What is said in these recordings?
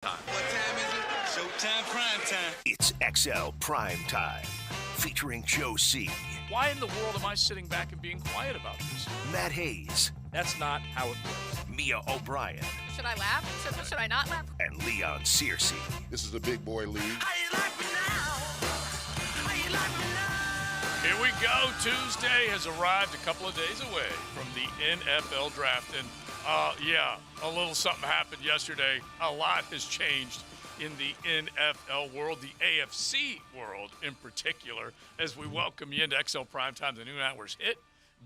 What time is it? Showtime Primetime. It's XL Primetime, featuring Joe C., Why in the world am I sitting back and being quiet about this? Matt Hayes, That's not how it works. Mia O'Brien, Should I laugh? Should I not laugh? and Leon Searcy. This is the Big Boy League. How you like me now? How you like me now? Here we go. Tuesday has arrived a couple of days away from the NFL draft. And, a little something happened yesterday. A lot has changed in the NFL world, the AFC world in particular, as we welcome you into XL Primetime, the noon hours hit.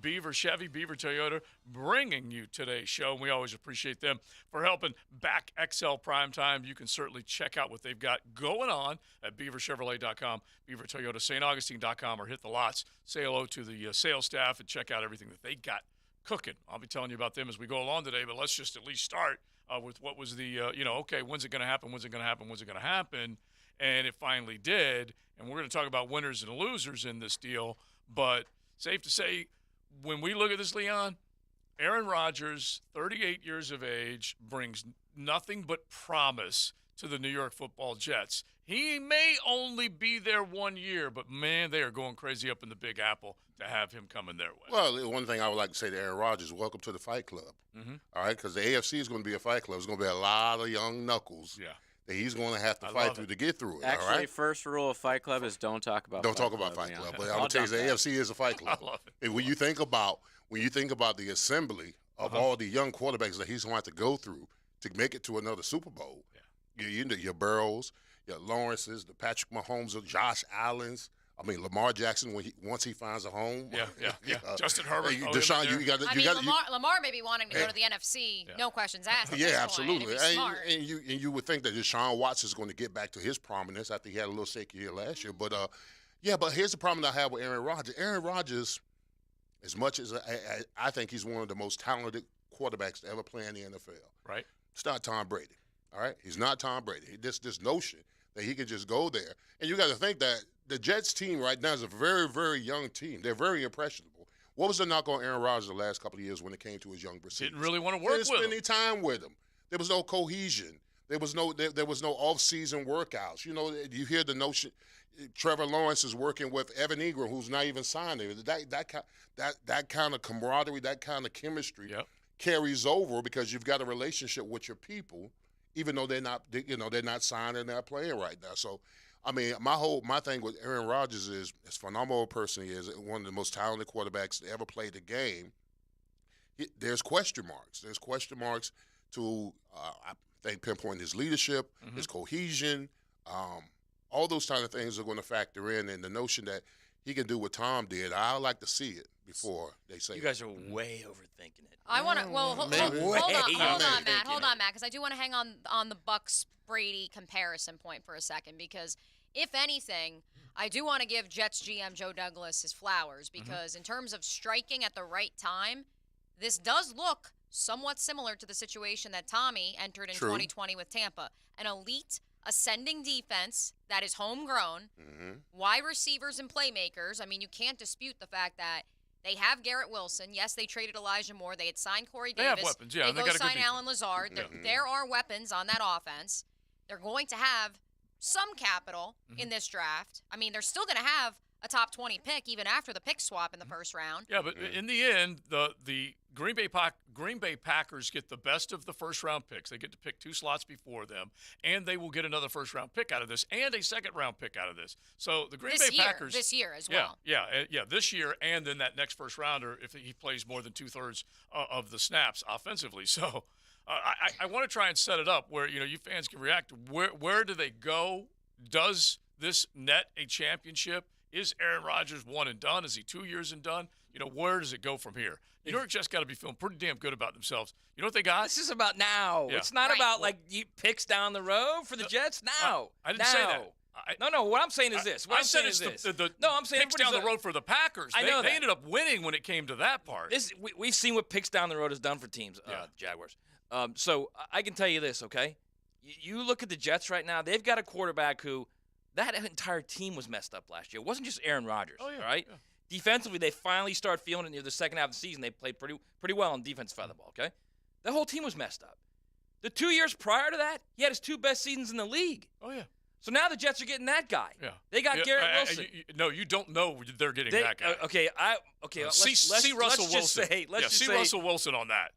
Beaver Chevy, Beaver Toyota, bringing you today's show. And we always appreciate them for helping back XL Primetime. You can certainly check out what they've got going on at beaverchevrolet.com, beavertoyota, staugustine.com, or hit the lots. Say hello to the sales staff and check out everything that they got cooking. I'll be telling you about them as we go along today, but let's just at least start with what was the, okay, when's it going to happen? When's it going to happen? When's it going to happen? And it finally did. And we're going to talk about winners and losers in this deal. But safe to say, when we look at this, Leon, Aaron Rodgers, 38 years of age, brings nothing but promise to the New York Football Jets. He may only be there 1 year, but, man, they are going crazy up in the Big Apple to have him coming their way. Well, one thing I would like to say to Aaron Rodgers, welcome to the Fight Club. Mm-hmm. All right, because the AFC is going to be a fight club. There's going to be a lot of young knuckles that he's going to have to fight through to get through it. Actually, all right? first rule of Fight Club is don't talk about Don't Fight talk about Club, Fight yeah. Club. But I'm going to tell you, the AFC is a fight club. I love it. And when you think about the assembly of all the young quarterbacks that he's going to have to go through to make it to another Super Bowl, you know, your Burrows, your Lawrences, the Patrick Mahomes, Josh Allens. I mean, Lamar Jackson once he finds a home. Yeah. Justin Herbert. Deshaun, Lamar may be wanting to go to the NFC. Yeah. No questions asked. At yeah, this absolutely. Point, smart. And you would think that Deshaun Watson is going to get back to his prominence after he had a little shaky year last year. But but here's the problem that I have with Aaron Rodgers. Aaron Rodgers, as much as I think he's one of the most talented quarterbacks to ever play in the NFL. Right. It's not Tom Brady. All right, he's not Tom Brady. This notion that he can just go there, and you got to think that the Jets team right now is a very, very young team. They're very impressionable. What was the knock on Aaron Rodgers the last couple of years when it came to his young receivers? Didn't really want to work with him. Didn't spend any time with him. There was no cohesion. There was no off-season workouts. You know, you hear the notion Trevor Lawrence is working with Evan Ingram, who's not even signed there. That kind of camaraderie, that kind of chemistry carries over because you've got a relationship with your people, even though they're not signed and they're not playing right now. So, I mean, my thing with Aaron Rodgers is, as phenomenal a person he is, one of the most talented quarterbacks to ever play the game. There's question marks. There's question marks to, I think, pinpoint his leadership, his cohesion. All those kind of things are going to factor in, and the notion that he can do what Tom did, I like to see it before they say you guys are way overthinking it. I want to. Well, hold on, Matt, because I do want to hang on the Bucks Brady comparison point for a second, because if anything, I do want to give Jets GM Joe Douglas his flowers, because in terms of striking at the right time, this does look somewhat similar to the situation that Tommy entered in 2020 with Tampa, an elite ascending defense that is homegrown, wide receivers and playmakers. I mean, you can't dispute the fact that they have Garrett Wilson. Yes, they traded Elijah Moore. They had signed Corey Davis. They have weapons, yeah. They go sign Alan Lazard. There are weapons on that offense. They're going to have some capital in this draft. I mean, they're still going to have a top 20 pick even after the pick swap in the first round. Yeah, but in the end, the Green Bay Packers get the best of the first-round picks. They get to pick 2 slots before them, and they will get another first-round pick out of this and a second-round pick out of this. So the Green Bay Packers this year as well. Yeah, this year, and then that next first-rounder if he plays more than 2/3 of the snaps offensively. So I want to try and set it up where you fans can react. Where do they go? Does this net a championship? Is Aaron Rodgers one and done? Is he 2 years and done? Where does it go from here? New York just got to be feeling pretty damn good about themselves. You know what they got? This is about now. Yeah. It's not about picks down the road for the Jets now. I didn't say that. No. What I'm saying is this. I'm saying picks down the road for the Packers. They ended up winning when it came to that part. We've seen what picks down the road has done for teams, Jaguars. So I can tell you this, okay? You look at the Jets right now. They've got a quarterback who that entire team was messed up last year. It wasn't just Aaron Rodgers, right? Yeah. Defensively, they finally start feeling it near the second half of the season. They played pretty well on defensive side of the ball, okay? The whole team was messed up. The 2 years prior to that, he had his 2 best seasons in the league. Oh, yeah. So now the Jets are getting that guy. Yeah. They got Garrett Wilson. No, you don't know they're getting that guy. Okay. See Russell Wilson. Let's just say Russell Wilson on that.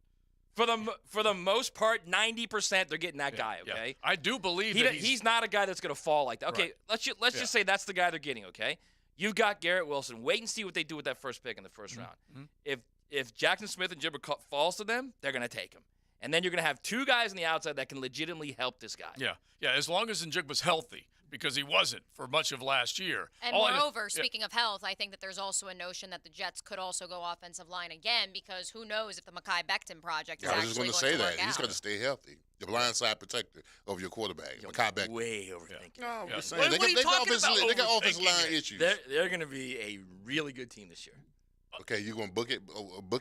For the most part, 90% they're getting that guy. Okay. Yeah. I do believe he's not a guy that's going to fall like that. Okay. Right. Let's just say that's the guy they're getting. Okay. You've got Garrett Wilson. Wait and see what they do with that first pick in the first round. If Jackson Smith and Jibber falls to them, they're going to take him. And then you're going to have 2 guys on the outside that can legitimately help this guy. Yeah. As long as Njigba's healthy, because he wasn't for much of last year. And moreover, speaking of health, I think that there's also a notion that the Jets could also go offensive line again, because who knows if the Mekhi Becton project is I was actually just going to say to work that. He's out. got to stay healthy. The blindside protector of your quarterback. Mekhi Becton. Way overthinking. No, I'm just What saying. are you talking about They got offensive overthinking line it? issues. They're going to be a really good team this year. Okay, you going to book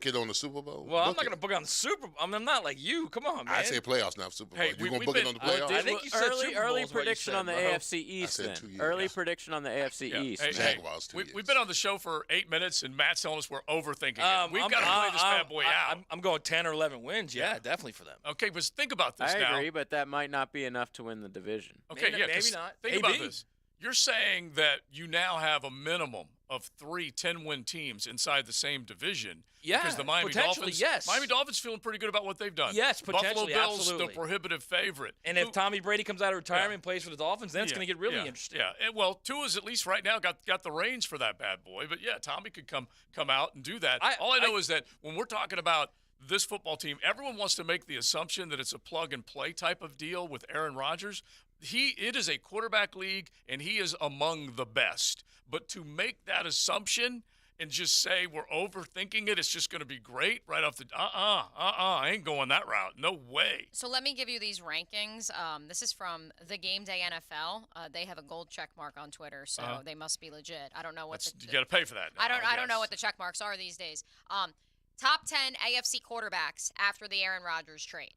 it on the Super Bowl? Well, I'm not going to book it on the Super Bowl. I'm not like you. Come on, man. I say playoffs, not Super Bowl. Hey, You going to we've book it been- on the playoffs? I think you said Super Bowl early is what you prediction said, on the bro. AFC East. said Then 2 years. early prediction on the AFC East. Hey, Jaguars, 2 years. we've been on the show for 8 minutes, and Matt's telling us we're overthinking it. We've I'm- got to play this I'm- bad boy I'm- out. I'm going 10 or 11 wins. Yeah, definitely for them. Okay, but think about this I now. agree, but that might not be enough to win the division. Okay, Maybe- 'cause maybe not. Think Maybe. about this. You're saying that you now have a minimum of 3 10-win teams inside the same division. Yeah, because the Miami potentially, Dolphins. yes. Miami Dolphins feeling pretty good about what they've done. Yes, potentially, Buffalo Bills, absolutely. the prohibitive favorite. And if Who- Tommy Brady comes out of retirement and plays for the Dolphins, then it's going to get really interesting. Yeah, and, well, Tua's at least right now got the reins for that bad boy. But yeah, Tommy could come out and do that. All I know is that when we're talking about this football team, everyone wants to make the assumption that it's a plug and play type of deal with Aaron Rodgers. It is a quarterback league, and he is among the best. But to make that assumption and just say we're overthinking it, it's just going to be great right off the I ain't going that route. No way. So let me give you these rankings. This is from the Game Day NFL. They have a gold check mark on Twitter, so they must be legit. I don't know what You got to pay for that now, I don't know guess. what the check marks are these days. Top 10 AFC quarterbacks after the Aaron Rodgers trade.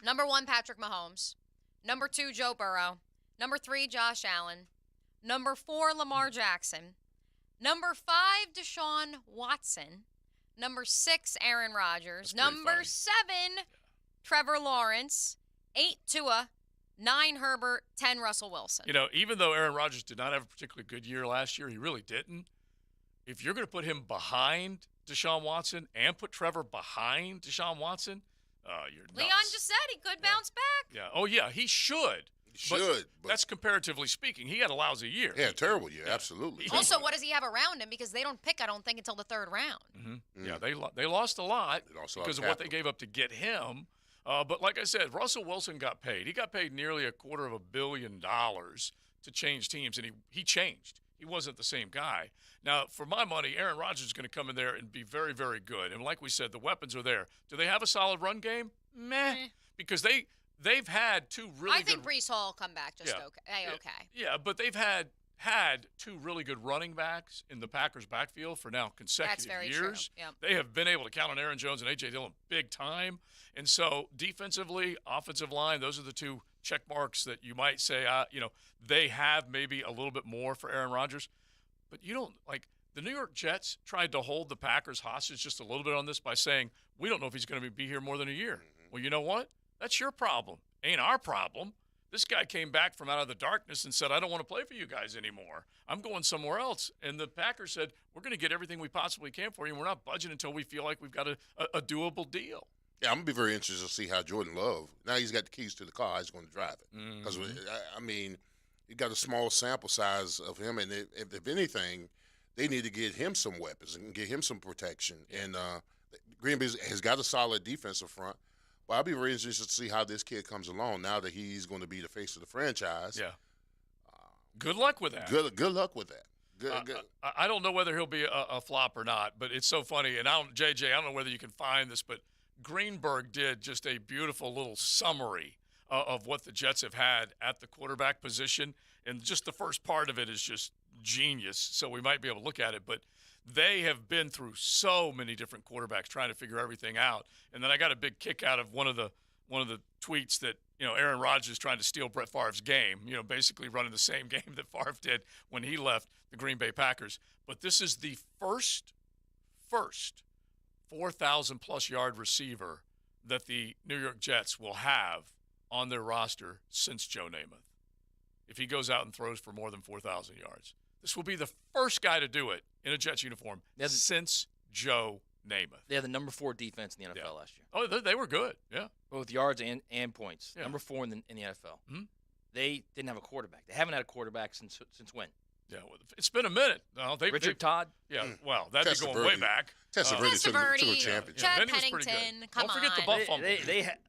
Number 1, Patrick Mahomes. Number 2, Joe Burrow. Number 3, Josh Allen. Number 4, Lamar Jackson. Number 5, Deshaun Watson. Number 6, Aaron Rodgers. That's pretty Number funny. 7, Trevor Lawrence. 8, Tua. 9, Herbert. 10, Russell Wilson. You know, even though Aaron Rodgers did not have a particularly good year last year, he really didn't. If you're going to put him behind Deshaun Watson and put Trevor behind Deshaun Watson, you're nuts. Leon just said he could bounce back. Yeah. Oh, yeah, he should. Should, but that's comparatively speaking. He had a lousy year. yeah, terrible year, absolutely. Also, what does he have around him? Because they don't pick, I don't think, until the 3rd round. Yeah, they lost a lot They lost a lot because of of what they capital. gave up to get him. But like I said, Russell Wilson got paid. He got paid nearly $250 million to change teams, and he changed. He wasn't the same guy. Now, for my money, Aaron Rodgers is going to come in there and be very, very good. And like we said, the weapons are there. Do they have a solid run game? Meh. Because they've had 2 really I think good Brees Hall will come back just Yeah. okay. Yeah, but they've had 2 really good running backs in the Packers' backfield for now consecutive very true. years. Yep. They have been able to count on Aaron Jones and A.J. Dillon big time. And so defensively, offensive line, those are the 2 check marks that you might say, they have maybe a little bit more for Aaron Rodgers. But you don't – the New York Jets tried to hold the Packers hostage just a little bit on this by saying, we don't know if he's going to be here more than a year. Well, you know what? That's your problem. Ain't our problem. This guy came back from out of the darkness and said, I don't want to play for you guys anymore. I'm going somewhere else. And the Packers said, we're going to get everything we possibly can for you, and we're not budging until we feel like we've got a doable deal. Yeah, I'm going to be very interested to see how Jordan Love, now he's got the keys to the car, how he's going to drive it. Because, I mean, you got a small sample size of him, and if anything, they need to get him some weapons and get him some protection. And Green Bay has got a solid defensive front. Well, I'll be very interested to see how this kid comes along now that he's going to be the face of the franchise. Yeah. Good luck with that. Good luck with that. Good. I don't know whether he'll be a flop or not, but it's so funny. And JJ, I don't know whether you can find this, but Greenberg did just a beautiful little summary of what the Jets have had at the quarterback position. And just the first part of it is just genius. So we might be able to look at it. But they have been through so many different quarterbacks trying to figure everything out. And then I got a big kick out of one of the tweets that, Aaron Rodgers is trying to steal Brett Favre's game, basically running the same game that Favre did when he left the Green Bay Packers. But this is the first 4,000-plus yard receiver that the New York Jets will have on their roster since Joe Namath. If he goes out and throws for more than 4,000 yards. This will be the first guy to do it in a Jets uniform since Joe Namath. They had the number 4 defense in the NFL last year. Oh, they were good, yeah. Both yards and points. Yeah. Number 4 in the NFL. Mm-hmm. They didn't have a quarterback. They haven't had a quarterback since when? Yeah, well, it's been a minute. No, Richard Todd? Yeah, well, that'd be going way back. Testaverde took a championship. Chad Then he was pretty Pennington, good. come Don't forget the on. butt fumble.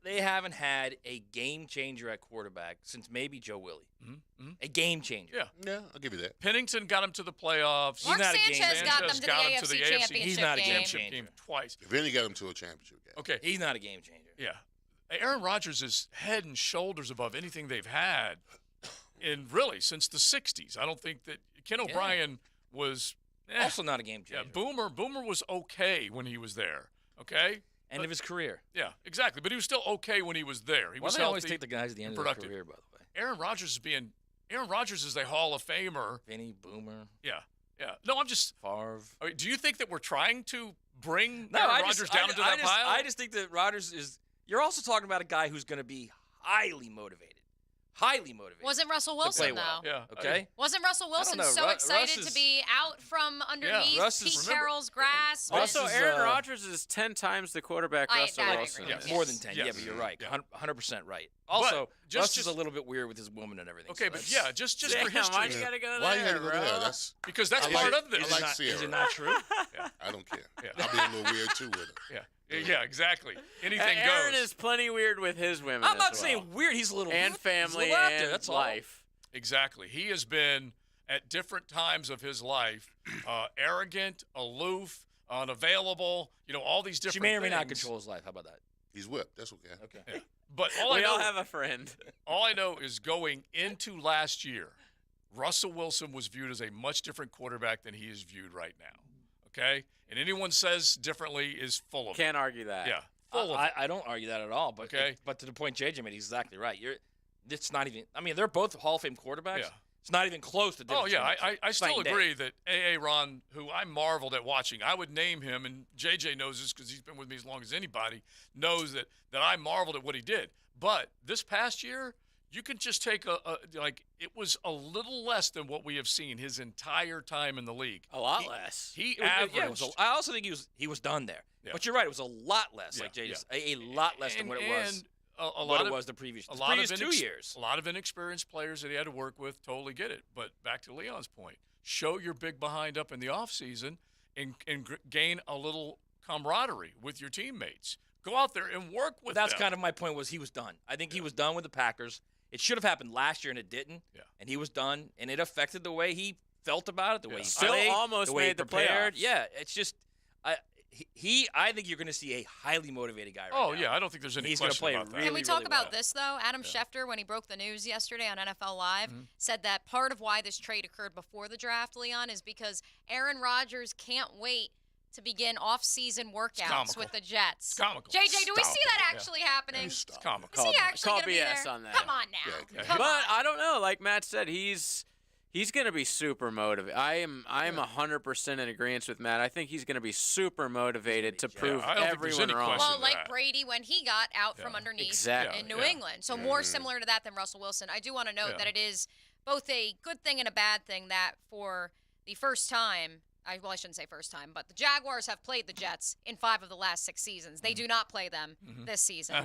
They haven't had a game changer at quarterback since maybe Joe Willie. Mm-hmm. A game changer. Yeah. Yeah, I'll give you that. Pennington got him to the playoffs. Mark not a game Sanchez got them Sanchez to the got him AFC to the Championship He's not a game game. changer. game twice. If any, got him to a championship game. Okay. He's not a game changer. Yeah. Aaron Rodgers is head and shoulders above anything they've had since the 60s. I don't think that Ken O'Brien was Also not a game changer. Yeah, Boomer was okay when he was there. Okay? End of his career. Yeah, exactly. But he was still okay when he was there. He Why was do they always healthy take the guys at the end and of their productive. career, by the way? Aaron Rodgers is a Hall of Famer. Vinny, Boomer, Yeah. Yeah. No, I'm just Favre. I mean, do you think that we're trying to bring No, Aaron Rodgers down into that pile? I just think that Rodgers is. You're also talking about a guy who's going to be highly motivated. Highly motivated. Wasn't Russell to play Wilson, well. though? Yeah. Okay. Wasn't Russell Wilson know. so excited Russ to is- be out from underneath Russ is- Pete remember- Carroll's grasp? Also, This is, Aaron Rodgers is 10 times the quarterback Russell I Wilson agree. is. Yes. More than 10. Yes. Yeah, but you're right. Yeah. 100% right. Also, just- Russ is a little bit weird with his woman and everything. Okay, so but that's- yeah, just Damn, for history. why you gotta go Why there, you gotta go bro? there? That's Because that's I part like- of this. I like Is Sierra. it not true? I don't care. Yeah. I'll be a little weird too with it. Yeah, exactly. Anything Aaron goes. is plenty weird with his women. I'm not as saying well. weird. He's a little And he's a family little out there, and that's all. life. Exactly. He has been at different times of his life arrogant, aloof, unavailable. All these different. She may or may not things. control his life. How about that? He's whipped. That's okay. Okay. Yeah. But all We I all know, have a friend. all I know is going into last year, Russell Wilson was viewed as a much different quarterback than he is viewed right now. Okay, and anyone says differently is full of Can't argue that. it. Yeah, full of it. I don't argue that at all. But Okay. but to the point JJ made, he's exactly right. It's not even. I mean, they're both Hall of Fame quarterbacks. Yeah. It's not even close to. Oh yeah, I still Night and day. agree that A.A. Ron, who I marveled at watching, I would name him, and JJ knows this because he's been with me as long as anybody, knows that I marveled at what he did. But this past year, you can just take it was a little less than what we have seen his entire time in the league. A lot less. He Yeah, averaged. I also think he was done there. Yeah. But you're right. It was a lot less. Yeah, Like Jay yeah. just a lot less than what it was. And a what lot it of was the previous a lot of 2 years. A lot of inexperienced players that he had to work with totally get it. But back to Leon's point, show your big behind up in the offseason and gain a little camaraderie with your teammates. Go out there and work with That's them. kind of my point. Was he was done? I think he was done with the Packers. It should have happened last year and it didn't. Yeah. And he was done, and it affected the way he felt about it, the way he Still played, almost the way he made the prepared. playoffs. Yeah, it's just I think you're going to see a highly motivated guy. Right Oh now. yeah, I don't think there's any He's gonna question play about that. really Can we talk really about well. this, though? Adam Schefter, when he broke the news yesterday on NFL Live, said that part of why this trade occurred before the draft, Leon, is because Aaron Rodgers can't wait to begin off-season workouts comical. with the Jets. It's comical. JJ, do we Stop see it. that actually happening? It's comical. Is he actually call going to be BS there? on that. Come on now. Yeah, Come But on. I don't know. Like Matt said, he's going to be super motivated. I am 100% in agreement with Matt. I think he's going to be super motivated to prove I don't think there's everyone any wrong. question. Well, like that. Brady when he got out from Yeah. underneath Exactly. in New Yeah. England. So more similar to that than Russell Wilson. I do want to note Yeah. that it is both a good thing and a bad thing that for the first time, I shouldn't say first time, but the Jaguars have played the Jets in 5 of the last 6 seasons. They do not play them this season.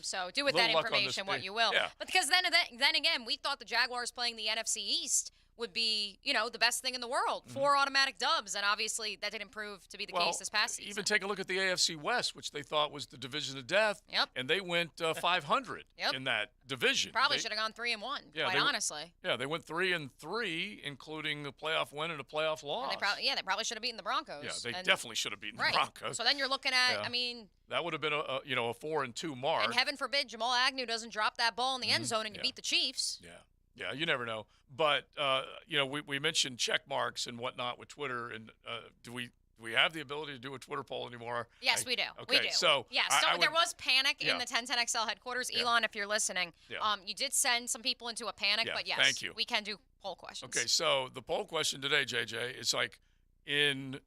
So do with that Little luck on this information what thing. you will. Yeah. But because then again, we thought the Jaguars playing the NFC East would be, the best thing in the world. 4 automatic dubs, and obviously that didn't prove to be the case this past season. Even take a look at the AFC West, which they thought was the division of death. Yep. And they went 500 Yep. in that division. Probably They- should have gone 3-1, Yeah, quite they- honestly. Yeah, they went 3-3, including a playoff win and a playoff loss. And they probably should have beaten the Broncos. Yeah, they And- definitely should have beaten right. the Broncos. So then you're looking at, Yeah. That would have been a 4-2 mark. and heaven forbid Jamal Agnew doesn't drop that ball in the end zone and you Yeah. beat the Chiefs. Yeah, you never know. But we mentioned check marks and whatnot with Twitter, and do we have the ability to do a Twitter poll anymore? Yes, we do. Okay, We do. so yes, I there would- was panic Yeah. in the 1010XL headquarters. Yeah. Elon, if you're listening, Yeah. you did send some people into a panic, Yeah, but yes, thank you. we can do poll questions. Okay, so the poll question today, JJ, is like, in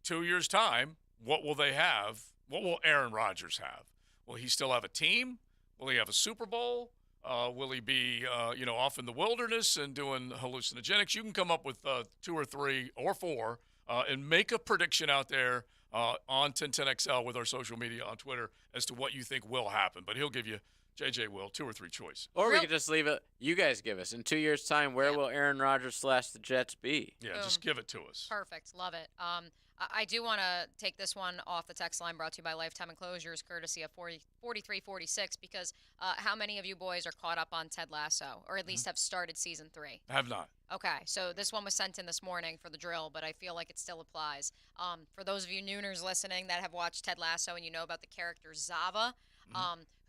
2 years' time, what will they have? What will Aaron Rodgers have? Will he still have a team? Will he have a Super Bowl? Will he be, off in the wilderness and doing hallucinogenics? You can come up with 2 or 3 or 4 and make a prediction out there on 1010XL with our social media on Twitter as to what you think will happen. But he'll give you, JJ will, 2 or 3 choices. Or we could just leave it. You guys give us. In 2 years' time, where will Aaron Rodgers / the Jets be? Yeah, Boom. just give it to us. Perfect. Love it. I do want to take this one off the text line brought to you by Lifetime Enclosures, courtesy of 4346, because how many of you boys are caught up on Ted Lasso, or at least have started season 3? Have not. Okay, so this one was sent in this morning for the drill, but I feel like it still applies. For those of you nooners listening that have watched Ted Lasso and you know about the character Zava,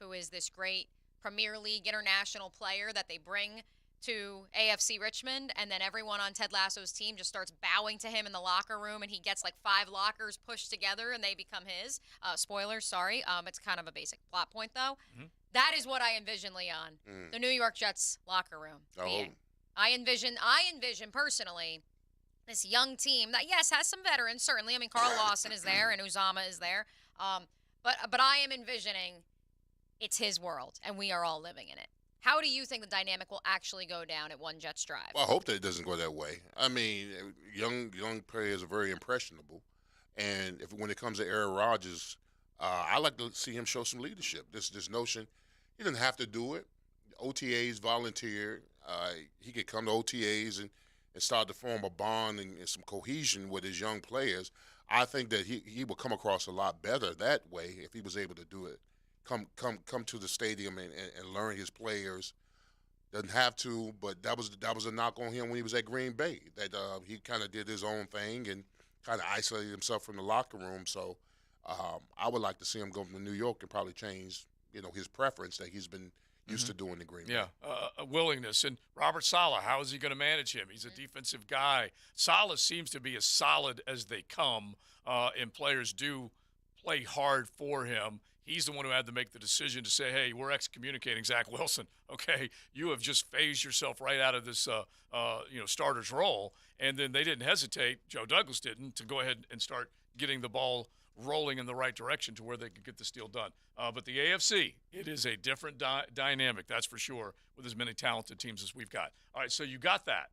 who is this great Premier League international player that they bring to AFC Richmond, and then everyone on Ted Lasso's team just starts bowing to him in the locker room, and he gets like 5 lockers pushed together, and they become his. Spoilers, sorry. It's kind of a basic plot point, though. That is what I envision, Leon. The New York Jets locker room being. I envision personally this young team that, yes, has some veterans, certainly. I mean, Carl Lawson is there, and Uzama is there. But I am envisioning it's his world, and we are all living in it. How do you think the dynamic will actually go down at One Jets Drive? Well, I hope that it doesn't go that way. I mean, young players are very impressionable, and when it comes to Aaron Rodgers, I like to see him show some leadership. This notion, he doesn't have to do it. OTAs volunteer. He could come to OTAs and start to form a bond and some cohesion with his young players. I think that he would come across a lot better that way if he was able to do it. Come to the stadium and learn his players. Doesn't have to, but that was a knock on him when he was at Green Bay. That he kind of did his own thing and kind of isolated himself from the locker room. So I would like to see him go to New York and probably change, his preference that he's been used to doing in Green Bay. Yeah, a willingness. And Robert Saleh, how is he going to manage him? He's a defensive guy. Saleh seems to be as solid as they come, and players do play hard for him. He's the one who had to make the decision to say, hey, we're excommunicating Zach Wilson. Okay, you have just phased yourself right out of this starter's role. And then they didn't hesitate, Joe Douglas didn't, to go ahead and start getting the ball rolling in the right direction to where they could get this deal done. But the AFC, it is a different dynamic, that's for sure, with as many talented teams as we've got. All right, so you got that.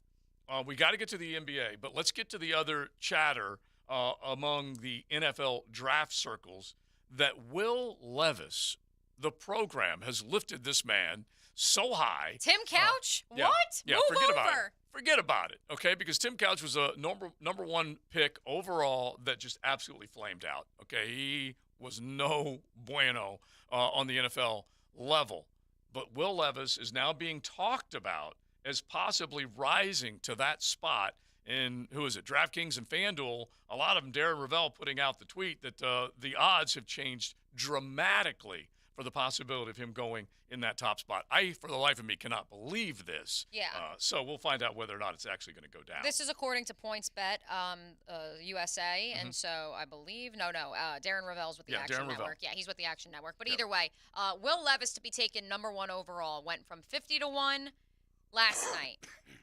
We got to get to the NBA, but let's get to the other chatter among the NFL draft circles that Will Levis, the program, has lifted this man so high. Tim Couch? Yeah, What? Yeah, Move forget over. about it. Forget about it, okay? Because Tim Couch was a number 1 pick overall that just absolutely flamed out, okay? He was no bueno on the NFL level. But Will Levis is now being talked about as possibly rising to that spot. And who is it? DraftKings and FanDuel, a lot of them, Darren Rovell putting out the tweet that the odds have changed dramatically for the possibility of him going in that top spot. I, for the life of me, cannot believe this. Yeah. So we'll find out whether or not it's actually going to go down. This is according to PointsBet USA, and so I believe Darren Rovell's with the Action Darren Rovell. Network. Yeah, he's with the Action Network. But either way, Will Levis to be taken number 1 overall went from 50-1 last night,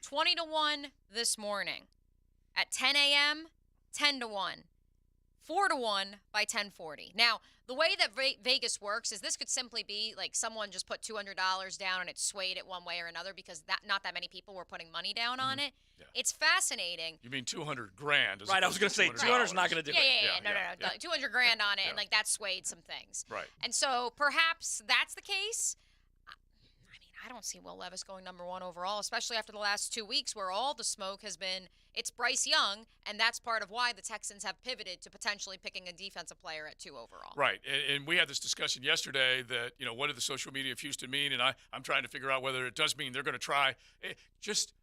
20-1 this morning, at 10 a.m., 10-1. 4-1 by 10:40. Now, the way that Vegas works is this could simply be like someone just put $200 down and it swayed it one way or another because not that many people were putting money down on it. Yeah. It's fascinating. You mean $200,000? Right, I was going to say 200 is not going to do it. Yeah. No. 200 grand on it, and like that swayed some things. Right. And so perhaps that's the case. I don't see Will Levis going number 1 overall, especially after the last 2 weeks where all the smoke has been, it's Bryce Young, and that's part of why the Texans have pivoted to potentially picking a defensive player at 2 overall. Right, and we had this discussion yesterday that, what did the social media of Houston mean? And I'm trying to figure out whether it does mean they're going to try. Just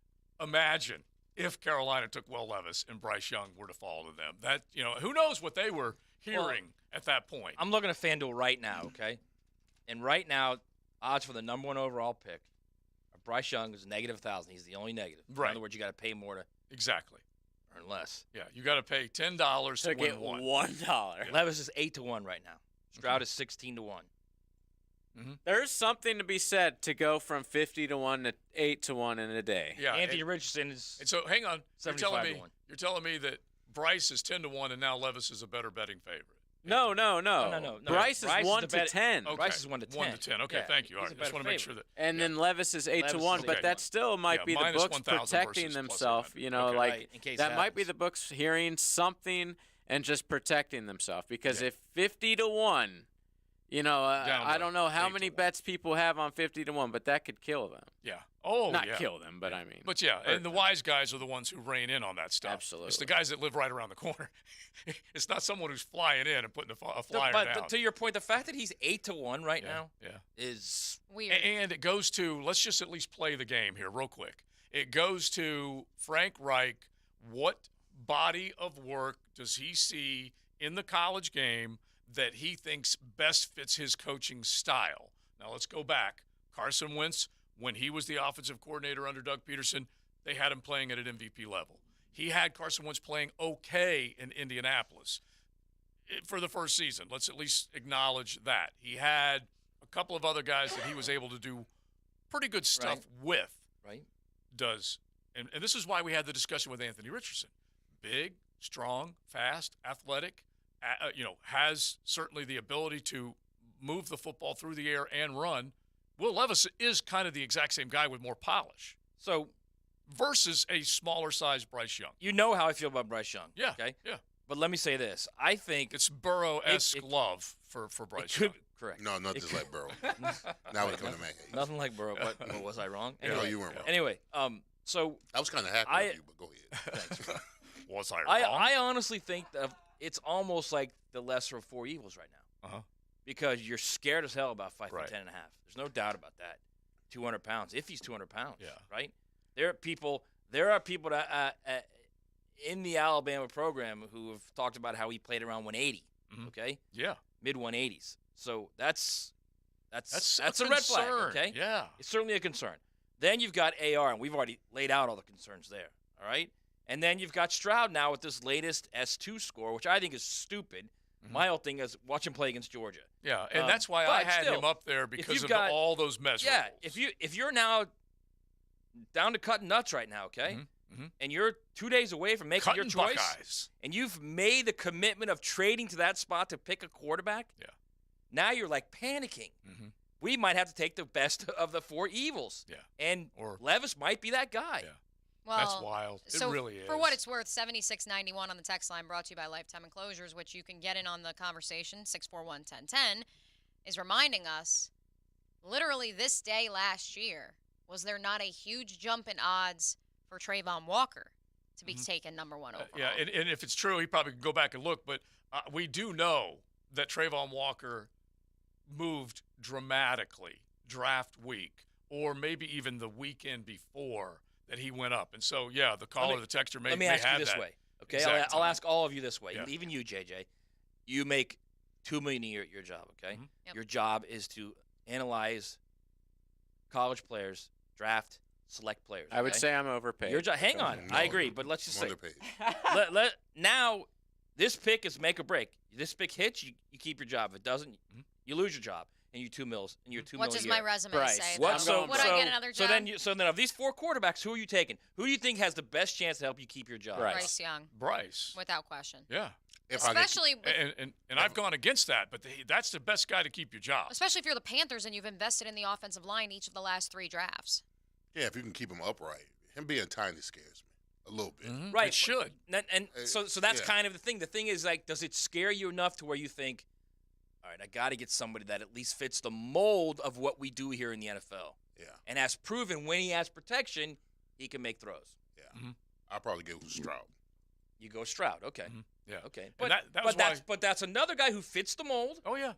imagine if Carolina took Will Levis and Bryce Young were to fall to them. That, who knows what they were hearing at that point. I'm looking at FanDuel right now, okay? And right now, odds for the number 1 overall pick are Bryce Young is -1,000. He's the only negative. Right. In other words, you got to pay more to exactly earn less. Yeah, you got to pay $10 to get win $1. Levis is 8-1 right now. Stroud is 16-1. Mm-hmm. There's something to be said to go from 50-1 to 8-1 in a day. Yeah, Anthony Richardson is. And so, hang on, 75-1. you're telling me that Bryce is 10-1 and now Levis is a better betting favorite. No. No. Bryce is 1 the to bet- 10. Okay. Bryce is 1 to 10. 1 to 10. Okay, Yeah, thank you. All he's right, a just better want to make favorite. sure that. And then Levis is 8 Levis to is 1, 8 but to that 1. still might be the minus books 1,000 protecting versus plus themselves. 100. You know, Okay. like Right, in case that it might be happens. the books hearing something and just protecting themselves. Because Yeah. if 50 to 1, you know, Down I to don't know how 8 to many 1. bets people have on 50 to 1, but that could kill them. Yeah. Oh, Not yeah. kill them, but I mean. But yeah, hurt and the them. wise guys are the ones who rein in on that stuff. Absolutely. It's the guys that live right around the corner. It's not someone who's flying in and putting a flyer But down. to your point, the fact that he's 8 to 1 right yeah, now yeah. is Weird. And it goes to, let's just at least play the game here real quick. It goes to Frank Reich. What body of work does he see in the college game that he thinks best fits his coaching style? Now let's go back. Carson Wentz, when he was the offensive coordinator under Doug Peterson, they had him playing at an MVP level. He had Carson Wentz playing okay in Indianapolis for the first season. Let's at least acknowledge that. He had a couple of other guys that he was able to do pretty good stuff with. right. And this is why we had the discussion with Anthony Richardson. Big, strong, fast, athletic, has certainly the ability to move the football through the air and run. Will Levis is kind of the exact same guy with more polish So versus a smaller sized Bryce Young. you know how I feel about Bryce Young. Yeah. Okay. Yeah. But let me say this: I think It's Burrow-esque It- love for it Bryce could Young. correct. No, not just like Burrow. Now we're coming to make it. Nothing like Burrow. But was I wrong? No, Anyway, you weren't wrong. anyway, so I was kind of happy I- with you, but go ahead. thanks. Was I I wrong? honestly think that it's almost like the lesser of four evils right now. Uh-huh. Because you're scared as hell about 5'10" Right. and a half. There's no doubt about that. 200 pounds, if he's 200 pounds. Yeah. Right. There are people that in the Alabama program who have talked about how he played around 180. Mhm. Okay. Yeah. Mid 180s. So that's That's a red flag. concern. Okay. Yeah. It's certainly a concern. Then you've got AR, and we've already laid out all the concerns there. All right. And then you've got Stroud now with this latest S2 score, which I think is stupid. Mhm. My whole thing is watch him play against Georgia. Yeah, and Um, that's why I but had him still, up there because you've of got- all those measurables. Yeah, if you're now down to cutting nuts right now, okay, Mhm. and you're 2 days away from making Cutting your choice, Buckeyes. and you've made the commitment of trading to that spot to pick a quarterback, Yeah. now you're like panicking. Mhm. We might have to take the best of the four evils. Yeah. And Or- Levis might be that guy. Yeah. Well, That's wild. It So really is. for what it's worth, 7691 on the text line brought to you by Lifetime Enclosures, which you can get in on the conversation, 641-1010, is reminding us, literally this day last year, was there not a huge jump in odds for Trayvon Walker to be taken number one overall? Yeah, and if it's true, he probably could go back and look. But we do know that Trayvon Walker moved dramatically draft week, or maybe even the weekend before that he went up. And so, yeah, the caller, the texter may Let me may ask have you this that way, okay? exact I'll time. ask all of you this way, Yeah. even you, JJ. You make $2 million a year at your job, okay? Mhm. Yep. Your job is to analyze college players, draft, select players. I would okay? say I'm overpaid. Your job. Hang on, No, I agree, but let's just say Underpaid. now this pick is make or break. This pick hits, you keep your job. If it doesn't, Mm-hmm. you lose your job, and you're $2 million, and you're $2 What million does a my year. resume Bryce. say? What- then? so- Would I get another job? So then of these four quarterbacks, who are you taking? Who do you think has the best chance to help you keep your job? Bryce. Bryce Young, Bryce. without question. Yeah. If I get- Especially, And I've gone against that, but that's the best guy to keep your job. especially if you're the Panthers and you've invested in the offensive line each of the last 3 drafts. yeah, if you can keep him upright. Him being tiny scares me a little bit. Mhm. Right. It should. And so that's yeah. kind of the thing. The thing is, like, does it scare you enough to where you think, all right, I got to get somebody that at least fits the mold of what we do here in the NFL, Yeah, and has proven when he has protection, he can make throws. yeah. I'll probably go with Stroud. You go Stroud, okay, Yeah. okay, And but that was but that's another guy who fits the mold, Oh, yeah.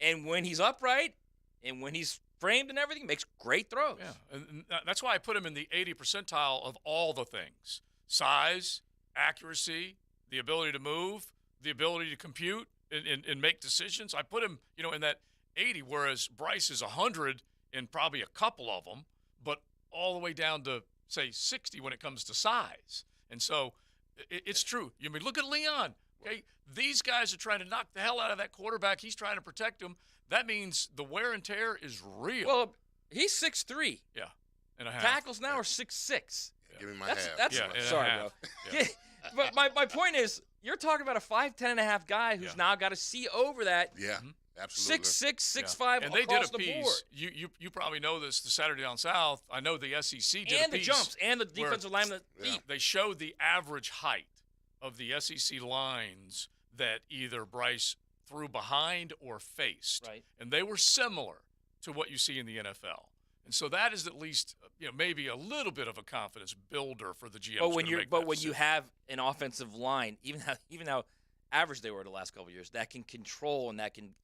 and when he's upright, and when he's framed and everything, makes great throws. Yeah, and that's why I put him in the 80 percentile of all the things: size, accuracy, the ability to move, the ability to compute and make decisions. I put him, in that 80, whereas Bryce is 100 in probably a couple of them, but all the way down to, say, 60 when it comes to size. And so it's true. Look at Leon. Okay, these guys are trying to knock the hell out of that quarterback. He's trying to protect him. That means the wear and tear is real. Well, he's 6'3". Yeah, and a half. Tackles now are 6'6". Give me my That's half. that's Yeah, and a sorry, half. bro. Yeah. But my point is, you're talking about a 5'10.5" guy who's now got to see over that. Yeah, absolutely. 6'6", 6'5", and they did across a the piece. board. You probably know this. The Saturday Down South. I know the SEC did And a the piece jumps and the defensive where lineman deep. They showed the average height of the SEC lines that either Bryce threw behind or faced, Right. and they were similar to what you see in the NFL. And so that is at least maybe a little bit of a confidence builder for the GM. But when you have an offensive line, even how average they were the last couple of years, that can control and that can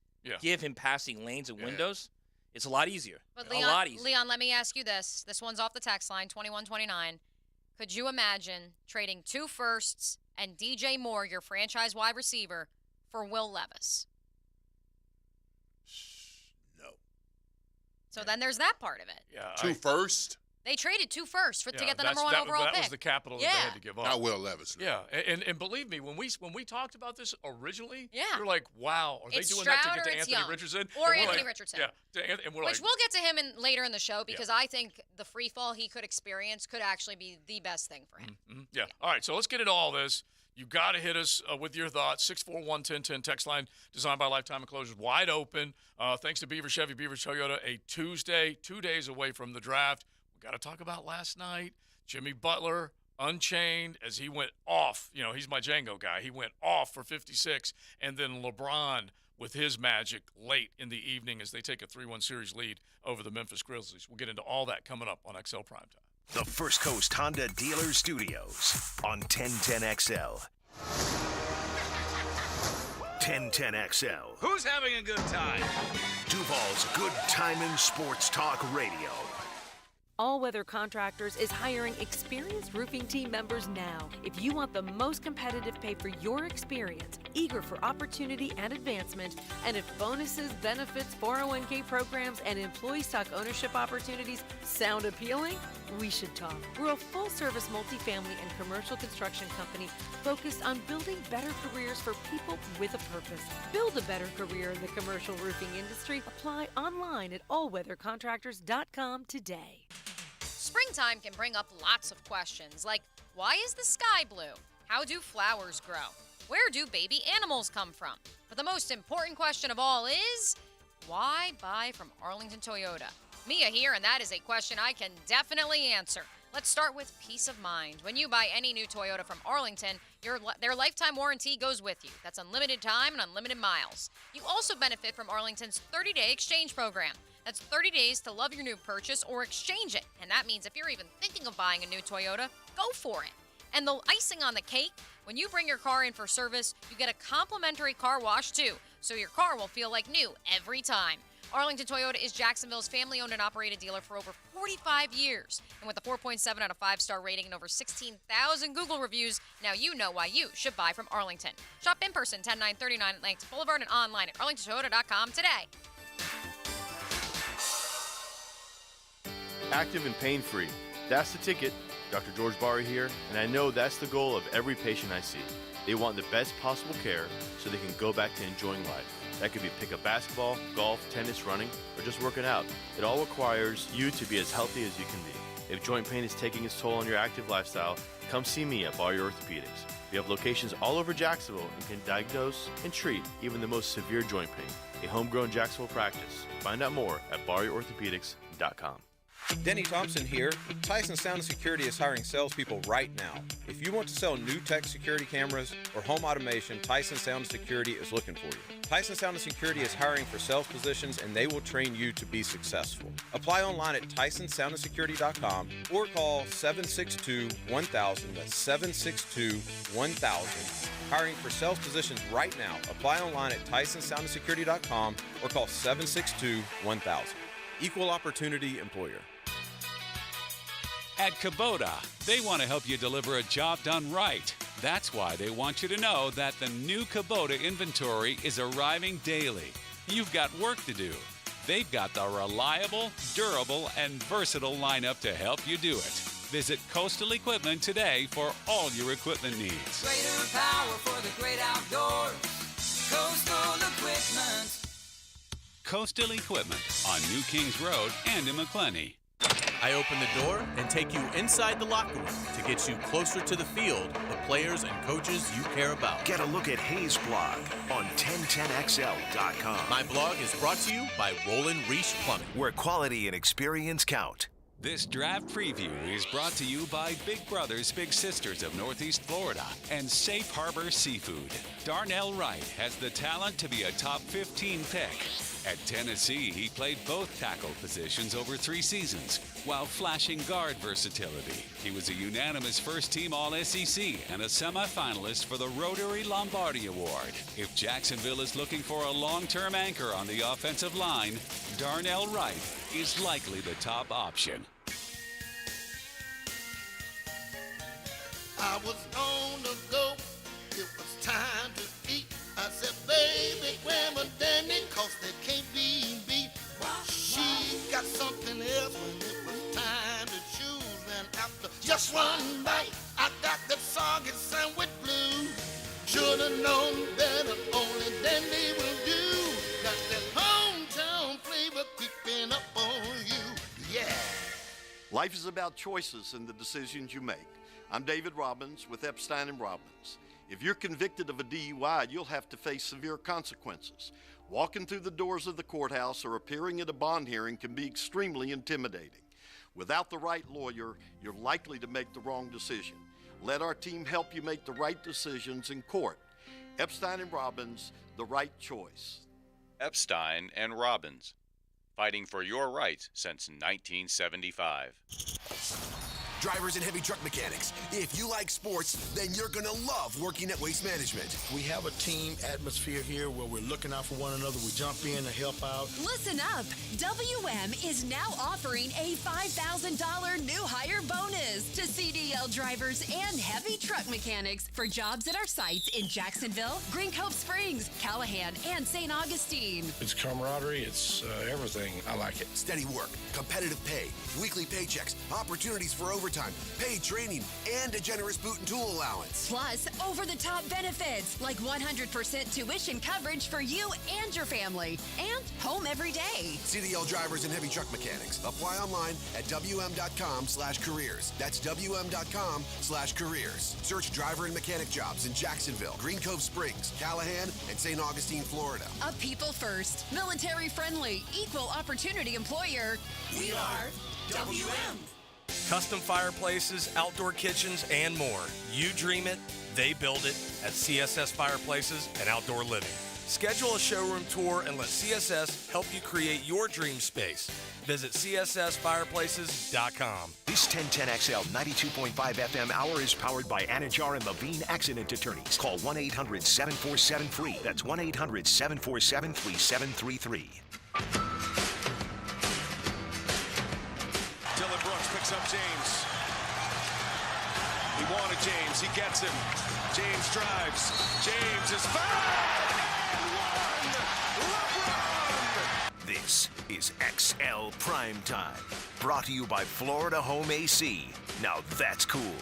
give him passing lanes and windows, it's a lot easier. But a lot easier. Leon, let me ask you this. This one's off the text line, 2129. Could you imagine trading 2 firsts and DJ Moore, your franchise wide receiver, for Will Levis? No. So then there's that part of it. Yeah, 2 first? They traded 2 firsts to get the that's- number 1 overall that pick. was the capital that they had to give up. Not Will Levis. No. Yeah, and believe me, when we talked about this originally, Yeah. we were like, wow, are It's they doing Stroud that to or get to it's Anthony Young. Richardson? Or And we're Anthony like- Richardson. Yeah, and we're Which like, we'll get to him later in the show because I think the free fall he could experience could actually be the best thing for him. yeah. All right, so let's get into all this. You got to hit us with your thoughts. 641-1010 text line designed by Lifetime Enclosures, wide open. Thanks to Beaver Chevy, Beaver Toyota. A Tuesday, 2 days away from the draft. We got to talk about last night. Jimmy Butler unchained as he went off. He's my Django guy. He went off for 56, and then LeBron with his magic late in the evening as they take a 3-1 series lead over the Memphis Grizzlies. We'll get into all that coming up on XL Primetime. The First Coast Honda Dealer Studios on 1010XL. 1010XL. Who's having a good time? Duval's Good Time in Sports Talk Radio. All Weather Contractors is hiring experienced roofing team members now. If you want the most competitive pay for your experience, eager for opportunity and advancement, and if bonuses, benefits, 401k programs, and employee stock ownership opportunities sound appealing, we should talk. We're a full-service multifamily and commercial construction company focused on building better careers for people with a purpose. Build a better career in the commercial roofing industry. Apply online at allweathercontractors.com today. Springtime can bring up lots of questions like, why is the sky blue? How do flowers grow? Where do baby animals come from? But the most important question of all is, why buy from Arlington Toyota? Mia here, and that is a question I can definitely answer. Let's start with peace of mind. When you buy any new Toyota from Arlington, their lifetime warranty goes with you. That's unlimited time and unlimited miles. You also benefit from Arlington's 30-day exchange program. That's 30 days to love your new purchase or exchange it. And that means if you're even thinking of buying a new Toyota, go for it. And the icing on the cake, when you bring your car in for service, you get a complimentary car wash too. So your car will feel like new every time. Arlington Toyota is Jacksonville's family-owned and operated dealer for over 45 years. And with a 4.7 out of 5-star rating and over 16,000 Google reviews, now you know why you should buy from Arlington. Shop in person, 10939 Lance Boulevard, and online at arlingtontoyota.com today. Active and pain-free. That's the ticket. Dr. George Barry here, and I know that's the goal of every patient I see. They want the best possible care so they can go back to enjoying life. That could be pick up basketball, golf, tennis, running, or just working out. It all requires you to be as healthy as you can be. If joint pain is taking its toll on your active lifestyle, come see me at Barry Orthopedics. We have locations all over Jacksonville and can diagnose and treat even the most severe joint pain. A homegrown Jacksonville practice. Find out more at barryorthopedics.com. Denny Thompson here. Tyson Sound & Security is hiring salespeople right now. If you want to sell new tech security cameras or home automation, Tyson Sound & Security is looking for you. Tyson Sound & Security is hiring for sales positions, and they will train you to be successful. Apply online at TysonSoundandSecurity.com or call 762-1000. That's 762-1000. Hiring for sales positions right now. Apply online at TysonSoundandSecurity.com or call 762-1000. Equal opportunity employer. At Kubota, they want to help you deliver a job done right. That's why they want you to know that the new Kubota inventory is arriving daily. You've got work to do. They've got the reliable, durable, and versatile lineup to help you do it. Visit Coastal Equipment today for all your equipment needs. Greater power for the great outdoors. Coastal Equipment. Coastal Equipment on New Kings Road and in McClenny. I I open the door and take you inside the locker room to get you closer to the field, the players and coaches you care about. Get a look at Hayes' blog on 1010XL.com. My blog is brought to you by Roland Reese Plumbing, where quality and experience count. This draft preview is brought to you by Big Brothers Big Sisters of Northeast Florida and Safe Harbor Seafood. Darnell Wright has the talent to be a top 15 pick. At Tennessee, he played both tackle positions over 3 seasons, while flashing guard versatility. He was a unanimous first-team All-SEC and a semifinalist for the Rotary Lombardi Award. If Jacksonville is looking for a long-term anchor on the offensive line, Darnell Wright is likely the top option. I was on the go. It was time to eat. I said, baby, grab a Danny, 'cause they can't be beat. She got something else when it was time to choose. And after just one bite, I got that soggy sandwich blue. Should've known better, only Danny will do. Got that hometown flavor creeping up on you, yeah. Life is about choices and the decisions you make. I'm David Robbins with Epstein & Robbins. If you're convicted of a DUI, you'll have to face severe consequences. Walking through the doors of the courthouse or appearing at a bond hearing can be extremely intimidating. Without the right lawyer, you're likely to make the wrong decision. Let our team help you make the right decisions in court. Epstein & Robbins, the right choice. Epstein & Robbins, fighting for your rights since 1975. Drivers and heavy truck mechanics, if you like sports, then you're going to love working at Waste Management. We have a team atmosphere here where we're looking out for one another. We jump in to help out. Listen up. WM is now offering a $5,000 new hire bonus to CDL drivers and heavy truck mechanics for jobs at our sites in Jacksonville, Green Cove Springs, Callahan, and St. Augustine. It's camaraderie. It's everything. I like it. Steady work, competitive pay, weekly paychecks, opportunities for overtime, paid training, and a generous boot and tool allowance. Plus, over-the-top benefits like 100% tuition coverage for you and your family, and home every day. CDL drivers and heavy truck mechanics. Apply online at WM.com/careers. That's WM.com/careers. Search driver and mechanic jobs in Jacksonville, Green Cove Springs, Callahan, and St. Augustine, Florida. A people first, military friendly, equal opportunity employer. We are WM. Custom fireplaces, outdoor kitchens, and more. You dream it, they build it at CSS Fireplaces and Outdoor Living. Schedule a showroom tour and let CSS help you create your dream space. Visit CSSFireplaces.com. This 1010XL 92.5 FM hour is powered by Anajar and Levine Accident Attorneys. Call 1-800-747-FREE. That's 1-800-747-3733. Dylan Brooks picks up James. He wanted James. He gets him. James drives. James is fouled. And LeBron. This is XL Primetime. Brought to you by Florida Home AC. Now that's cool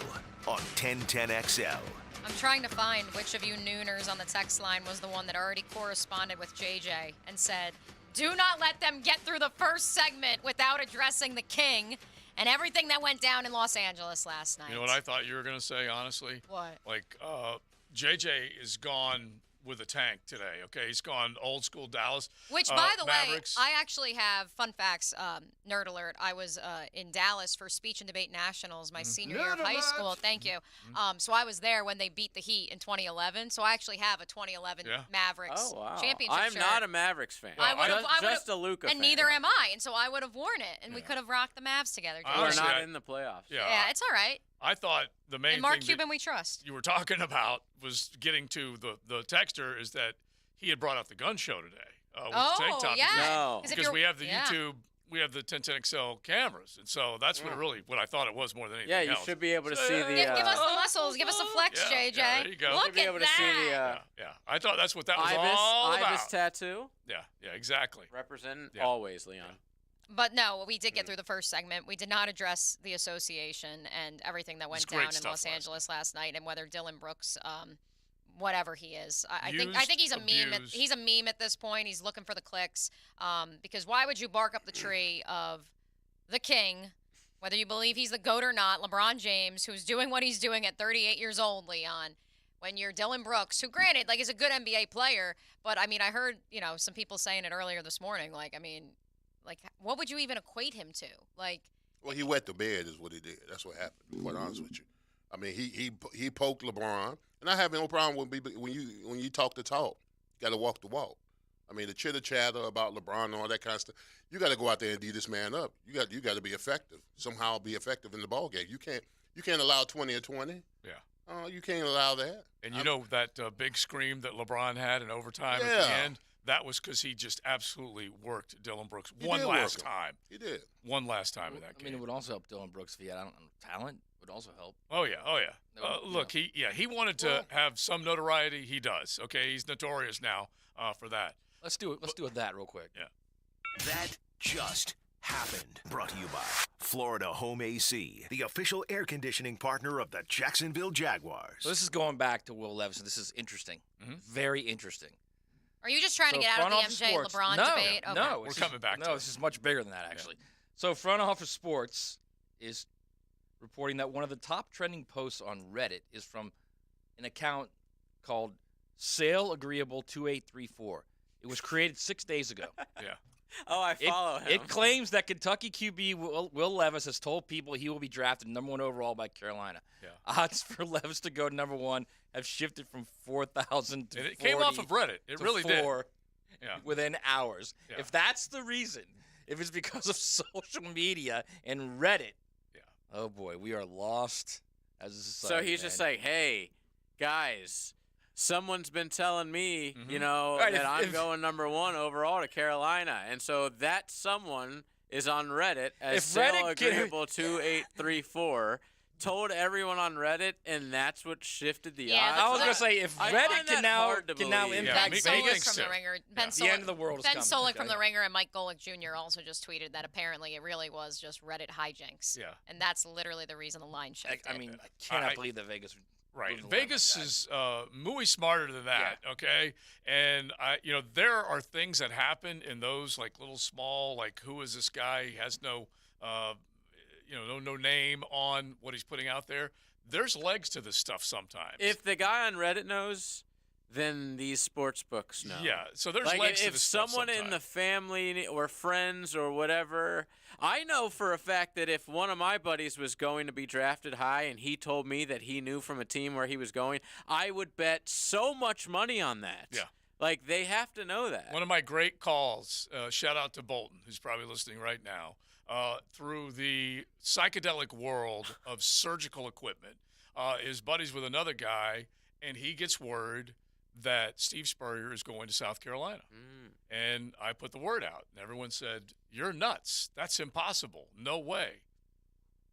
on 1010XL. I'm trying to find which of you nooners on the text line was the one that already corresponded with JJ and said, do not let them get through the first segment without addressing the king and everything that went down in Los Angeles last night. You know what I thought you were going to say, honestly? What? Like, JJ is gone with a tank today, okay? He's gone old school Dallas. Which, by the Mavericks. way, I actually have, fun facts, nerd alert, I was in Dallas for Speech and Debate Nationals my senior year of high school. Thank you. So I was there when they beat the Heat in 2011. So I actually have a 2011 Mavericks championship I'm shirt. not a Mavericks fan. Just a Luka and fan. neither am I. And so I would have worn it, and we could have rocked the Mavs together. We're not in the playoffs. Yeah, it's all right. I thought the main And Mark thing Cuban we trust. you were talking about was getting to the texter is that he had brought up the gun show today. With the tank top yeah. No. Because we have the YouTube, we have the 1010XL cameras, and so that's what I thought it was more than anything Yeah, you else. should be able to see the. Give us the muscles. Give us a flex, JJ. Yeah, there you go. Look be at able that. to see the. Yeah, I thought that's what that was all about. Ibis tattoo. Yeah, exactly. Represent always, Leon. But no, we did get through the first segment. We did not address the association and everything that went down in Los Angeles last night, and whether Dylan Brooks, whatever he is, I think he's a meme. He's a meme at this point. He's looking for the clicks. Because why would you bark up the tree of the king Whether you believe he's the GOAT or not, LeBron James, who's doing what he's doing at 38 years old, Leon, when you're Dylan Brooks, who granted, like, is a good NBA player, but, I mean, I heard, some people saying it earlier this morning, what would you even equate him to? Well, he wet the bed is what he did. That's what happened, to be quite honest with you. I mean, he poked LeBron, and I have no problem with when you talk the talk. You got to walk the walk. I mean, the chitter-chatter about LeBron and all that kind of stuff, you got to go out there and D this man up. You got to be effective, somehow be effective in the ball game. You can't allow 20 or 20. Yeah. You can't allow that. And that big scream that LeBron had in overtime at the end, that was because he just absolutely worked Dylan Brooks one last time. He did. One last time in that game. I mean, it would also help Dylan Brooks if he had talent. Would also help. Oh yeah. Look, he wanted to have some notoriety. He does. Okay, he's notorious now for that. Let's do it. Let's do it that real quick. Yeah. That just happened. Brought to you by Florida Home AC, the official air conditioning partner of the Jacksonville Jaguars. So this is going back to Will Levis. This is interesting. Very interesting. Are you just trying to get out of the MJ LeBron debate? Okay. No, we're coming back. No, this is much bigger than that, actually. So Front Office Sports is reporting that one of the top trending posts on Reddit is from an account called Sale Agreeable 2834. It was created 6 days ago. Yeah. Oh, I follow him. It claims that Kentucky QB Will Levis has told people he will be drafted number 1 overall by Carolina. Yeah. Odds for Levis to go number 1 have shifted from 4,000 to 40. It came off of Reddit. It really did. Within hours. Yeah. If that's the reason, if it's because of social media and Reddit, oh boy, we are lost as a society. So he's just like, hey, guys, someone's been telling me, Right, that I'm going number 1 overall to Carolina. And so that someone is on Reddit as Sale Agreeable 2834. Told everyone on Reddit, and that's what shifted the odds. I was going to say, if Reddit can now impact Ben Vegas, from the Ringer. the end of the world is Ben coming. Solik from the Ringer and Mike Golick Jr. also just tweeted that apparently it really was just Reddit hijinks. Yeah. And that's literally the reason the line shifted. I mean, I cannot believe that Vegas. Right. Vegas is muy smarter than that, okay? And, there are things that happen in those, little small, who is this guy? He has no no name on what he's putting out there. There's legs to this stuff sometimes. If the guy on Reddit knows, then these sports books know. Yeah, so there's legs to this stuff someone in the family or friends or whatever, I know for a fact that if one of my buddies was going to be drafted high and he told me that he knew from a team where he was going, I would bet so much money on that. Yeah. They have to know that. One of my great calls, shout out to Bolton, who's probably listening right now, through the psychedelic world of surgical equipment, is buddies with another guy, and he gets word that Steve Spurrier is going to South Carolina. And I put the word out, and everyone said, you're nuts. That's impossible. No way.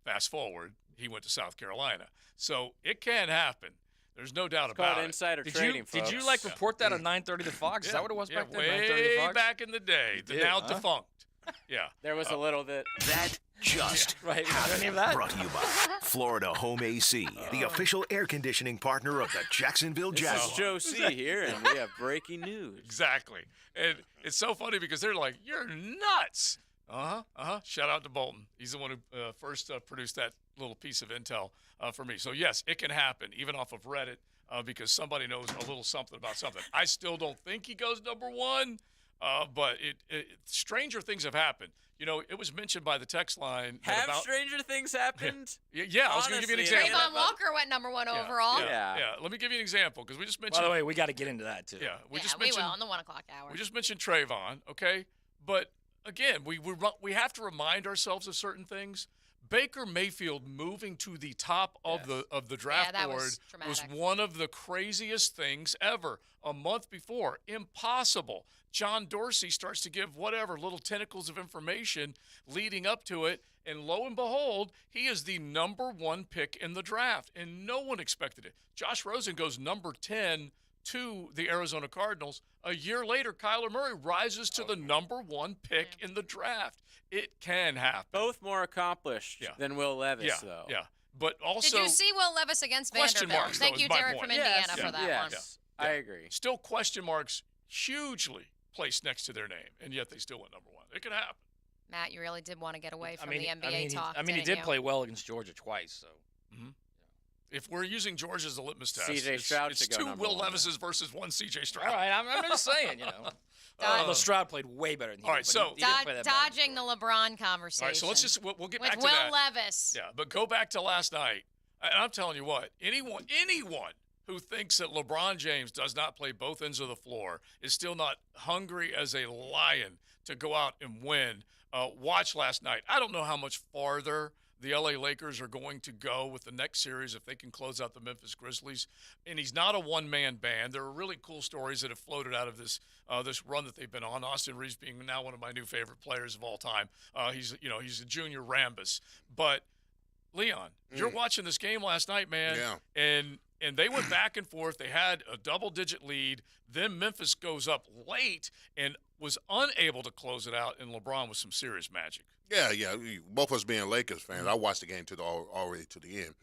Fast forward, he went to South Carolina. So it can happen. There's no doubt about it. Insider trading, Did you report that at 9:30 to Fox? Is that what it was back then? 9:30 to Way Fox? back in the day. Now defunct. Yeah. There was a little bit. That just right. happened. Any of that? Brought to you by Florida Home AC, the official air conditioning partner of the Jacksonville Jaguars. This is Joe C. here, and we have breaking news. Exactly. And it's so funny because they're like, you're nuts. Shout out to Bolton. He's the one who first produced that little piece of intel for me. So, yes, it can happen, even off of Reddit, because somebody knows a little something about something. I still don't think he goes number 1, but stranger things have happened. It was mentioned by the text line. Have stranger things happened? Yeah, I was going to give you an example. Trayvon Walker went number 1 overall. Yeah. Let me give you an example because we just mentioned. By the way, we got to get into that too. Yeah, we will on the 1 o'clock hour. We just mentioned Trayvon, okay? But again, we have to remind ourselves of certain things. Baker Mayfield moving to the top of the draft board was one of the craziest things ever. A month before, impossible. John Dorsey starts to give whatever little tentacles of information leading up to it, and lo and behold, he is the number 1 pick in the draft, and no one expected it. Josh Rosen goes number 10 to the Arizona Cardinals. A year later, Kyler Murray rises to the number 1 pick in the draft. It can happen. Both more accomplished than Will Levis, though. Yeah, but also... Did you see Will Levis against question Vanderbilt? marks, Thank you, Derek from Indiana, for that one. Yes, I agree. Still question marks hugely placed next to their name, and yet they still went number 1. It could happen. Matt, you really did want to get away from the I NBA mean, talk. he didn't did you? play well against Georgia twice. So. If we're using Georgia as a litmus test, C.J. Stroud it's should go two number Will one, Levises versus one C.J. Stroud. All right, I'm just saying, Although Stroud played way better than he All did, right, but so he didn't play that bad. Dodging the LeBron conversation. All right, so let's just we'll get with back to Will that. Levis. Yeah, but go back to last night. And I'm telling you what, anyone who thinks that LeBron James does not play both ends of the floor is still not hungry as a lion to go out and win. Watch last night. I don't know how much farther the LA Lakers are going to go with the next series if they can close out the Memphis Grizzlies. And he's not a one-man band. There are really cool stories that have floated out of this this run that they've been on. Austin Reeves being now one of my new favorite players of all time. He's a junior Rambus. But Leon, you're watching this game last night, man. Yeah. And they went back and forth. They had a double-digit lead. Then Memphis goes up late and was unable to close it out, and LeBron with some serious magic. Yeah. Both of us being Lakers fans, I watched the game already to the end.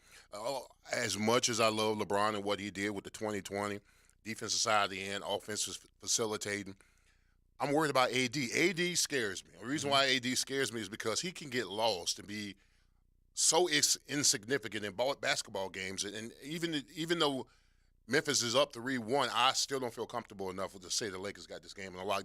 As much as I love LeBron and what he did with the 2020, defensive side of the end, offense facilitating, I'm worried about AD. AD scares me. The reason why AD scares me is because he can get lost and be so insignificant in basketball games. And even though Memphis is up 3-1, I still don't feel comfortable enough to say the Lakers got this game in a lot.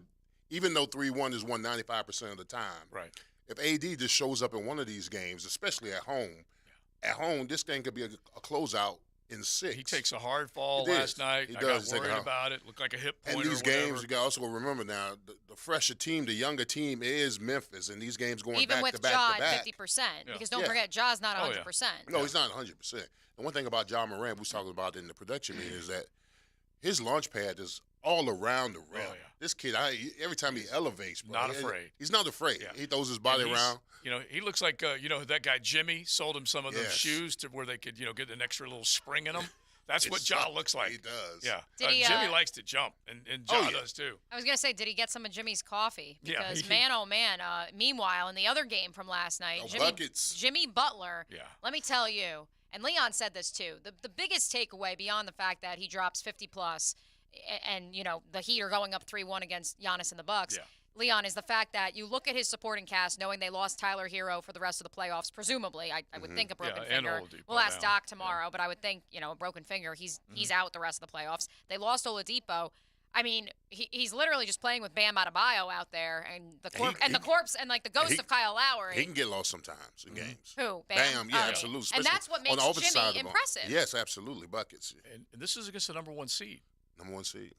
Even though 3-1 is won 95% of the time. Right. If AD just shows up in one of these games, especially at home, this thing could be a closeout in 6. He takes a hard fall last night. He I does. got worried about it. Looked like a hip pointer. And these or whatever. games, you got to also remember now, the fresher team, the younger team is Memphis, and these games going Even back with to back Ja to back. at 50%, because don't forget, Ja's not 100%. No, he's not 100%. And one thing about Ja Morant we was talking about in the production meeting is that his launch pad is all around the rim. This kid, every time he elevates, bro, Not afraid. He's not afraid. Yeah. He throws his body around. He looks like that guy Jimmy sold him some of those shoes to where they could get an extra little spring in them. That's what Ja looks like. He does. Yeah. Jimmy likes to jump, and Ja does too. I was going to say, did he get some of Jimmy's coffee? Yeah. Because, man, oh, man, meanwhile, in the other game from last night, Jimmy Butler, let me tell you, and Leon said this too, the biggest takeaway beyond the fact that he drops 50-plus and, the Heat are going up 3-1 against Giannis and the Bucks, Leon, is the fact that you look at his supporting cast knowing they lost Tyler Hero for the rest of the playoffs, presumably. I would think a broken finger. We'll ask Doc tomorrow, but I would think, a broken finger, he's out the rest of the playoffs. They lost Oladipo. I mean, he's literally just playing with Bam Adebayo out there, and the corpse and like the ghost of Kyle Lowry. He can get lost sometimes in games. Who? Bam, yeah, absolutely. And that's what makes Jimmy impressive. Yes, absolutely, buckets. And this is against the number 1 seed. Number 1 seed.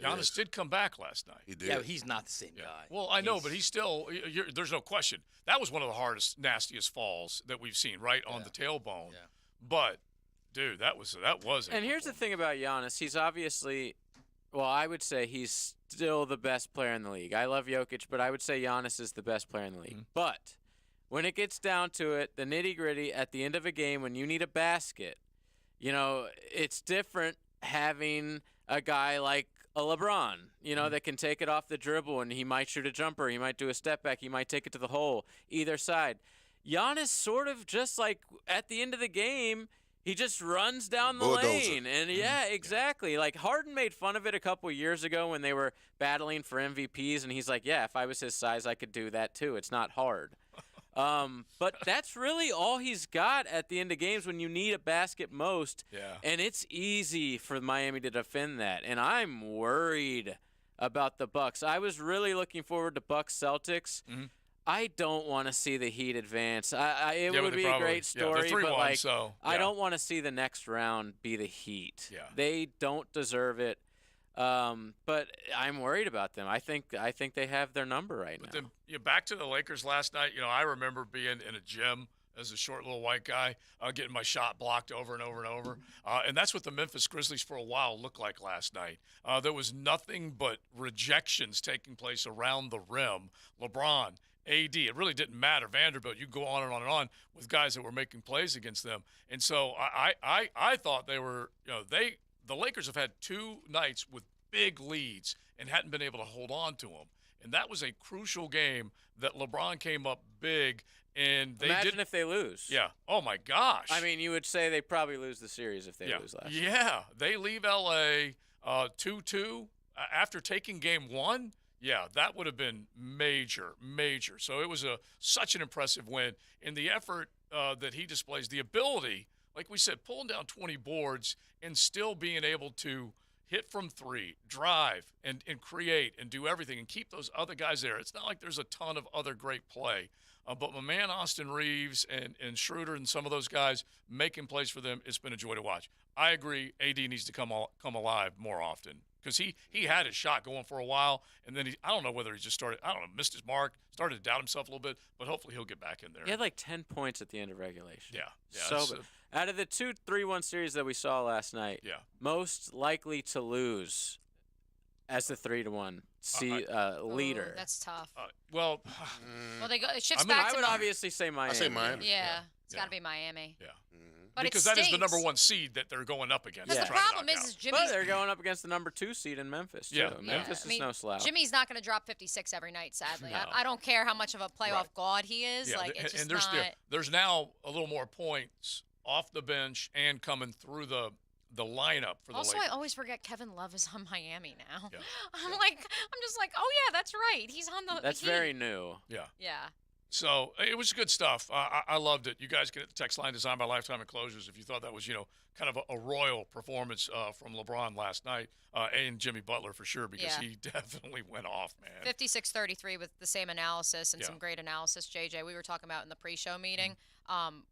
Giannis did come back last night. He did. Yeah, he's not the same guy. Well, I know, but he's still. There's no question. That was one of the hardest, nastiest falls that we've seen, right on the tailbone. Yeah. But, dude, that was. And here's the thing about Giannis. He's obviously, I would say he's still the best player in the league. I love Jokic, but I would say Giannis is the best player in the league. But when it gets down to it, the nitty-gritty at the end of a game, when you need a basket, it's different having a guy like a LeBron, that can take it off the dribble, and he might shoot a jumper, he might do a step back, he might take it to the hole, either side. Giannis sort of just like at the end of the game, he just runs down the lane. And yeah, exactly. Like Harden made fun of it a couple years ago when they were battling for MVPs, and he's like, yeah, if I was his size, I could do that too. It's not hard. But that's really all he's got at the end of games when you need a basket most. Yeah. And it's easy for Miami to defend that. And I'm worried about the Bucks. I was really looking forward to Bucks Celtics. I don't want to see the Heat advance. It would be a great story, but I don't want to see the next round be the Heat. Yeah. They don't deserve it. But I'm worried about them. I think they have their number right now. Then, back to the Lakers last night. I remember being in a gym as a short little white guy, getting my shot blocked over and over and over. And that's what the Memphis Grizzlies for a while looked like last night. There was nothing but rejections taking place around the rim. LeBron, AD, it really didn't matter. Vanderbilt, you go on and on and on with guys that were making plays against them. And so I thought they were, the Lakers have had 2 nights with big leads and hadn't been able to hold on to them. And that was a crucial game that LeBron came up big, and they Imagine if they lose. Yeah. Oh, my gosh. I mean, you would say they probably lose the series if they lose last night. Yeah. They leave L.A. 2-2 after taking game 1. Yeah, that would have been major. So it was such an impressive win. And the effort that he displays, the ability, like we said, pulling down 20 boards and still being able to hit from three, drive, and create and do everything and keep those other guys there. It's not like there's a ton of other great play. But my man Austin Reeves and Schroeder and some of those guys making plays for them, it's been a joy to watch. I agree, AD needs to come alive more often because he had his shot going for a while, and then I don't know whether he just started, missed his mark, started to doubt himself a little bit, but hopefully he'll get back in there. He had like 10 points at the end of regulation. Yeah. So out of the 2-3-1 series that we saw last night, most likely to lose as the 3-1 leader. That's tough. Well, it shifts back to I would obviously say Miami. I say Miami. Yeah, it's got to be Miami. Yeah. But because that is the number one seed that they're going up against. Because the problem is Jimmy's. But they're going up against the number 2 seed in Memphis, too. Yeah. Memphis is no slouch. Jimmy's not going to drop 56 every night, sadly. No. I don't care how much of a playoff god he is. Yeah, it's just and there's not. There's now a little more points off the bench and coming through the lineup for the Also, Lakers. I always forget Kevin Love is on Miami now. Yeah. I'm just like, oh yeah, that's right. He's on the. That's Heat. very new. Yeah. Yeah. So it was good stuff. I loved it. You guys get the text line designed by Lifetime Enclosures if you thought that was, kind of a royal performance from LeBron last night and Jimmy Butler for sure because he definitely went off, man. 56-33 with the same analysis and some great analysis, JJ. We were talking about in the pre-show meeting,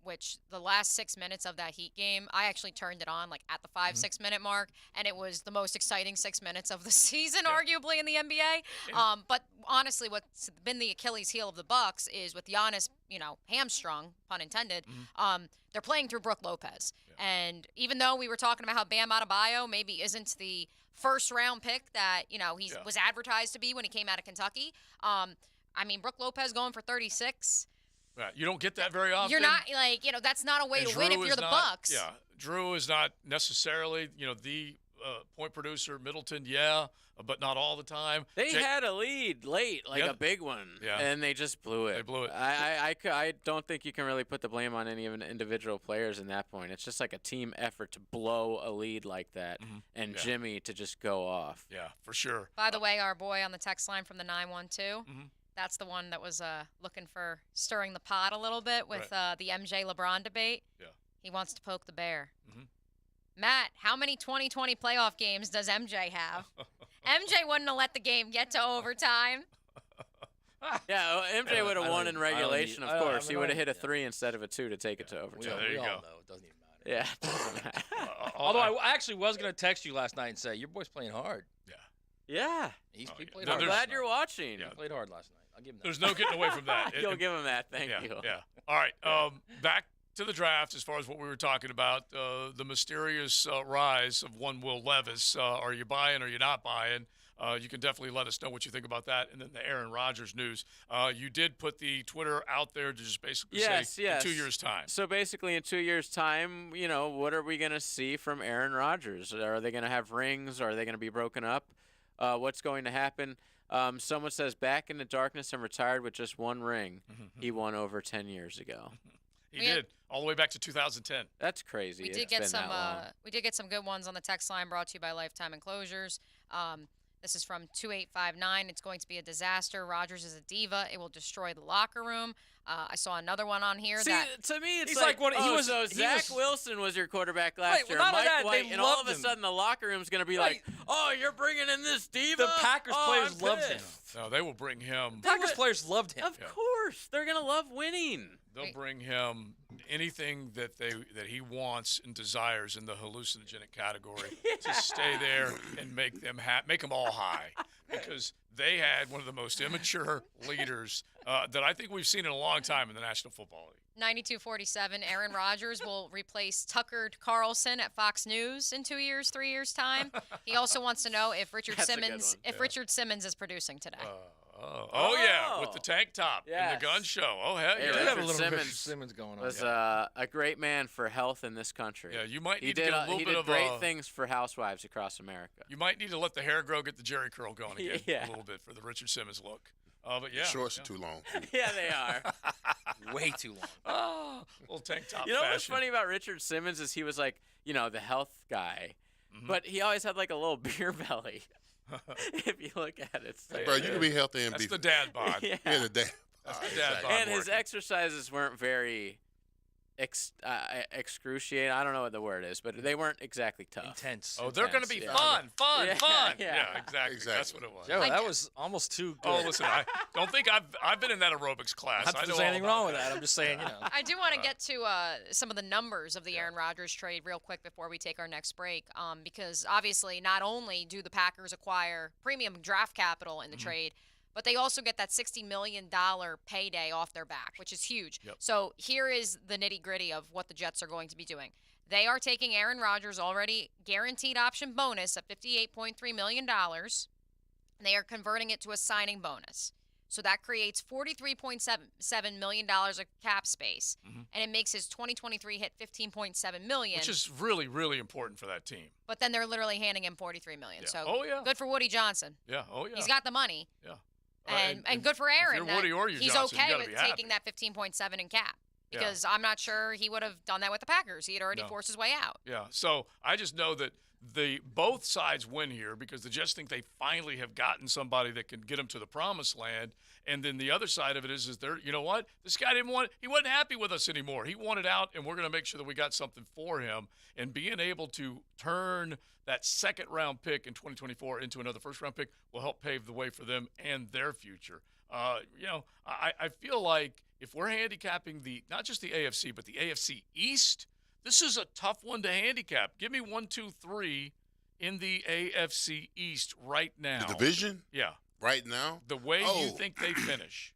which the last 6 minutes of that Heat game, I actually turned it on at the 5-6 minute mark, and it was the most exciting 6 minutes of the season, arguably in the NBA. But honestly, what's been the Achilles heel of the Bucks is with Giannis, hamstrung, pun intended. They're playing through Brook Lopez, and even though we were talking about how Bam Adebayo maybe isn't the first round pick that he was advertised to be when he came out of Kentucky, Brook Lopez going for 36. Right. You don't get that very often. You're not that's not a way to win if you're the Bucks. Yeah, Drew is not necessarily the point producer. Middleton, but not all the time. They had a lead late, a big one, and they just blew it. They blew it. I don't think you can really put the blame on any of the individual players in that point. It's just like a team effort to blow a lead like that, and Jimmy to just go off. Yeah, for sure. By the way, our boy on the text line from the 912. That's the one that was looking for stirring the pot a little bit with the MJ LeBron debate. Yeah. He wants to poke the bear. Matt, how many 2020 playoff games does MJ have? MJ wouldn't have let the game get to overtime. Yeah, MJ would have won in regulation, of course. He would have hit a 3 instead of a 2 to take it to overtime. There you go. It doesn't even matter. Yeah, it doesn't matter. Although I actually was going to text you last night and say, your boy's playing hard. Yeah. He played I'm hard. glad you're watching. He played hard last night. I'll give him that. There's no getting away from that. You'll give him that. Thank you. Yeah. All right. Back to the draft as far as what we were talking about, the mysterious rise of one Will Levis. Are you buying or are you not buying? You can definitely let us know what you think about that. And then the Aaron Rodgers news. You did put the Twitter out there to just basically say in 2 years' time. So basically in 2 years' time, what are we going to see from Aaron Rodgers? Are they going to have rings? Are they going to be broken up? What's going to happen? Someone says back in the darkness and retired with just one ring. He won over 10 years ago. He did, all the way back to 2010. That's crazy. We did get some good ones on the text line brought to you by Lifetime Enclosures. This is from 2859. It's going to be a disaster. Rodgers is a diva. It will destroy the locker room. I saw another one on here. See, to me, it's he's like one. Zach Wilson was your quarterback last year. Not Mike that, White, and all of a sudden the locker room's going to be like, "Oh, you're bringing in this diva." The Packers players loved him. No, they will bring him. Packers players loved him. Of course, they're going to love winning. They'll bring him anything that he wants and desires in the hallucinogenic category to stay there and make them all high, because they had one of the most immature leaders that I think we've seen in a long time in the National Football League. 92-47, Aaron Rodgers will replace Tucker Carlson at Fox News in 2 years, 3 years' time. He also wants to know if Richard Simmons is producing today. Yeah, with the tank top and the gun show. Oh, hell yeah. Have a little Richard Simmons going on. Was a great man for health in this country. Yeah, you might need to get a little bit of great things for housewives across America. You might need to let the hair grow, get the Jerry curl going again a little bit for the Richard Simmons look. But yeah. Shorts are too long. Yeah, they are. Way too long. Little tank top You know fashion. what's funny about Richard Simmons is he was like, the health guy, but he always had like a little beer belly. if you look at it. So Bro, you can be healthy and That's be. the dad bod. Yeah. Yeah, the dad. That's the dad bod. And his working. exercises weren't very excruciating. I don't know what the word is, but they weren't exactly tough. Intense. Oh, they're going to be yeah. fun. Yeah, Yeah, yeah. exactly. That's what it was. Joe, that was almost too good. Oh, listen, I don't think I've been in that aerobics class. Not that I know there's all anything about wrong with that. I'm just saying, I do want to get to some of the numbers of the Aaron Rodgers trade real quick before we take our next break, because obviously not only do the Packers acquire premium draft capital in the trade, but they also get that $60 million payday off their back, which is huge. Yep. So here is the nitty-gritty of what the Jets are going to be doing. They are taking Aaron Rodgers' already guaranteed option bonus of $58.3 million, and they are converting it to a signing bonus. So that creates $43.7 million of cap space, and it makes his 2023 hit $15.7 million. Which is really, really important for that team. But then they're literally handing him $43 million. Yeah. So Oh, yeah. good for Woody Johnson. Yeah. Oh, yeah. He's got the money. Yeah. And good for Aaron. If you're Woody or you're he's Johnson, you okay gotta with be happy. taking that 15.7 in cap. Yeah. Because I'm not sure he would have done that with the Packers. He had already No. forced his way out. Yeah. So I just know that both sides win here because the Jets think they finally have gotten somebody that can get them to the promised land. And then the other side of it is they're, you know what? This guy he wasn't happy with us anymore. He wanted out, and we're going to make sure that we got something for him. And being able to turn that second-round pick in 2024 into another first-round pick will help pave the way for them and their future. I feel like if we're handicapping not just the AFC, but the AFC East, this is a tough one to handicap. Give me 1, 2, 3 in the AFC East right now. The division? Yeah. Right now? The way you think they finish.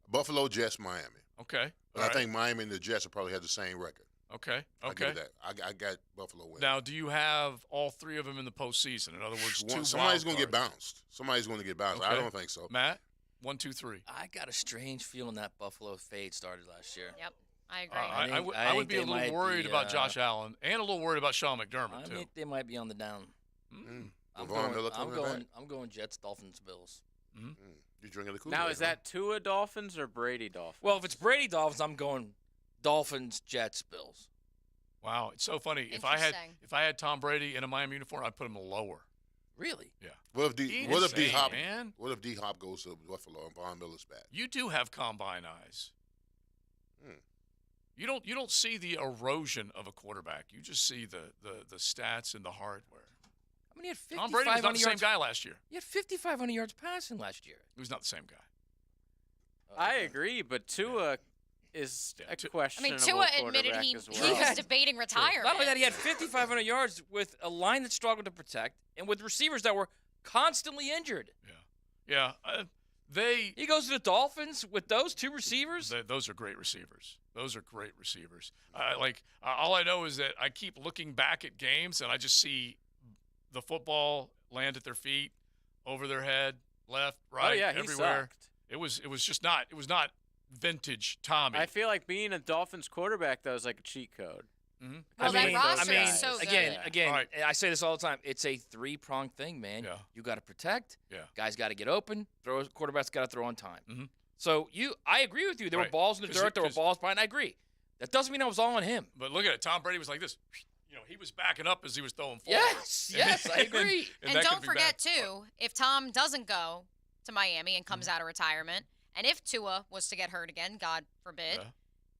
Buffalo, Jets, Miami. Okay. But I think Miami and the Jets will probably have the same record. Okay. I'll give you that. I got Buffalo winning. Now, do you have all three of them in the postseason? In other words, Somebody's going to get bounced. Somebody's going to get bounced. Okay. I don't think so. Matt, 1, 2, 3. I got a strange feeling that Buffalo fade started last year. Yep, I agree. I would be a little worried about Josh Allen and a little worried about Sean McDermott, too. I think they might be on the down. I'm going Jets, Dolphins, Bills. You drinking the Kool-Aid? Now, is that Tua Dolphins or Brady Dolphins? Well, if it's Brady Dolphins, I'm going Dolphins, Jets, Bills. Wow, it's so funny. If I had Tom Brady in a Miami uniform, I'd put him lower. Really? Yeah. What if D-Hop man? What if D-Hop goes to Buffalo and Von Miller's back? You do have combine eyes. You don't see the erosion of a quarterback. You just see the stats and the hardware. I mean, he had 5,500 Tom Brady was not the same yards. guy last year. He had 5,500 yards passing last year. He was not the same guy. I agree, but Tua is a I questionable mean, Tua admitted quarterback he as well. was debating retirement. Not only that, he had 5,500 yards with a line that struggled to protect and with receivers that were constantly injured. Yeah. He goes to the Dolphins with those two receivers. Those are great receivers. All I know is that I keep looking back at games and I just see the football land at their feet, over their head, left, right, he everywhere. sucked. It was not vintage Tommy. I feel like being a Dolphins quarterback, though, is like a cheat code. Mm-hmm. Well, that roster is so good. Again, All right. I say this all the time. It's a three-pronged thing, man. Yeah. You got to protect. Yeah. Guys got to get open. Quarterbacks got to throw on time. Mm-hmm. So I agree with you. There were balls in the dirt. There were balls behind. I agree. That doesn't mean I was all on him. But look at it. Tom Brady was like this. He was backing up as he was throwing forward. Yes, I agree. And don't forget, too, if Tom doesn't go to Miami and comes out of retirement, and if Tua was to get hurt again, God forbid,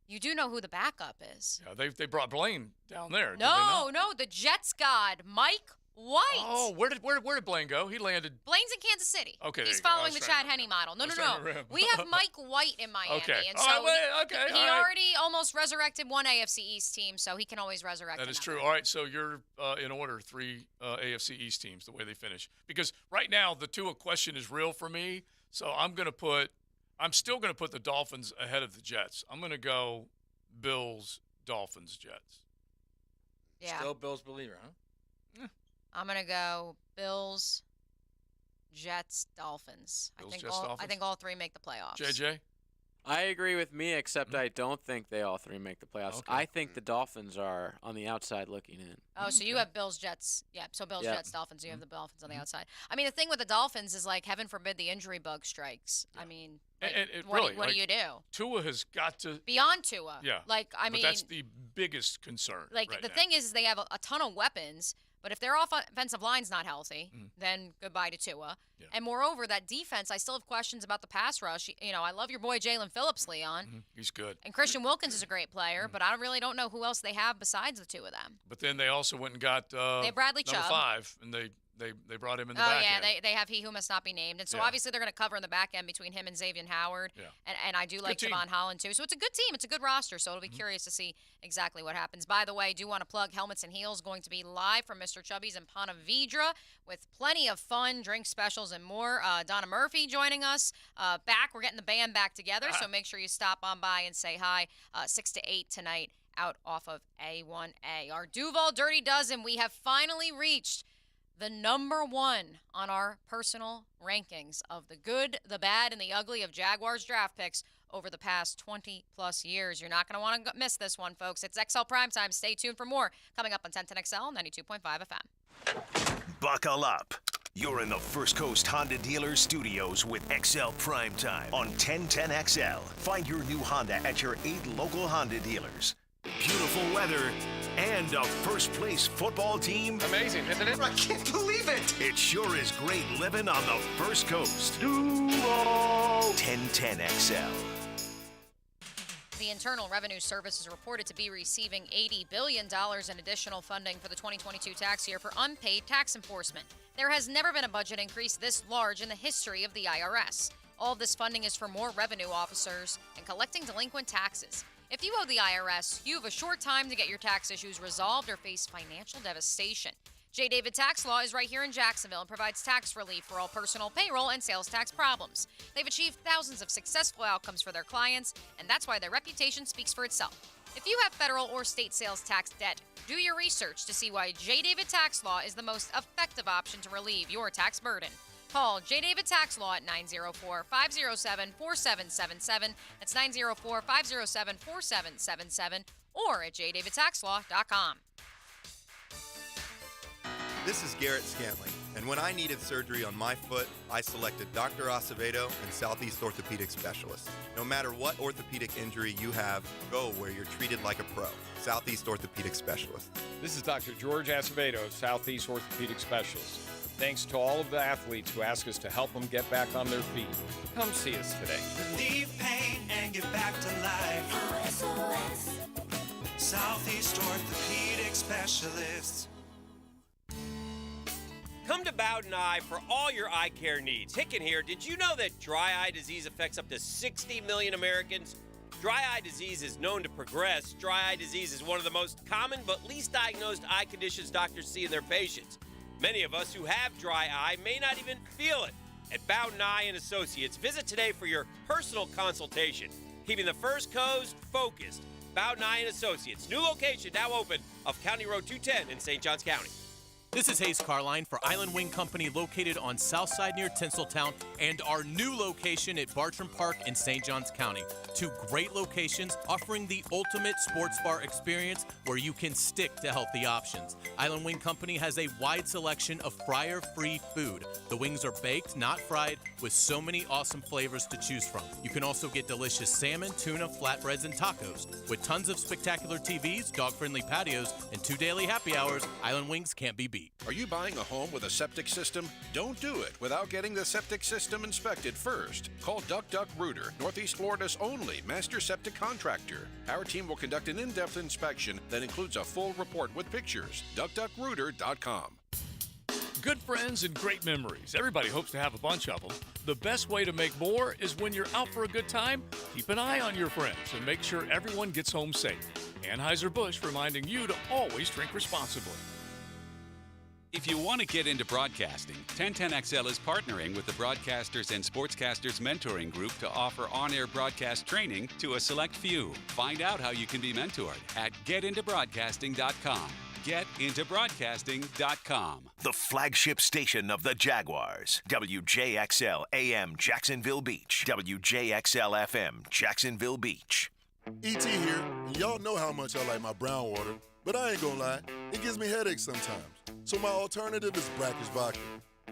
you do know who the backup is. Yeah, they brought Blaine down there. No, the Jets god, Mike White. Oh, where did Blaine go? He landed. Blaine's in Kansas City. Okay, he's there you go. I following was the trying Chad Henne model. No. remember. We have Mike White in Miami, Okay. and All so right, he already almost resurrected one AFC East team, so he can always resurrect. That is another. true. All right, so you're in order 3 AFC East teams, the way they finish. Because right now the Tua question is real for me, so I'm still going to put the Dolphins ahead of the Jets. I'm going to go Bills, Dolphins, Jets. Yeah. Still Bills believer, huh? I'm going to go Bills, Jets, Dolphins. Bills, I think Jets, all Dolphins? I think all three make the playoffs. JJ? I agree with me, except I don't think they all three make the playoffs. Okay. I think the Dolphins are on the outside looking in. Oh, so you have Bills, Jets. Yeah, so Bills, Yep. Jets, Dolphins. You have the Dolphins on the outside. I mean, the thing with the Dolphins is, like, heaven forbid the injury bug strikes. I mean, like, what do you do? Tua has got to. Beyond Tua. Yeah. Like, I mean. But that's the biggest concern. Like, right the now. thing is they have a ton of weapons, But if their offensive line's not healthy, then goodbye to Tua. Yeah. And moreover, that defense, I still have questions about the pass rush. You know, I love your boy Jalen Phillips, Leon. He's good. And Christian Wilkins is a great player, but I really don't know who else they have besides the two of them. But then they also went and got They have Bradley number Chubb. 5, and they brought him in the back end. They have he who must not be named. And so Yeah. obviously they're going to cover in the back end between him and Xavier Howard. Yeah. And I do like team. Javon Holland too. So it's a good team. It's a good roster. So it'll be curious to see exactly what happens. By the way, I do want to plug Helmets and Heels going to be live from Mr. Chubby's in Ponte Vedra with plenty of fun, drink specials, and more. Donna Murphy joining us back. We're getting the band back together. So make sure you stop on by and say hi 6 to 8 tonight out off of A1A. Our Duval Dirty Dozen, we have finally reached the number 1 on our personal rankings of the good, the bad, and the ugly of Jaguars draft picks over the past 20-plus years. You're not going to want to miss this one, folks. It's XL Primetime. Stay tuned for more coming up on 1010XL 92.5 FM. Buckle up. You're in the First Coast Honda Dealer Studios with XL Primetime on 1010XL. Find your new Honda at your 8 local Honda dealers. Beautiful weather and a first-place football team. Amazing, isn't it? I can't believe it. It sure is great living on the First Coast. Duval 1010XL. The Internal Revenue Service is reported to be receiving $80 billion in additional funding for the 2022 tax year for unpaid tax enforcement. There has never been a budget increase this large in the history of the IRS. All of this funding is for more revenue officers and collecting delinquent taxes. If you owe the IRS, you have a short time to get your tax issues resolved or face financial devastation. J. David Tax Law is right here in Jacksonville and provides tax relief for all personal, payroll, and sales tax problems. They've achieved thousands of successful outcomes for their clients, and that's why their reputation speaks for itself. If you have federal or state sales tax debt, do your research to see why J. David Tax Law is the most effective option to relieve your tax burden. Call J. David Tax Law at 904-507-4777. That's 904-507-4777 or at jdavidtaxlaw.com. This is Garrett Scantling, and when I needed surgery on my foot, I selected Dr. Acevedo and Southeast Orthopedic Specialists. No matter what orthopedic injury you have, go where you're treated like a pro. Southeast Orthopedic Specialists. This is Dr. George Acevedo of Southeast Orthopedic Specialists. Thanks to all of the athletes who ask us to help them get back on their feet. Come see us today. Relieve pain and get back to life. SOS. Southeast Orthopedic Specialists. Come to Bowden Eye for all your eye care needs. Hicken here. Did you know that dry eye disease affects up to 60 million Americans? Dry eye disease is known to progress. Dry eye disease is one of the most common but least diagnosed eye conditions doctors see in their patients. Many of us who have dry eye may not even feel it. At Bowden Eye and Associates, visit today for your personal consultation. Keeping the First Coast focused. Bowden Eye and Associates. New location now open off County Road 210 in St. Johns County. This is Hayes Carline for Island Wing Company, located on Southside near Tinseltown, and our new location at Bartram Park in St. Johns County. 2 great locations offering the ultimate sports bar experience where you can stick to healthy options. Island Wing Company has a wide selection of fryer-free food. The wings are baked, not fried, with so many awesome flavors to choose from. You can also get delicious salmon, tuna, flatbreads, and tacos. With tons of spectacular TVs, dog-friendly patios, and 2 daily happy hours, Island Wings can't be beat. Are you buying a home with a septic system? Don't do it without getting the septic system inspected first. Call Duck Duck Rooter, Northeast Florida's only master septic contractor. Our team will conduct an in-depth inspection that includes a full report with pictures. DuckDuckRooter.com. Good friends and great memories. Everybody hopes to have a bunch of them. The best way to make more is when you're out for a good time, keep an eye on your friends and make sure everyone gets home safe. Anheuser-Busch reminding you to always drink responsibly. If you want to get into broadcasting, 1010XL is partnering with the Broadcasters and Sportscasters Mentoring Group to offer on-air broadcast training to a select few. Find out how you can be mentored at getintobroadcasting.com. Getintobroadcasting.com. The flagship station of the Jaguars. WJXL AM Jacksonville Beach. WJXL FM Jacksonville Beach. E.T. here. Y'all know how much I like my brown water, but I ain't gonna lie, it gives me headaches sometimes. So my alternative is Brackish Vodka.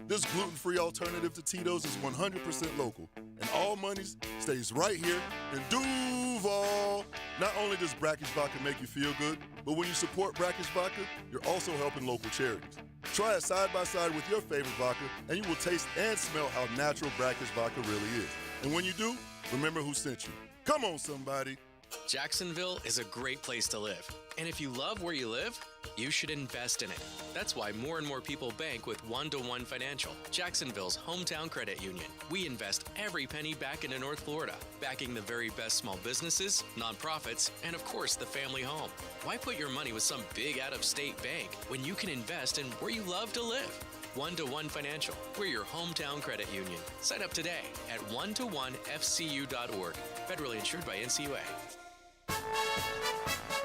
This gluten-free alternative to Tito's is 100% local, and all money stays right here in Duval. Not only does Brackish Vodka make you feel good, but when you support Brackish Vodka, you're also helping local charities. Try it side by side with your favorite vodka, and you will taste and smell how natural Brackish Vodka really is. And when you do, remember who sent you. Come on, somebody. Jacksonville is a great place to live. And if you love where you live, you should invest in it. That's why more and more people bank with One-to-One Financial, Jacksonville's hometown credit union. We invest every penny back into North Florida, backing the very best small businesses, nonprofits, and of course the family home. Why put your money with some big out-of-state bank when you can invest in where you love to live? One-to-One Financial. We're your hometown credit union. Sign up today at one-to-one-fcu.org. Federally insured by NCUA.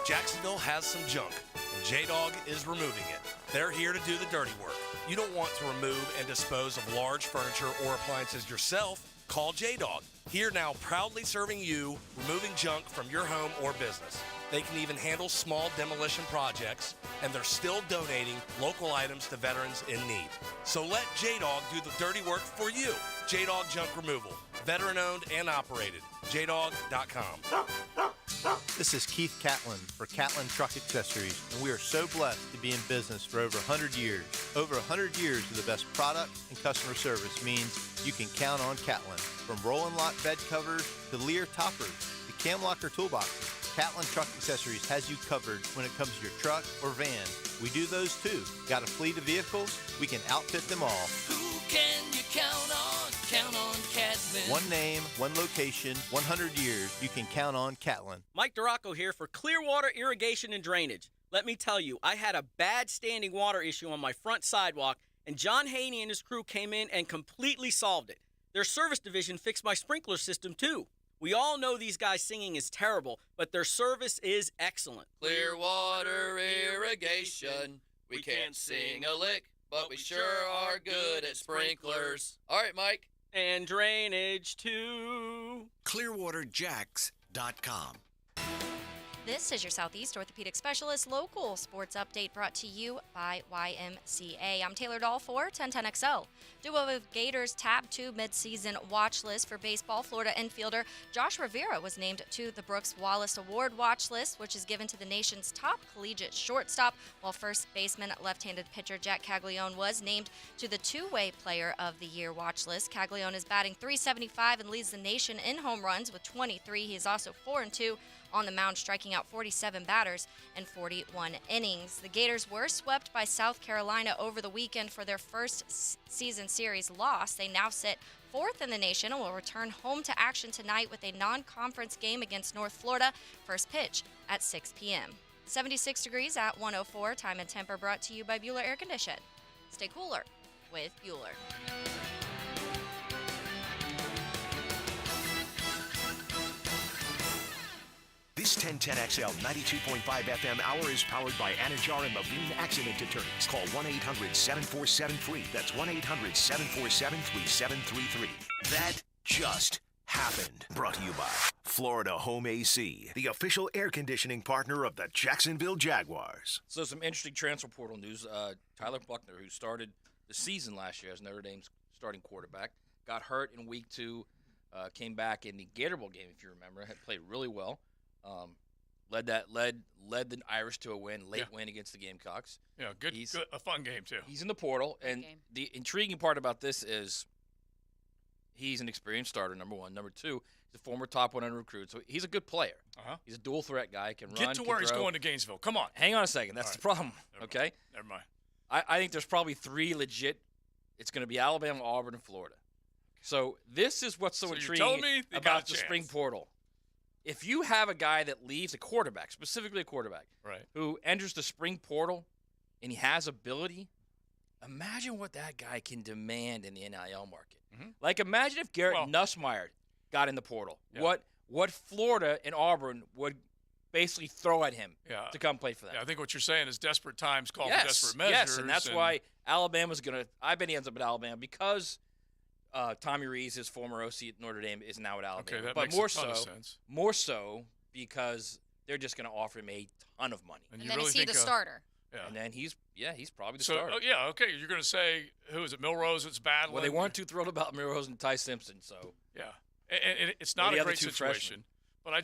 Jacksonville has some junk, and J-Dog is removing it. They're here to do the dirty work. You don't want to remove and dispose of large furniture or appliances yourself? Call J-Dog. Here now, proudly serving you, removing junk from your home or business. They can even handle small demolition projects, and they're still donating local items to veterans in need. So let J-Dog do the dirty work for you. J-Dog Junk Removal. Veteran-owned and operated. JDog.com. This is Keith Catlin for Catlin Truck Accessories, and we are so blessed to be in business for over 100 years. Over 100 years of the best product and customer service means you can count on Catlin. From Roll-and Lock bed covers to Lear toppers to Cam Locker toolboxes, Catlin Truck Accessories has you covered when it comes to your truck or van. We do those too. Got a fleet of vehicles? We can outfit them all. Who can you count on? Count on Catlin. One name, one location, 100 years. You can count on Catlin. Mike Duraco here for Clearwater Irrigation and Drainage. Let me tell you, I had a bad standing water issue on my front sidewalk, and John Haney and his crew came in and completely solved it. Their service division fixed my sprinkler system too. We all know these guys singing is terrible, but their service is excellent. Clearwater Irrigation. We can't sing a lick, but we sure are good at sprinklers. All right, Mike. And drainage too. ClearwaterJacks.com. This is your Southeast Orthopedic Specialist local sports update brought to you by YMCA. I'm Taylor Dahl for 1010XL. Duo of Gators Tab 2 midseason watch list for baseball. Florida infielder Josh Rivera was named to the Brooks Wallace Award watch list, which is given to the nation's top collegiate shortstop, while first baseman left-handed pitcher Jack Caglione was named to the two-way player of the year watch list. Caglione is batting .375 and leads the nation in home runs with 23. He is also 4-2 on the mound, striking out 47 batters in 41 innings. The Gators were swept by South Carolina over the weekend for their first season series loss. They now sit fourth in the nation and will return home to action tonight with a non-conference game against North Florida. First pitch at 6 p.m. 76 degrees at 104. Time and temper brought to you by Bueller Air Condition. Stay cooler with Bueller. This 1010XL 92.5 FM hour is powered by Anajar and Levine Accident Attorneys. Call 1-800-747-FREE. That's 1-800-747-3733. That just happened. Brought to you by Florida Home AC, the official air conditioning partner of the Jacksonville Jaguars. So some interesting transfer portal news. Tyler Buckner, who started the season last year as Notre Dame's starting quarterback, got hurt in week 2, came back in the Gator Bowl game, if you remember, had played really well. Led the Irish to a late win against the Gamecocks. Yeah, good, a fun game too. He's in the portal, and the intriguing part about this is he's an experienced starter. Number one, number two, he's a former top 100 recruit, so he's a good player. He's a dual threat guy. Can run. Get to where he's going to Gainesville. Come on. Hang on a second. That's the problem. Okay. Never mind. I think there's probably 3 legit. It's going to be Alabama, Auburn, and Florida. So this is what's so intriguing about the spring portal. If you have a guy that leaves, a quarterback, specifically a quarterback, who enters the spring portal and he has ability, imagine what that guy can demand in the NIL market. Like, imagine if Garrett Nussmeier got in the portal. Yeah. What Florida and Auburn would basically throw at him to come play for them. Yeah, I think what you're saying is desperate times call for desperate measures. Yes, and that's why Alabama's going to – I bet he ends up at Alabama because – Tommy Rees, his former OC at Notre Dame, is now at Alabama. Okay, that makes a ton of sense. More so because they're just going to offer him a ton of money. And then is he the starter? Yeah. And then he's probably the So, starter. okay. You're going to say, who is it, Milrose that's battling? Well, they weren't too thrilled about Milrose and Ty Simpson, so. Yeah. And it's not a great situation. But I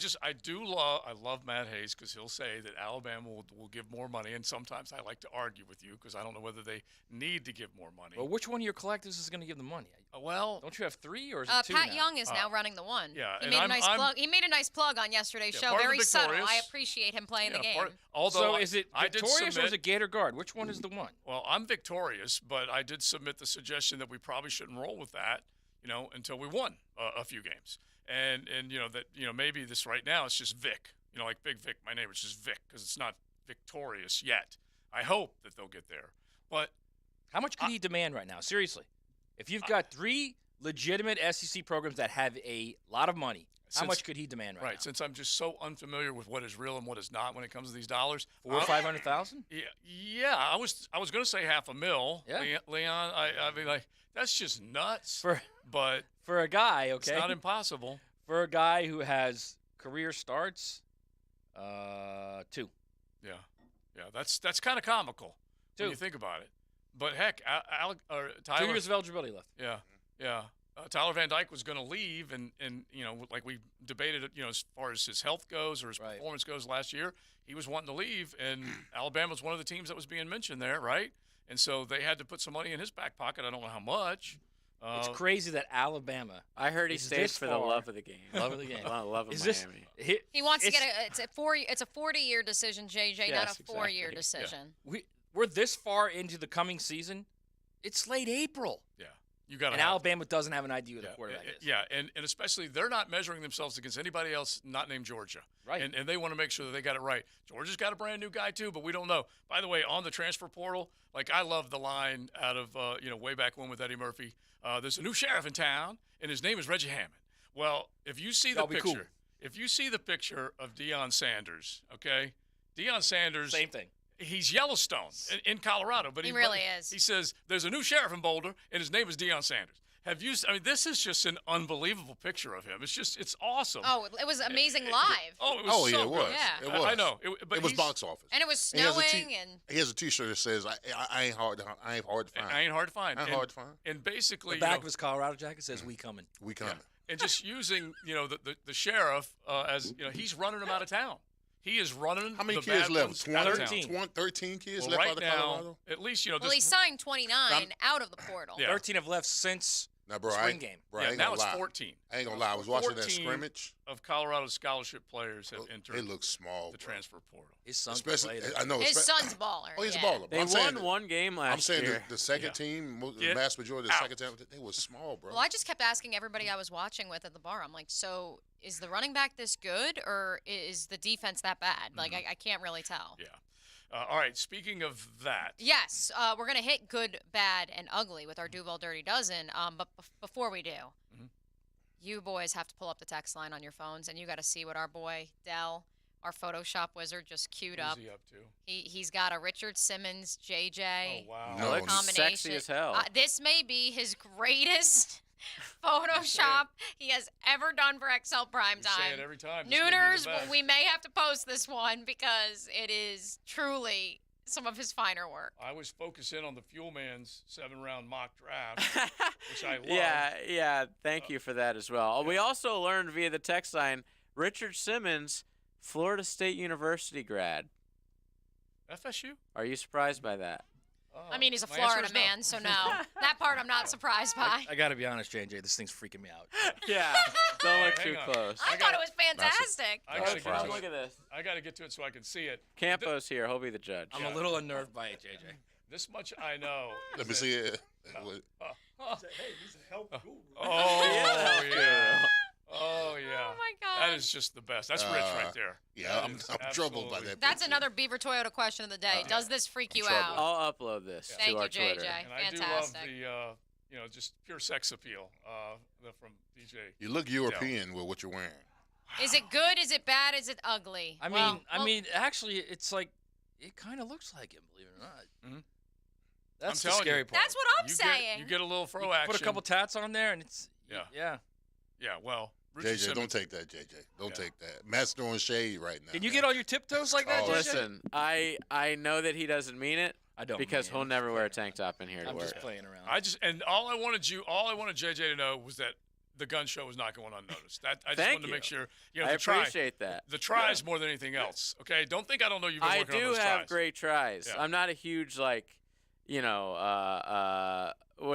love Matt Hayes because he'll say that Alabama will give more money. And sometimes I like to argue with you because I don't know whether they need to give more money. Well, which one of your collectors is going to give the money? Don't you have 3 or is it 2 Pat now? Young is now running the one. Yeah, he and made a nice plug. He made a nice plug on yesterday's show. part of Very subtle. Victorious. I appreciate him playing the game. Although so is it I did Victorious or submit- is it Gator Guard? Which one is the one? Well, I'm Victorious, but I did submit the suggestion that we probably shouldn't roll with that, until we won a few games. And that maybe this right now it's just Vic, like Big Vic, my neighbor, it's just Vic because it's not Victorious yet. I hope that they'll get there. But how much could he demand right now? Seriously, if you've got 3 legitimate SEC programs that have a lot of money, how much could he demand right now? Since I'm just so unfamiliar with what is real and what is not when it comes to these dollars. 400,000 or 500,000? Yeah. I was going to say $500,000. Yeah. Leon, I mean, like that's just nuts. But for a guy, okay, it's not impossible. For a guy who has career starts, 2. Yeah, that's kind of comical when you think about it. But heck, Tyler, 2 years of eligibility left. Yeah. Tyler Van Dyke was going to leave, and like we debated, as far as his health goes or his performance goes last year, he was wanting to leave, and Alabama was one of the teams that was being mentioned there, right? And so they had to put some money in his back pocket. I don't know how much. It's crazy that Alabama. I heard he stayed for the love of the game. Love of the game. Love of Is Miami. He wants to get it's a 40-year decision, JJ, not a 4-year decision. We're this far into the coming season. It's late April. Yeah. You got and Alabama doesn't have an idea who the quarterback is. Yeah, and especially they're not measuring themselves against anybody else not named Georgia. Right. And they want to make sure that they got it right. Georgia's got a brand new guy too, but we don't know. By the way, on the transfer portal, like I love the line out of way back when with Eddie Murphy. There's a new sheriff in town, and his name is Reggie Hammond. Well, if you see the picture, if you see the picture of Deion Sanders, okay, Deion Sanders, same thing. He's Yellowstone in Colorado, but he really is. He says there's a new sheriff in Boulder, and his name is Deion Sanders. Have you? I mean, this is just an unbelievable picture of him. It's awesome. Oh, it was amazing live. It was so it was. good. Yeah. It was. I know. It was box office. And it was snowing. He has a T-shirt that says, "I ain't hard to find." I ain't hard to find. I ain't hard to find. And basically, the back of his Colorado jacket says, "We coming." We coming. Yeah. And just using the sheriff as he's running him out of town. He is running. How many the kids bad left? ones out of town. 13 kids Well, left right out of now, Colorado? at least Well, he signed 29 out of the portal. Yeah. 13 have left since bro, spring game. Bro, Yeah, ain't now gonna it's lie. 14. I ain't gonna lie. I was watching that 14 scrimmage. Of Colorado's scholarship players have entered. It looks small. The transfer portal. His son's Especially, played. I know. His son's baller. Oh, he's yeah. a baller. They won one game last year. I'm saying the second team, the vast majority of the second team, they was small, bro. Well, I just kept asking everybody I was watching with at the bar. I'm like, so is the running back this good, or is the defense that bad? Like, I can't really tell. Yeah. All right. Speaking of that. Yes, we're gonna hit good, bad, and ugly with our Duval Dirty Dozen. But before we do, you boys have to pull up the text line on your phones, and you got to see what our boy Dell, our Photoshop wizard, just queued up. Who's he up to? He's got a Richard Simmons JJ No, combination. sexy as hell. This may be his greatest Photoshop he has ever done for XL Primetime. Say it every time. This may be the Nooners, best. we may have to post this one because it is truly some of his finer work. I was focused in on the Fuel Man's 7-round mock draft, which I love. Yeah. Thank you for that as well. We also learned via the text line, Richard Simmons, Florida State University grad. FSU? Are you surprised by that? I mean, he's a my answer Florida is no. man, so no. That part I'm not surprised by. I got to be honest, J&J, this thing's freaking me out. Yeah, don't look hang too on. close. I thought it was fantastic. I gotta get to Look it. at this. I got to get to it so I can see it. Campo's here. He'll be the judge. I'm a little unnerved by it, JJ. This much I know. Let me see it. Hey, he's a health guru. Oh, yeah. Oh, yeah. Oh, my God. That is just the best. That's Rich right there. Yeah, That I'm is troubled by absolutely- that. That's another Beaver Toyota question of the day. Does this freak you out? I'll upload this Thank to our you, JJ. Twitter. And Fantastic. I do love the, just pure sex appeal from DJ. You look European with what you're wearing. Is it good? Is it bad? Is it ugly? I mean, actually, it's like it kind of looks like him, believe it or not. Mhm. That's I'm the telling scary you. part. That's what I'm saying. You get a little fro You action. put a couple tats on there, and it's Yeah. yeah. Yeah, well, Richard JJ, Simmons. don't take that, JJ. Don't take that. Matt's throwing shade right now. Can you get on your tiptoes like that, JJ? Listen, I know that he doesn't mean it. I don't because mean it. he'll never wear a tank top in here to I'm work. just playing around. All I wanted JJ to know was that the gun show was not going unnoticed. I just wanted to make sure. I appreciate that. The tries more than anything else. Okay, don't think I don't know you've been I working on do those have tries. great tries. Yeah. I'm not a huge what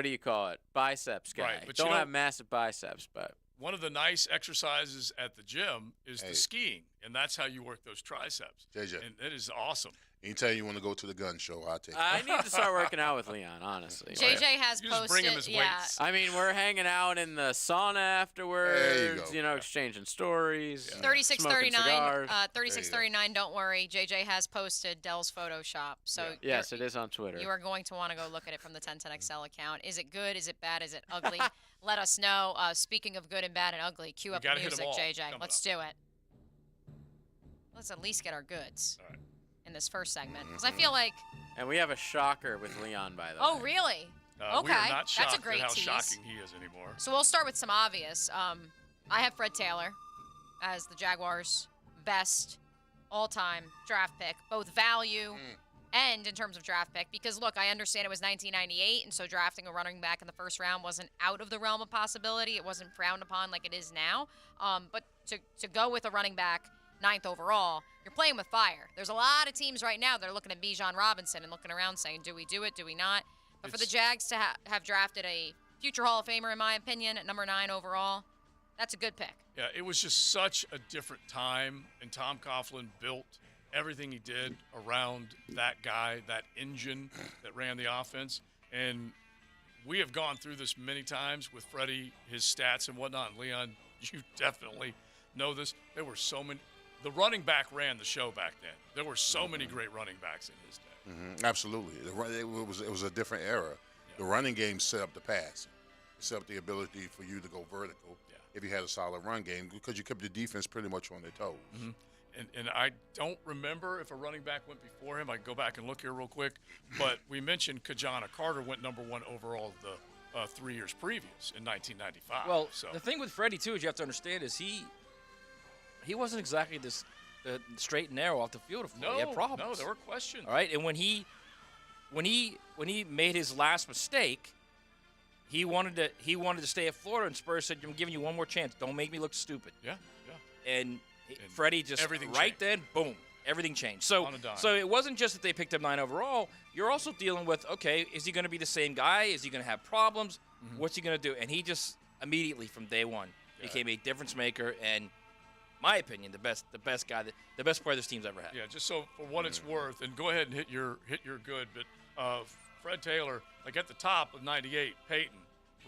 do you call it? Biceps guy. Right, but don't have massive biceps, but one of the nice exercises at the gym is the skiing, and that's how you work those triceps. JJ. And it is awesome. Anytime you want to go to the gun show, I'll take it. I need to start working out with Leon, honestly. JJ has posted. I mean, we're hanging out in the sauna afterwards. There you go. Exchanging stories. 3639. 3639. Don't worry. JJ has posted Dell's Photoshop. So yes, it is on Twitter. You are going to want to go look at it from the 1010XL account. Is it good? Is it bad? Is it ugly? Let us know. Speaking of good and bad and ugly, cue up the music, JJ. Let's do it. Let's at least get our goods in this first segment, because I feel like. And we have a shocker with Leon, by the way. Oh, really? Okay, We are not shocked that's a great at how tease. shocking he is anymore. So we'll start with some obvious. I have Fred Taylor as the Jaguars' best all-time draft pick, both value and in terms of draft pick. Because, look, I understand it was 1998, and so drafting a running back in the first round wasn't out of the realm of possibility. It wasn't frowned upon like it is now. But to go with a running back 9th overall, you're playing with fire. There's a lot of teams right now that are looking at Bijan Robinson and looking around saying, do we do it, do we not? But for the Jags to have drafted a future Hall of Famer, in my opinion, at number 9 overall, that's a good pick. Yeah, it was just such a different time, and Tom Coughlin built everything he did around that guy, that engine that ran the offense. And we have gone through this many times with Freddie, his stats and whatnot. And Leon, you definitely know this. There were so many. The running back ran the show back then. There were so many great running backs in his day. Absolutely. It was a different era. The running game set up the pass. It set up the ability for you to go vertical if you had a solid run game, because you kept the defense pretty much on their toes. And I don't remember if a running back went before him. I can go back and look here real quick. But we mentioned Kajana Carter went number 1 overall the 3 years previous in 1995. Well, the thing with Freddie, too, is you have to understand is he wasn't exactly this straight and narrow off the field. He had problems. No, there were questions. All right, and when he made his last mistake, he wanted to stay at Florida, and Spurs said, "I'm giving you one more chance. Don't make me look stupid." Yeah. And Freddie just everything right then, boom, everything changed. So On a dime. it wasn't just that they picked up 9 overall. You're also dealing with, okay, is he going to be the same guy? Is he going to have problems? What's he going to do? And he just immediately from day one became a difference maker, and my opinion, the best guy, the best player this team's ever had. Yeah, just so for what it's worth, and go ahead and hit your good, but Fred Taylor, like at the top of 98, Peyton,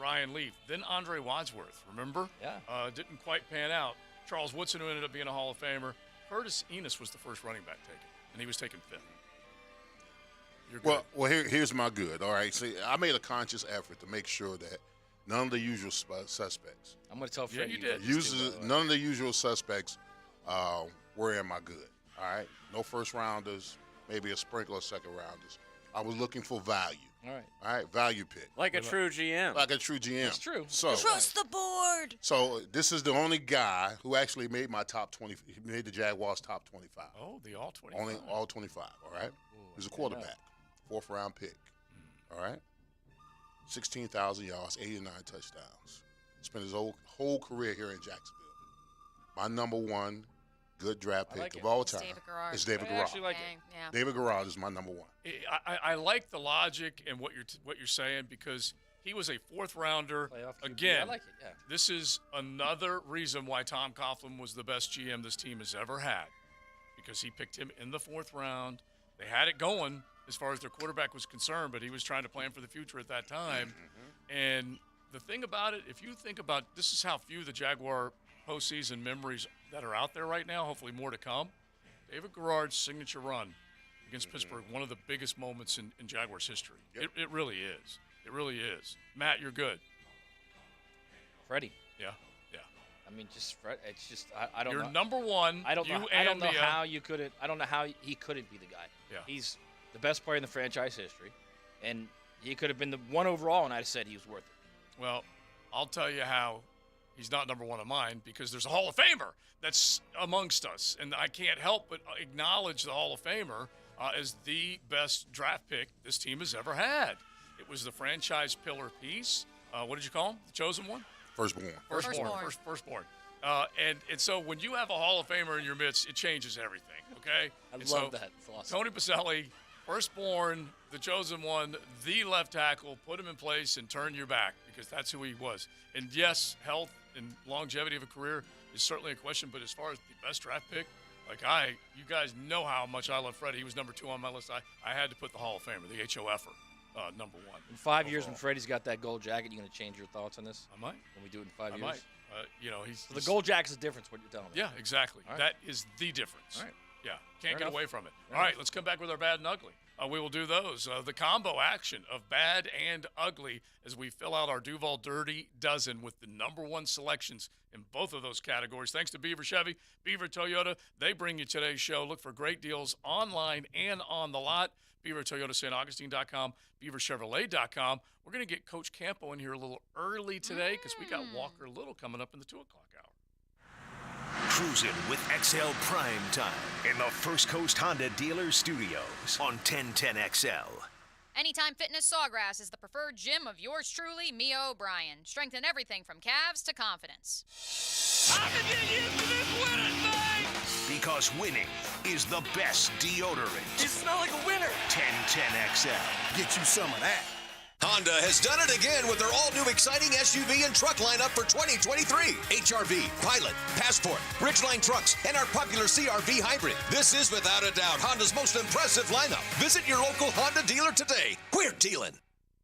Ryan Leaf, then Andre Wadsworth, remember? Yeah. Didn't quite pan out. Charles Woodson, who ended up being a Hall of Famer. Curtis Enos was the first running back taken, and he was taken 5th. You're good. Well, here's my good. All right, see, I made a conscious effort to make sure that none of the usual suspects. I'm going to tell Fred you did. None of the usual suspects were in my good. All right, no first rounders, maybe a sprinkle of second rounders. I was looking for value. All right, value pick. Like a true GM. Like a true GM. That's true. So Trust the board. So this is the only guy who actually made my top 20. He made the Jaguars top 25. Oh, the all 25. Only all 25. All right. He was a quarterback, 4th round pick. All right. 16,000 yards, 89 touchdowns. Spent his whole career here in Jacksonville. My number 1 good draft pick of all time is David Garrard. David Garrard is my number 1. I like the logic and what you're saying, because he was a 4th rounder. Again, I like it, yeah. This is another reason why Tom Coughlin was the best GM this team has ever had, because he picked him in the 4th round. They had it going as far as their quarterback was concerned, but he was trying to plan for the future at that time. And the thing about it, if you think about, this is how few the Jaguar postseason memories that are out there right now, hopefully more to come. David Garrard's signature run against Pittsburgh, one of the biggest moments in Jaguars history. It really is. It really is. Matt, you're good. Freddie. Yeah. I mean, just Fred. It's just I don't know. You're number 1. I don't know how you couldn't. I don't know how he couldn't be the guy. Yeah. He's the best player in the franchise history, and he could have been the 1 overall, and I'd have said he was worth it. Well, I'll tell you how he's not number one of mine because there's a Hall of Famer that's amongst us. And I can't help but acknowledge the Hall of Famer as the best draft pick this team has ever had. It was the franchise pillar piece. What did you call him? The chosen one? Firstborn. Firstborn. And so when you have a Hall of Famer in your midst, it changes everything, okay? I love that. It's awesome. Tony Pacelli, firstborn, the chosen one, the left tackle, put him in place and turn your back because that's who he was. And yes, health and longevity of a career is certainly a question, but as far as the best draft pick, you guys know how much I love Freddie. He was number 2 on my list. I had to put the Hall of Famer, the HOFer, number 1. In 5 years, when Freddie's got that gold jacket, you going to change your thoughts on this? I might. When we do it in 5 years? I might. The gold jacket's the difference, what you're telling me. Yeah, exactly. Right. That is the difference. All right. Yeah, can't Fair get enough. away from it. Fair All right, enough. let's come back with our bad and ugly. We will do those. The combo action of bad and ugly as we fill out our Duval Dirty Dozen with the number 1 selections in both of those categories. Thanks to Beaver Chevy, Beaver Toyota. They bring you today's show. Look for great deals online and on the lot. BeaverToyotaStAugustine.com, BeaverChevrolet.com. We're going to get Coach Campo in here a little early today because we got Walker Little coming up in the 2 o'clock hour. Cruising with XL Prime Time in the First Coast Honda Dealer Studios on 1010XL. Anytime Fitness Sawgrass is the preferred gym of yours truly, Mia O'Brien. Strengthen everything from calves to confidence. I can get used to this winning thing. Because winning is the best deodorant. You smell like a winner. 1010XL. Get you some of that. Honda has done it again with their all-new exciting SUV and truck lineup for 2023. HRV, Pilot, Passport, Ridgeline trucks, and our popular CRV hybrid. This is without a doubt Honda's most impressive lineup. Visit your local Honda dealer today. We're dealing.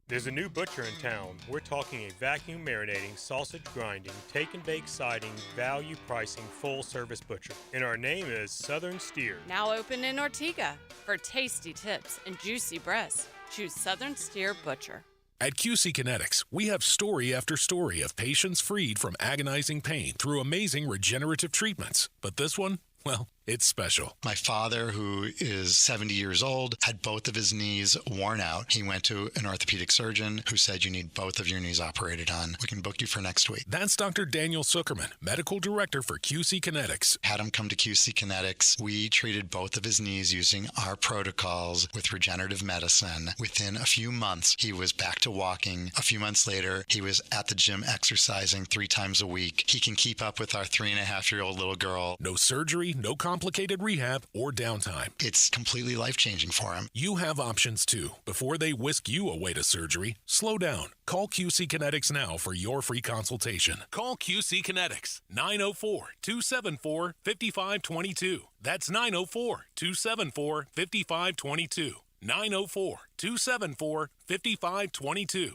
There's a new butcher in town. We're talking a vacuum marinating, sausage grinding, take and bake siding, value pricing, full service butcher. And our name is Southern Steer. Now open in Ortega. For tasty tips and juicy breasts, choose Southern Steer Butcher. At QC Kinetics, we have story after story of patients freed from agonizing pain through amazing regenerative treatments. But this one, well, it's special. My father, who is 70 years old, had both of his knees worn out. He went to an orthopedic surgeon who said, you need both of your knees operated on. We can book you for next week. That's Dr. Daniel Zuckerman, medical director for QC Kinetics. Had him come to QC Kinetics. We treated both of his knees using our protocols with regenerative medicine. Within a few months, he was back to walking. A few months later, he was at the gym exercising 3 times a week. He can keep up with our 3.5-year-old little girl. No surgery, no complicated rehab or downtime. It's completely life-changing for him. You have options too. Before they whisk you away to surgery, slow down. Call QC Kinetics now for your free consultation. Call QC Kinetics, 904-274-5522. That's 904-274-5522. 904-274-5522.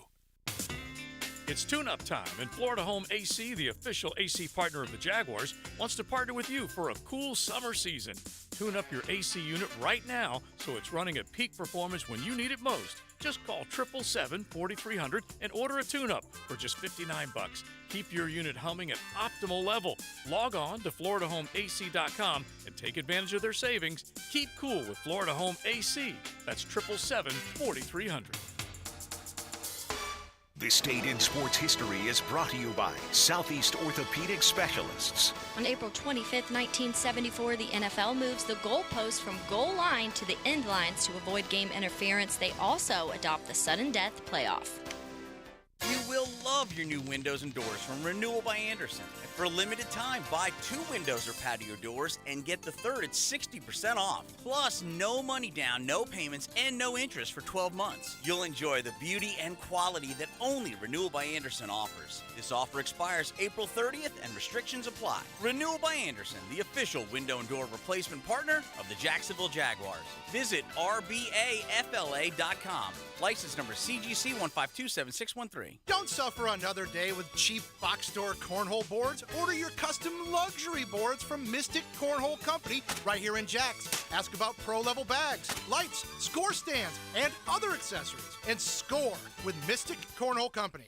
It's tune-up time, and Florida Home AC, the official AC partner of the Jaguars, wants to partner with you for a cool summer season. Tune up your AC unit right now so it's running at peak performance when you need it most. Just call 777-4300 and order a tune-up for just $59. Keep your unit humming at optimal level. Log on to FloridaHomeAC.com and take advantage of their savings. Keep cool with Florida Home AC. That's 777-4300. This date in sports history is brought to you by Southeast Orthopedic Specialists. On April 25, 1974, the NFL moves the goalpost from goal line to the end lines to avoid game interference. They also adopt the sudden death playoff. You will love your new windows and doors from Renewal by Anderson. And for a limited time, buy 2 windows or patio doors and get the third at 60% off. Plus, no money down, no payments, and no interest for 12 months. You'll enjoy the beauty and quality that only Renewal by Anderson offers. This offer expires April 30th and restrictions apply. Renewal by Anderson, the official window and door replacement partner of the Jacksonville Jaguars. Visit rbafla.com. License number CGC 1527613. Don't suffer another day with cheap box store cornhole boards. Order your custom luxury boards from Mystic Cornhole Company right here in Jax. Ask about pro-level bags, lights, score stands, and other accessories. And score with Mystic Cornhole Company.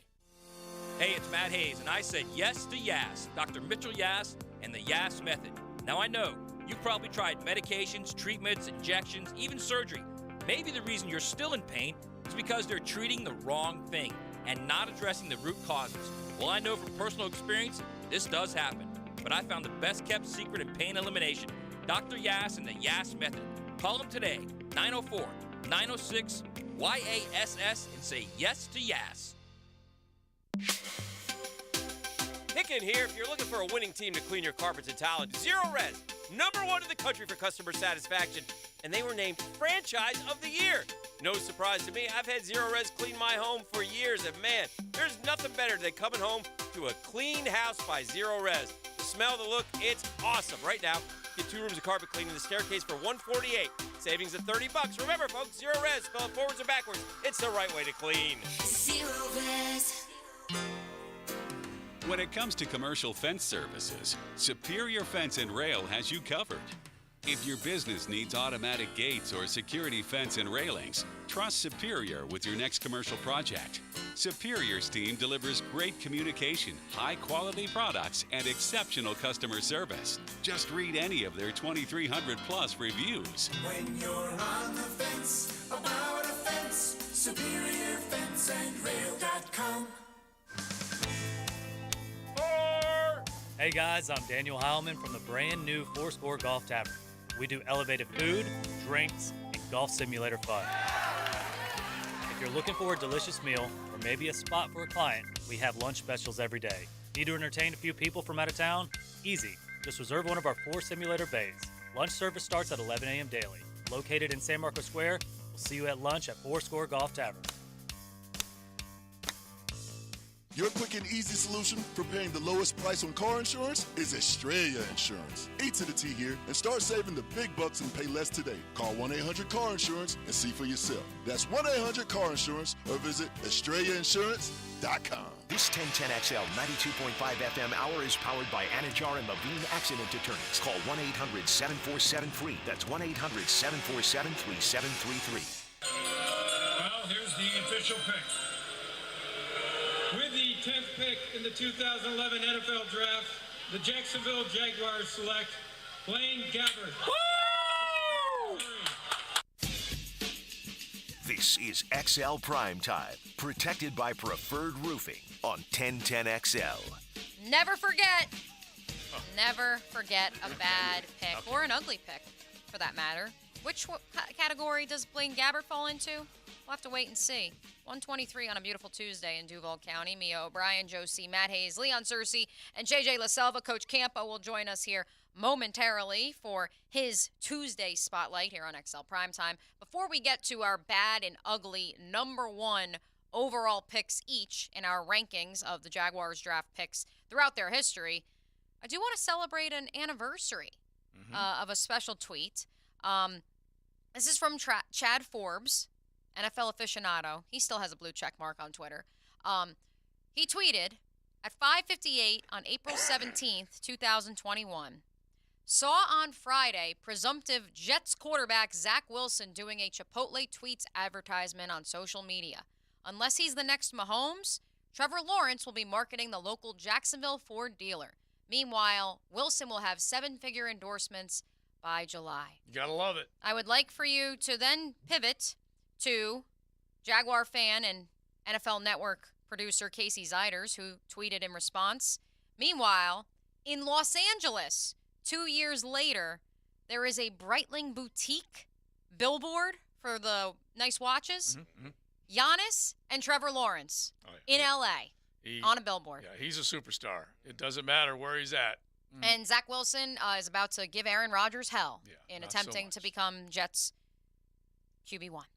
Hey, it's Matt Hayes, and I said yes to Yas, Dr. Mitchell Yas, and the Yas method. Now I know, you've probably tried medications, treatments, injections, even surgery. Maybe the reason you're still in pain is because they're treating the wrong thing and not addressing the root causes. Well, I know from personal experience, This does happen, but I found the best-kept secret in pain elimination. Dr. Yass and the Yass Method. Call him today, 904-906-YASS, and say yes to Yass. Hicken here. If you're looking for a winning team to clean your carpets and tile, Zero Res, #1 in the country for customer satisfaction, and they were named Franchise of the Year. No surprise to me, I've had Zero Res clean my home for years, and man, there's nothing better than coming home to a clean house by Zero Res. The smell, the look, it's awesome. Right now, get 2 rooms of carpet cleaning the staircase for $148. Savings of $30. Remember, folks, Zero Res, spell it forwards or backwards. It's the right way to clean. Zero Res. When it comes to commercial fence services, Superior Fence and Rail has you covered. If your business needs automatic gates or security fence and railings, trust Superior with your next commercial project. Superior's team delivers great communication, high-quality products, and exceptional customer service. Just read any of their 2,300-plus reviews. When you're on the fence, about a fence, SuperiorFenceandRail.com. Hey guys, I'm Daniel Heilman from the brand new Fourscore Golf Tavern. We do elevated food, drinks, and golf simulator fun. If you're looking for a delicious meal or maybe a spot for a client, we have lunch specials every day. Need to entertain a few people from out of town? Easy. Just reserve one of our 4 simulator bays. Lunch service starts at 11 a.m. daily. Located in San Marcos Square, we'll see you at lunch at Fourscore Golf Tavern. Your quick and easy solution for paying the lowest price on car insurance is Estrella Insurance. E to the T here, and start saving the big bucks and pay less today. Call 1-800-CAR-INSURANCE and see for yourself. That's 1-800-CAR-INSURANCE or visit EstrellaInsurance.com. This 1010XL 92.5 FM hour is powered by Anajar and Levine Accident Attorneys. Call 1-800-747-FREE. That's 1-800-747-3733. Well, here's the official pick. With the 10th pick in the 2011 NFL Draft, the Jacksonville Jaguars select Blaine Gabbert. This is XL Primetime, protected by Preferred Roofing on 1010XL. Never forget a bad pick or an ugly pick, for that matter. Which category does Blaine Gabbert fall into? We'll have to wait and see. 123 on a beautiful Tuesday in Duval County. Mia O'Brien, Joe C., Matt Hayes, Leon Searcy, and JJ LaSelva. Coach Campo will join us here momentarily for his Tuesday spotlight here on XL Primetime. Before we get to our bad and ugly #1 overall picks each in our rankings of the Jaguars draft picks throughout their history, I do want to celebrate an anniversary of a special tweet. This is from Chad Forbes, NFL aficionado. He still has a blue check mark on Twitter. He tweeted at 5:58 on April 17th, 2021, saw on Friday presumptive Jets quarterback Zach Wilson doing a Chipotle Tweets advertisement on social media. Unless he's the next Mahomes, Trevor Lawrence will be marketing the local Jacksonville Ford dealer. Meanwhile, Wilson will have 7-figure endorsements by July. You gotta love it. I would like for you to then pivot to Jaguar fan and NFL Network producer Casey Ziders, who tweeted in response. Meanwhile, in Los Angeles, 2 years later, there is a Breitling boutique billboard for the nice watches. Giannis and Trevor Lawrence in L.A. on a billboard. Yeah, he's a superstar. It doesn't matter where he's at. And Zach Wilson is about to give Aaron Rodgers hell in not so attempting to become Jets QB1.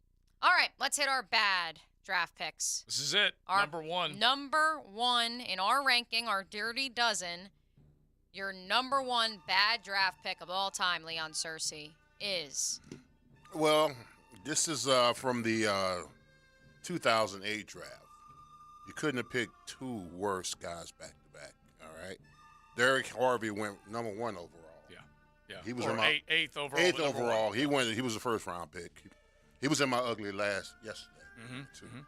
All right, let's hit our bad draft picks. This is it. Our #1. #1 in our ranking, our Dirty Dozen, your #1 bad draft pick of all time, Leon Searcy, is? Well, this is from the 2008 draft. You couldn't have picked 2 worse guys back to back, all right? Derek Harvey went #1 overall. Yeah. He was or in my eighth overall. 8th overall. He was a first-round pick. He was in my ugly last yesterday, too.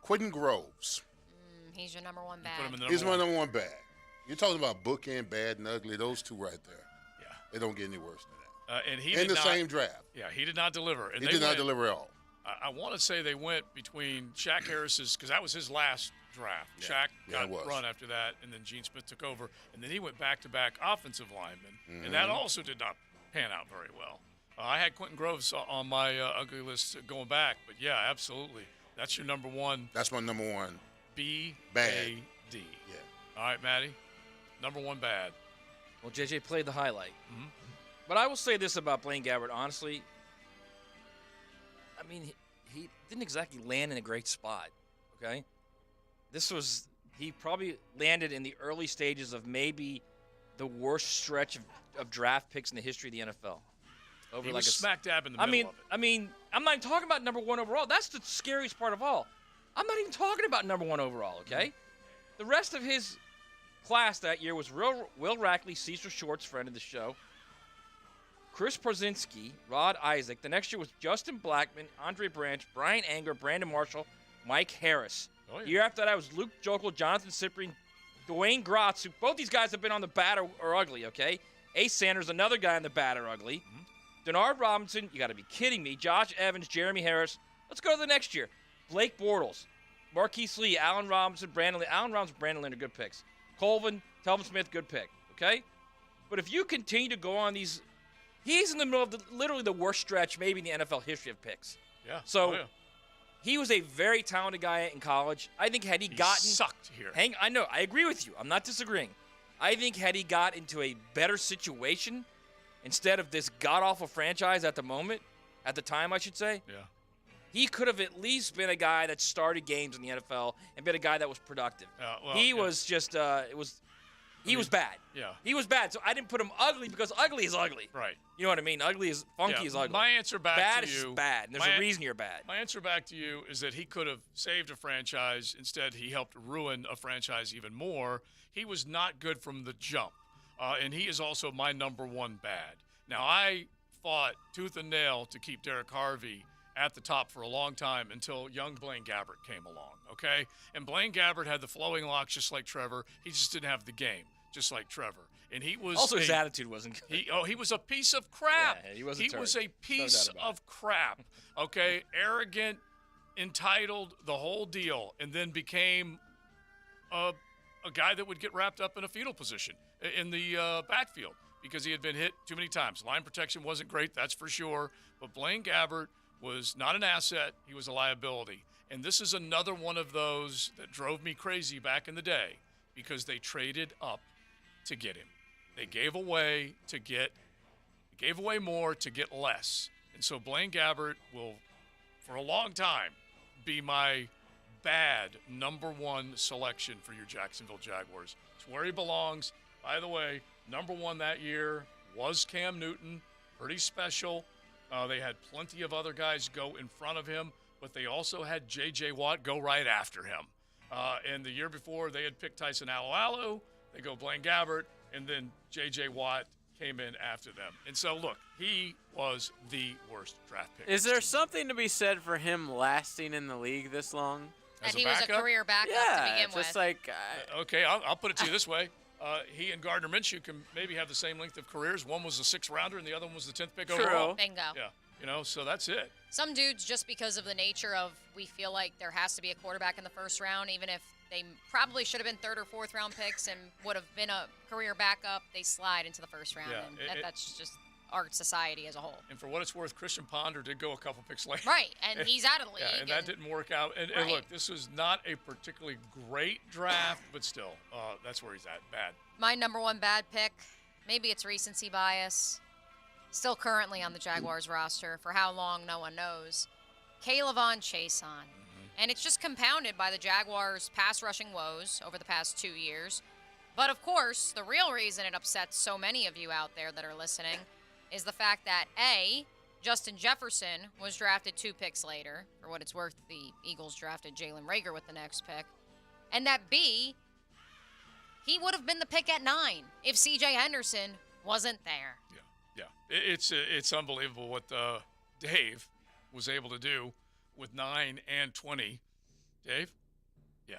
Quentin Groves. He's your #1 bad. He's my #1 bad. You're talking about bookend, bad, and ugly. Those 2 right there. Yeah. They don't get any worse than that. And he in did the not, same draft. Yeah, he did not deliver. And He did not deliver at all. I want to say they went between Shaq Harris's, because that was his last draft. Yeah. Shaq Yeah, it got was. run after that, and then Gene Smith took over, and then he went back-to-back offensive linemen, and that also did not pan out very well. I had Quentin Groves on my ugly list going back, but yeah, absolutely. That's your number one. That's my number one. B-A-D. Yeah. All right, Maddie. Number one bad. Well, JJ played the highlight. But I will say this about Blaine Gabbert, honestly. I mean, he didn't exactly land in a great spot, okay? He probably landed in the early stages of maybe the worst stretch of draft picks in the history of the NFL. He was smack dab in the middle of it. I mean, I'm not even talking about number one overall. That's the scariest part of all. I'm not even talking about number one overall, okay? The rest of his class that year was Will Rackley, Cecil Short's friend of the show, Chris Porzinski, Rod Isaac. The next year was Justin Blackman, Andre Branch, Brian Anger, Brandon Marshall, Mike Harris. Oh, yeah. The year after that was Luke Jokel, Jonathan Cyprian, Dwayne Gratz, who both these guys have been on the bad or ugly, okay? Ace Sanders, another guy on the bad or ugly. Denard Robinson, you got to be kidding me. Josh Evans, Jeremy Harris. Let's go to the next year. Blake Bortles, Marquise Lee, Allen Robinson, Brandon Lee. Allen Robinson, Brandon Lee are good picks. Colvin, Telvin Smith, good pick, okay? But if you continue to go on these, he's in the middle of literally the worst stretch maybe in the NFL history of picks. Yeah. So he was a very talented guy in college. I think had he gotten sucked here. I know, I agree with you. I'm not disagreeing. I think had he got into a better situation instead of this god-awful franchise at the time, I should say, he could have at least been a guy that started games in the NFL and been a guy that was productive. Was just, he was bad. Yeah. He was bad. So I didn't put him ugly because ugly is ugly. Right. You know what I mean? Ugly is funky is ugly. My answer back bad to is you. Just bad. And there's a reason you're bad. My answer back to you is that he could have saved a franchise. Instead, he helped ruin a franchise even more. He was not good from the jump. And he is also my number one bad. Now, I fought tooth and nail to keep Derek Harvey at the top for a long time until young Blaine Gabbert came along, okay? And Blaine Gabbert had the flowing locks just like Trevor. He just didn't have the game, just like Trevor. And he was also his attitude wasn't good. He was a piece of crap. Yeah, he was a piece of crap, okay? Arrogant, entitled, the whole deal, and then became a guy that would get wrapped up in a fetal position in the backfield because he had been hit too many times. Line protection wasn't great, that's for sure. But Blaine Gabbert was not an asset. He was a liability. And this is another one of those that drove me crazy back in the day because they traded up to get him. They gave away more to get less. And so Blaine Gabbert will, for a long time, be my bad number one selection for your Jacksonville Jaguars. It's where he belongs. By the way, number one that year was Cam Newton. Pretty special. They had plenty of other guys go in front of him, but they also had J.J. Watt go right after him. And the year before, they had picked Tyson Alualu. They go Blaine Gabbert, and then J.J. Watt came in after them. And so, look, he was the worst draft pick. Is there something to be said for him lasting in the league this long? That he was a career backup to begin with. Just like okay, I'll put it to you this way. He and Gardner Minshew can maybe have the same length of careers. One was a 6th rounder and the other one was the 10th pick overall. Bingo. Yeah, so that's it. Some dudes, just because of the nature of we feel like there has to be a quarterback in the first round, even if they probably should have been 3rd or 4th round picks and would have been a career backup, they slide into the first round. Yeah, and that's just our society as a whole. And for what it's worth, Christian Ponder did go a couple picks later. Right, and he's out of the league. Yeah, and that didn't work out. And look, this was not a particularly great draft, but still, that's where he's at. Bad. My number one bad pick, maybe it's recency bias, still currently on the Jaguars roster. For how long, no one knows. Kayvon Chaisson. And it's just compounded by the Jaguars' pass rushing woes over the past 2 years. But, of course, the real reason it upsets so many of you out there that are listening is the fact that, A, Justin Jefferson was drafted 2 picks later. For what it's worth, the Eagles drafted Jalen Reagor with the next pick. And that, B, he would have been the pick at 9 if C.J. Henderson wasn't there. Yeah. It's unbelievable what Dave was able to do with 9 and 20. Dave? Yeah.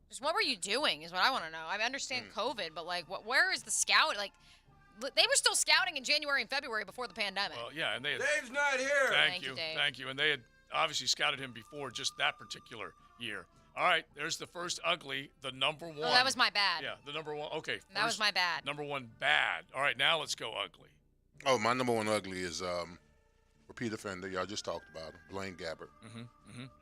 Just what were you doing is what I want to know. I understand COVID, but, where is the scout? They were still scouting in January and February before the pandemic. Well, yeah, and they had, Dave's not here. Thank you, Dave. Thank you. And they had obviously scouted him before just that particular year. All right, there's the first ugly, the number one. Oh, that was my bad. Yeah, the number one. Okay. That was my bad. Number one bad. All right, now let's go ugly. Oh, my number one ugly is repeat offender. Y'all just talked about him, Blaine Gabbert.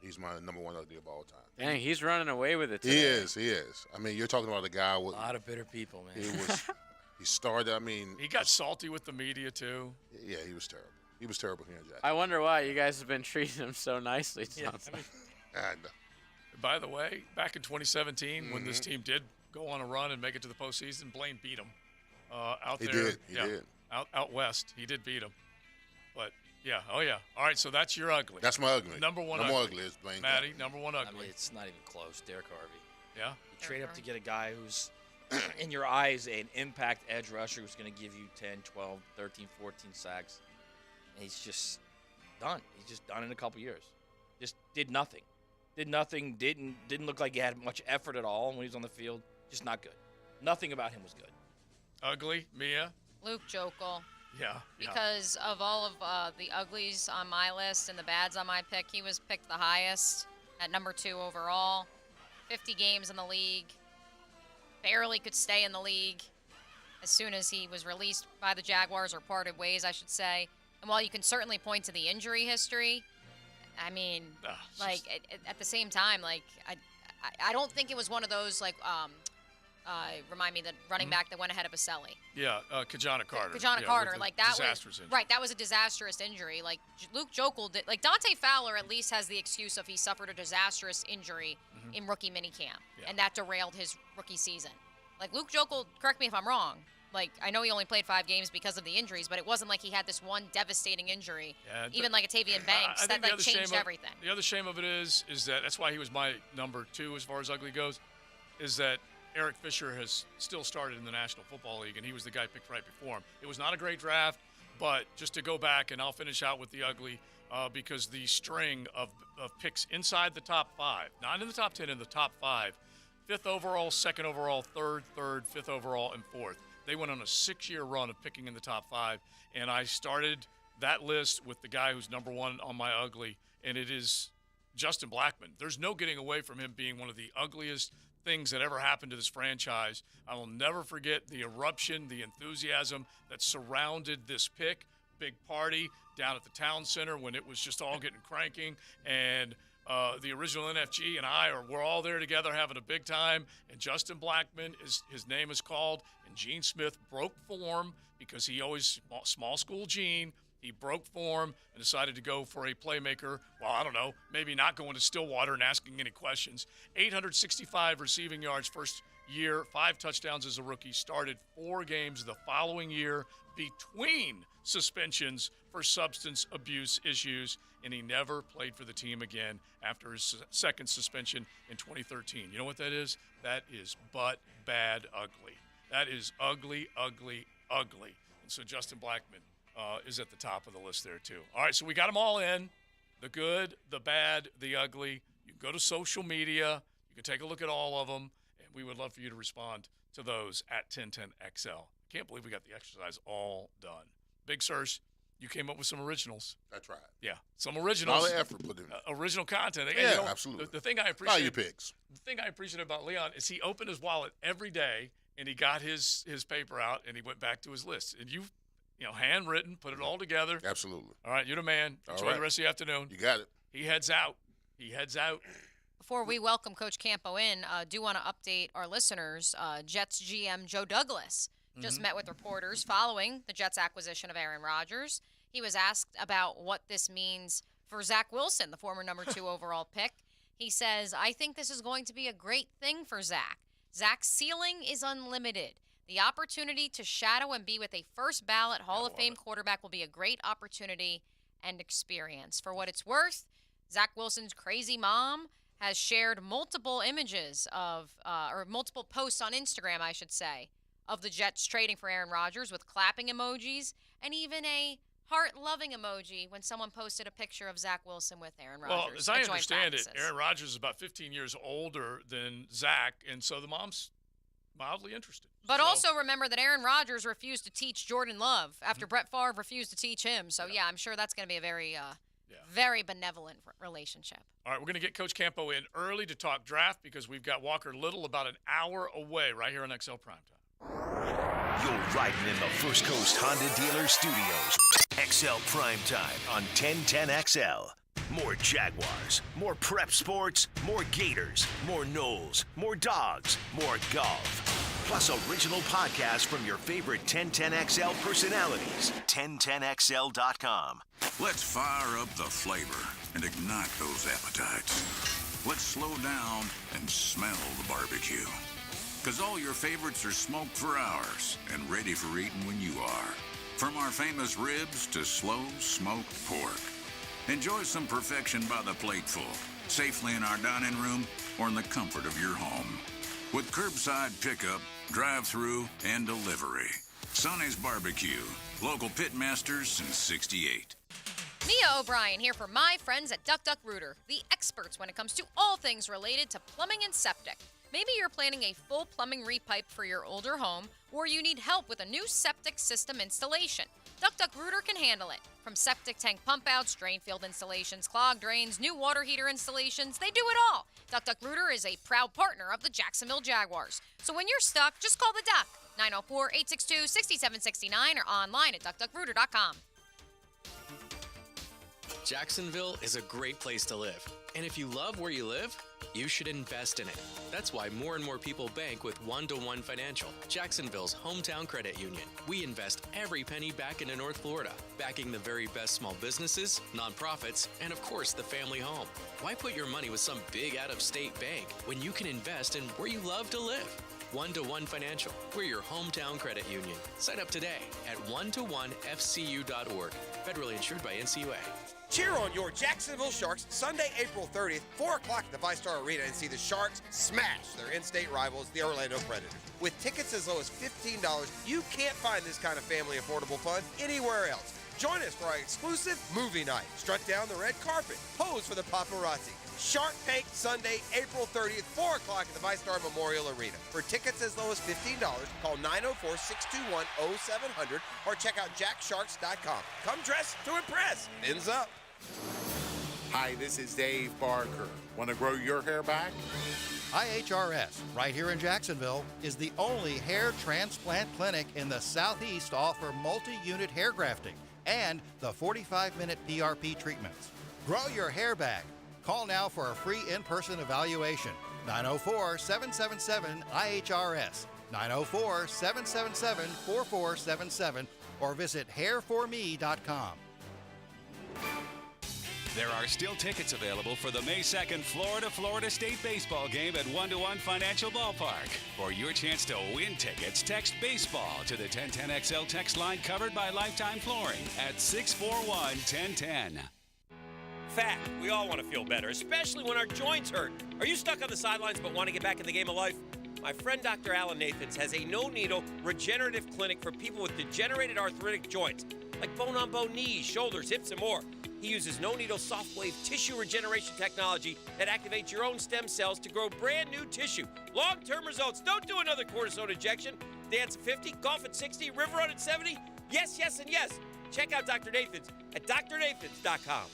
He's my number one ugly of all time. Dang, he's running away with it today. He is. I mean, you're talking about a guy with A lot of bitter people, man. He started. I mean, he got salty with the media too. Yeah, he was terrible. He was terrible here in Jackson. I wonder why you guys have been treating him so nicely. Yeah, by the way, back in 2017, when this team did go on a run and make it to the postseason, Blaine beat him out He there. did. He did. Out west, he did beat him. But yeah, oh yeah. All right, so that's your ugly. That's my ugly. Number one. Number ugly. ugly is Blaine. Maddie, number one ugly. I mean, it's not even close. Derek Harvey. Yeah. You trade up to get a guy who's, in your eyes, an impact edge rusher who's going to give you 10, 12, 13, 14 sacks. And he's just done. He's just done in a couple years. Just did nothing. Didn't look like he had much effort at all when he was on the field. Just not good. Nothing about him was good. Ugly, Mia? Luke Jokel. Yeah. Because of all of the uglies on my list and the bads on my pick, he was picked the highest at number 2 overall. 50 games in the league. Barely could stay in the league as soon as he was released by the Jaguars, or parted ways, I should say. And while you can certainly point to the injury history, I mean, at the same time, I don't think it was one of those, remind me, the running back that went ahead of Baselli. Yeah, Kajana Carter. Kajana Carter, that disastrous was injury. right. That was a disastrous injury. Luke Jokel did. Dante Fowler at least has the excuse of he suffered a disastrous injury in rookie minicamp, and that derailed his rookie season. Luke Jokel, correct me if I'm wrong. I know he only played 5 games because of the injuries, but it wasn't like he had this one devastating injury, even like a Tavian Banks, that changed everything. The other shame of it is that that's why he was my number 2 as far as ugly goes, is that Eric Fisher has still started in the National Football League, and he was the guy picked right before him. It was not a great draft, but just to go back, and I'll finish out with the ugly, because the string of picks inside the top 5, not in the top 10, in the top 5, 5th overall, 2nd overall, 3rd, 5th overall, and 4th. They went on a 6-year run of picking in the top 5, and I started that list with the guy who's number 1 on my ugly, and it is Justin Blackmon. There's no getting away from him being one of the ugliest things that ever happened to this franchise. I will never forget the eruption, the enthusiasm that surrounded this pick. Big party down at the town center when it was just all getting cranking, and the original NFG and we're all there together having a big time, and Justin Blackmon, his name is called, and Gene Smith broke form because he always, small school Gene, he broke form and decided to go for a playmaker. Well, I don't know, maybe not going to Stillwater and asking any questions. 865 receiving yards first year, 5 touchdowns as a rookie, started 4 games the following year between suspensions for substance abuse issues, and he never played for the team again after his second suspension in 2013. You know what that is? That is bad ugly. That is ugly, ugly, ugly. And so Justin Blackmon is at the top of the list there too. All right, so we got them all in. The good, the bad, the ugly. You can go to social media. You can take a look at all of them, and we would love for you to respond to those at 1010XL. Can't believe we got the exercise all done. Big Sirs, you came up with some originals. That's right. Yeah, some originals. All the effort put in. Original content. Yeah, absolutely. The thing I appreciate. Value picks. The thing I appreciate about Leon is he opened his wallet every day and he got his paper out and he went back to his list. And you handwritten, put it all together. Absolutely. All right, you're the man. Enjoy the rest of the afternoon. You got it. He heads out. Before we welcome Coach Campo in, do want to update our listeners. Jets GM Joe Douglas just met with reporters following the Jets' acquisition of Aaron Rodgers. He was asked about what this means for Zach Wilson, the former number 2 overall pick. He says, I think this is going to be a great thing for Zach. Zach's ceiling is unlimited. The opportunity to shadow and be with a first ballot Hall of Fame quarterback will be a great opportunity and experience. For what it's worth, Zach Wilson's crazy mom has shared multiple images or multiple posts on Instagram, I should say, of the Jets trading for Aaron Rodgers with clapping emojis and even a heart-loving emoji when someone posted a picture of Zach Wilson with Aaron Rodgers. Well, as I understand it, Aaron Rodgers is about 15 years older than Zach, and so the mom's mildly interested. But also remember that Aaron Rodgers refused to teach Jordan Love after Brett Favre refused to teach him. So, yeah, I'm sure that's going to be a very Very benevolent relationship. All right, we're going to get Coach Campo in early to talk draft because we've got Walker Little about an hour away right here on XL Primetime. You're riding in the First Coast Honda Dealer Studios. XL Primetime on 1010XL. More Jaguars, more prep sports, more Gators, more Knowles, more dogs, more golf. Plus original podcasts from your favorite 1010XL personalities. 1010XL.com. Let's fire up the flavor and ignite those appetites. Let's slow down and smell the barbecue. Because all your favorites are smoked for hours and ready for eating when you are. From our famous ribs to slow smoked pork. Enjoy some perfection by the plateful, safely in our dining room or in the comfort of your home. With curbside pickup, drive-through, and delivery. Sonny's Barbecue, local pitmasters since '68. Mia O'Brien here for my friends at Duck Duck Rooter, the experts when it comes to all things related to plumbing and septic. Maybe you're planning a full plumbing repipe for your older home, or you need help with a new septic system installation. Duck Duck Rooter can handle it. From septic tank pump outs, drain field installations, clogged drains, new water heater installations, they do it all. Duck Duck Rooter is a proud partner of the Jacksonville Jaguars. So when you're stuck, just call the Duck, 904-862-6769 or online at duckduckrooter.com. Jacksonville is a great place to live. And if you love where you live, you should invest in it. That's why more and more people bank with One-to-One Financial, Jacksonville's hometown credit union. We invest every penny back into North Florida, backing the very best small businesses, nonprofits, and of course the family home. Why put your money with some big out-of-state bank when you can invest in where you love to live? One-to-One Financial. We're your hometown credit union. Sign up today at one-to-one-fcu.org. Federally insured by NCUA. Cheer on your Jacksonville Sharks Sunday, April 30th, 4 o'clock at the ViStar Arena and see the Sharks smash their in-state rivals, the Orlando Predators. With tickets as low as $15, you can't find this kind of family affordable fun anywhere else. Join us for our exclusive movie night. Strut down the red carpet. Pose for the paparazzi. Shark Tank Sunday, April 30th, 4 o'clock at the ViStar Memorial Arena. For tickets as low as $15, call 904-621-0700 or check out jacksharks.com. Come dressed to impress. Fins up. Hi, this is Dave Barker. Want to grow your hair back? IHRS, right here in Jacksonville, is the only hair transplant clinic in the Southeast to offer multi-unit hair grafting and the 45-minute PRP treatments. Grow your hair back. Call now for a free in-person evaluation. 904-777-IHRS, 904-777-4477, or visit hairforme.com. There are still tickets available for the May 2nd Florida State baseball game at One-to-One Financial Ballpark. For your chance to win tickets, text baseball to the 1010XL text line covered by Lifetime Flooring at 641-1010. Fact, we all want to feel better, especially when our joints hurt. Are you stuck on the sidelines but want to get back in the game of life? My friend Dr. Alan Nathans has a no-needle regenerative clinic for people with degenerated arthritic joints, like bone-on-bone knees, shoulders, hips, and more. He uses no-needle soft-wave tissue regeneration technology that activates your own stem cells to grow brand-new tissue. Long-term results. Don't do another cortisone injection. Dance at 50, golf at 60, river run at 70. Yes, yes, and yes. Check out Dr. Nathans at drnathans.com.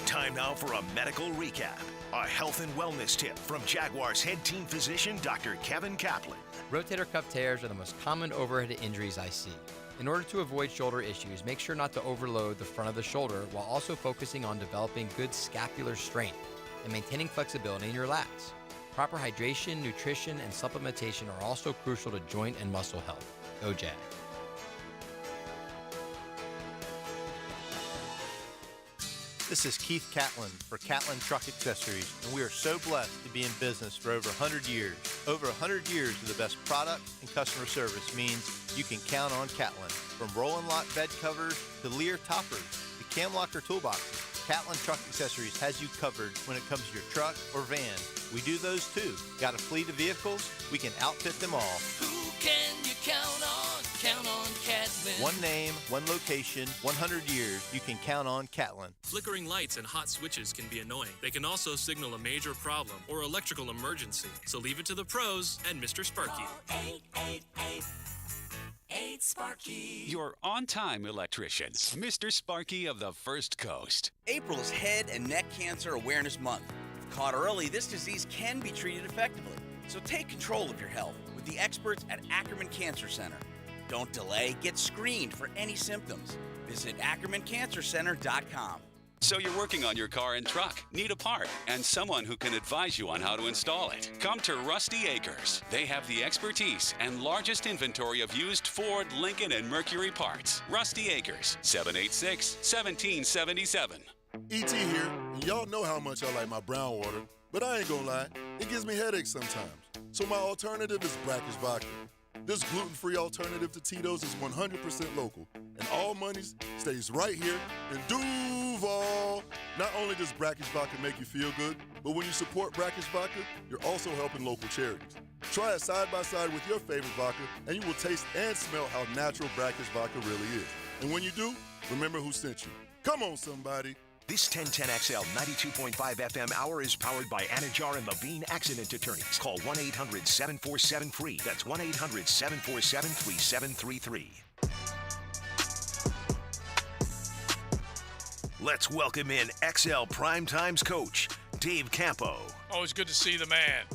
Time now for a medical recap. A health and wellness tip from Jaguars head team physician, Dr. Kevin Kaplan. Rotator cuff tears are the most common overhead injuries I see. In order to avoid shoulder issues, make sure not to overload the front of the shoulder while also focusing on developing good scapular strength and maintaining flexibility in your lats. Proper hydration, nutrition, and supplementation are also crucial to joint and muscle health. Go Jag. This is Keith Catlin for Catlin Truck Accessories, and we are so blessed to be in business for over 100 years. Over 100 years of the best product and customer service means you can count on Catlin. From roll and lock bed covers to Lear toppers to cam locker toolboxes, Catlin Truck Accessories has you covered when it comes to your truck or van. We do those too. Got a fleet of vehicles? We can outfit them all. Who can you count on? Count on Catlin. One name, one location, 100 years, you can count on Catlin. Flickering lights and hot switches can be annoying. They can also signal a major problem or electrical emergency. So leave it to the pros and Mr. Sparky. 8 Sparky. Your on-time electrician, Mr. Sparky of the First Coast. April is Head and Neck Cancer Awareness Month. If caught early, this disease can be treated effectively. So take control of your health with the experts at Ackerman Cancer Center. Don't delay. Get screened for any symptoms. Visit AckermanCancerCenter.com. So you're working on your car and truck, need a part, and someone who can advise you on how to install it. Come to Rusty Acres. They have the expertise and largest inventory of used Ford, Lincoln, and Mercury parts. Rusty Acres, 786-1777. E.T. here, and y'all know how much I like my brown water, but I ain't gonna lie, it gives me headaches sometimes. So my alternative is Brackish Vodka. This gluten-free alternative to Tito's is 100% local, and all monies stays right here in Duval. Not only does Brackish Vodka make you feel good, but when you support Brackish Vodka, you're also helping local charities. Try it side by side with your favorite vodka, and you will taste and smell how natural Brackish Vodka really is. And when you do, remember who sent you. Come on, somebody. This 1010XL 92.5 FM hour is powered by Anajar and Levine Accident Attorneys. Call 1-800-747-FREE. That's 1-800-747-3733. Let's welcome in XL Primetime's coach, Dave Campo. Always good to see the man,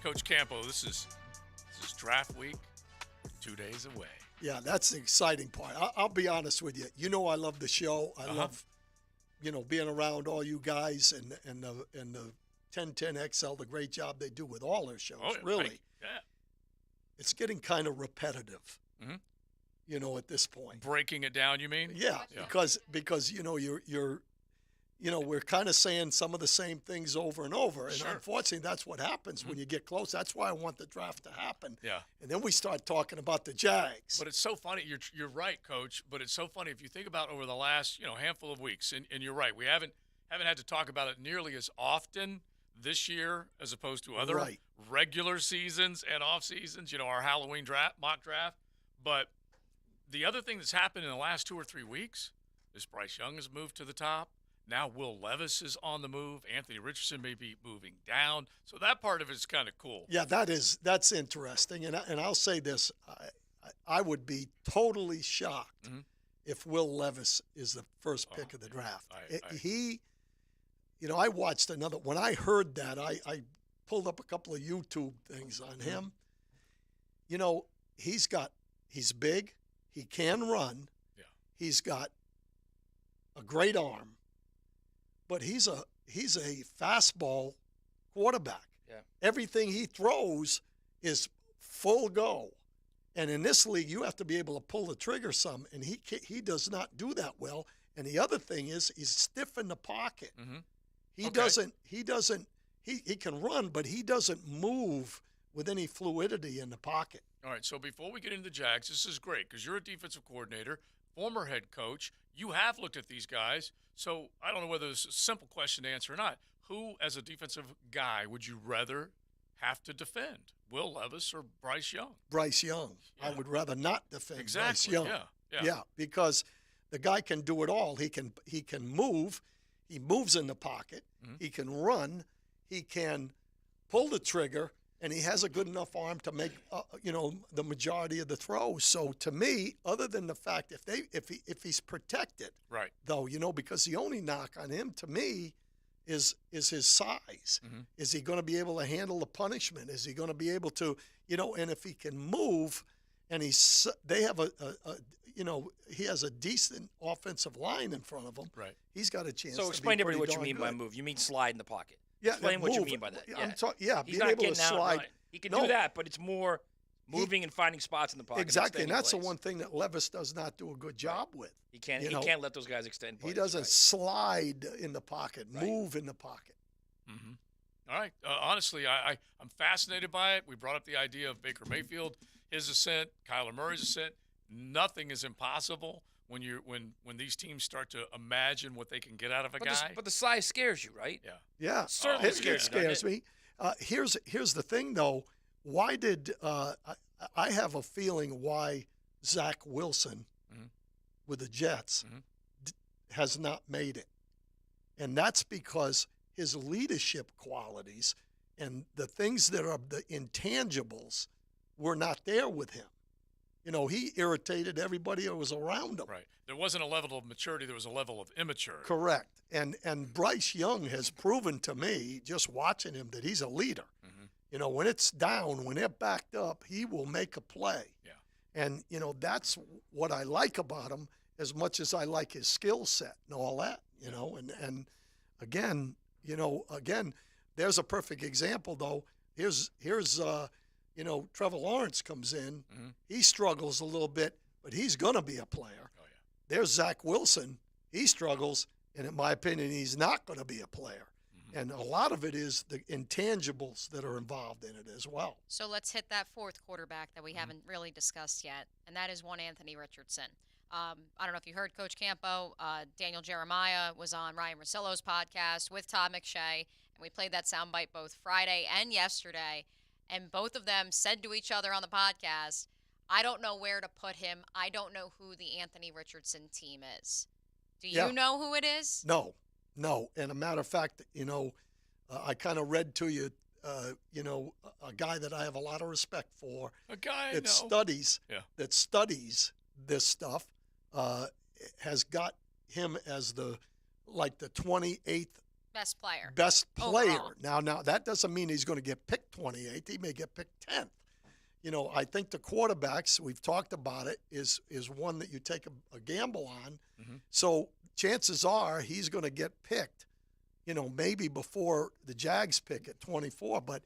Coach Campo. This is draft week, 2 days away. Yeah, that's the exciting part. I'll be honest with you. You know I love the show. I love, being around all you guys and the 1010XL, the great job they do with all their shows. Really. Right. Yeah. It's getting kind of repetitive. At this point. Breaking it down, you mean? Yeah. because you're we're kind of saying some of the same things over and over, and unfortunately that's what happens when you get close. That's why I want the draft to happen. Yeah. And then we start talking about the Jags. But it's so funny. You're right, Coach. But it's so funny if you think about over the last handful of weeks, and you're right. We haven't had to talk about it nearly as often this year as opposed to other regular seasons and off seasons. Our Halloween mock draft. But the other thing that's happened in the last 2 or 3 weeks is Bryce Young has moved to the top. Now Will Levis is on the move. Anthony Richardson may be moving down. So that part of it is kind of cool. Yeah, that's interesting. And I'll say this. I would be totally shocked if Will Levis is the first pick of the draft. I watched another. When I heard that, I pulled up a couple of YouTube things on him. He's big. He can run. Yeah. He's got a great arm. But he's a fastball quarterback. Yeah. Everything he throws is full go. And in this league, you have to be able to pull the trigger some, and he does not do that well. And the other thing is he's stiff in the pocket. He can run, but he doesn't move with any fluidity in the pocket. All right, so before we get into the Jags, this is great because you're a defensive coordinator, former head coach. You have looked at these guys, so I don't know whether it's a simple question to answer or not. Who, as a defensive guy, would you rather have to defend, Will Levis or Bryce Young? Bryce Young. Yeah. I would rather not defend Bryce Young. Yeah, because the guy can do it all. He can move. He moves in the pocket. He can run. He can pull the trigger. And he has a good enough arm to make, the majority of the throws. So to me, other than the fact if he's protected, right? Though because the only knock on him to me is his size. Is he going to be able to handle the punishment? Is he going to be able to, And if he can move, and they have he has a decent offensive line in front of him. Right. He's got a chance. So explain to everybody what you mean by move. You mean slide in the pocket. Yeah, explain what you mean by that. Being able to slide. He can do that, but it's more moving and finding spots in the pocket. Exactly, and that's the one thing that Levis does not do a good job with. He can't let those guys extend plays. He doesn't slide in the pocket, move in the pocket. All right. Honestly, I'm fascinated by it. We brought up the idea of Baker Mayfield, his ascent, Kyler Murray's ascent. Nothing is impossible when these teams start to imagine what they can get out of a guy. But the size scares you, right? Yeah. Certainly it scares me. Here's the thing, though. Why did I have a feeling why Zach Wilson with the Jets has not made it? And that's because his leadership qualities and the things that are the intangibles were not there with him. he irritated everybody that was around him. Right. There wasn't a level of maturity. There was a level of immaturity. Correct. And Bryce Young has proven to me, just watching him, that he's a leader. When it's down, when they're backed up, he will make a play. Yeah. And, that's what I like about him as much as I like his skill set and all that, And again, there's a perfect example, though. Here's Trevor Lawrence comes in. He struggles a little bit, but he's going to be a player. Oh, yeah. There's Zach Wilson. He struggles, and in my opinion, he's not going to be a player. And a lot of it is the intangibles that are involved in it as well. So let's hit that fourth quarterback that we haven't really discussed yet, and that is one Anthony Richardson. I don't know if you heard Coach Campo. Daniel Jeremiah was on Ryan Russillo's podcast with Todd McShay, and we played that soundbite both Friday and yesterday. And both of them said to each other on the podcast, I don't know where to put him. I don't know who the Anthony Richardson team is. Do you know who it is? No. And a matter of fact, I kind of read to you, a guy that I have a lot of respect for. A guy that studies this stuff, has got him as the 28th best player. Overall. Now that doesn't mean he's going to get picked 28th. He may get picked 10th. I think the quarterbacks, we've talked about it, is one that you take a gamble on. So chances are he's going to get picked, maybe before the Jags pick at 24. But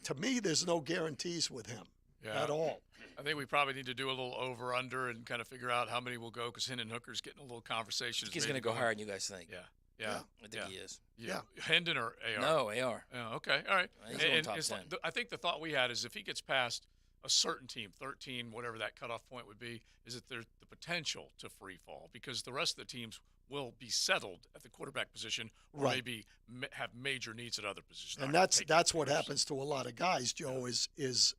to me, there's no guarantees with him at all. I think we probably need to do a little over-under and kind of figure out how many will go, because Hendon Hooker's getting a little conversation. He's going to go higher than you guys think. Yeah. I think he is. Yeah. Hendon or AR? No, AR. Yeah, okay. All right. He's going top 10. I think the thought we had is if he gets past a certain team, 13, whatever that cutoff point would be, is that there's the potential to free fall, because the rest of the teams will be settled at the quarterback position, or maybe have major needs at other positions. And that's what happens to a lot of guys, Joe, is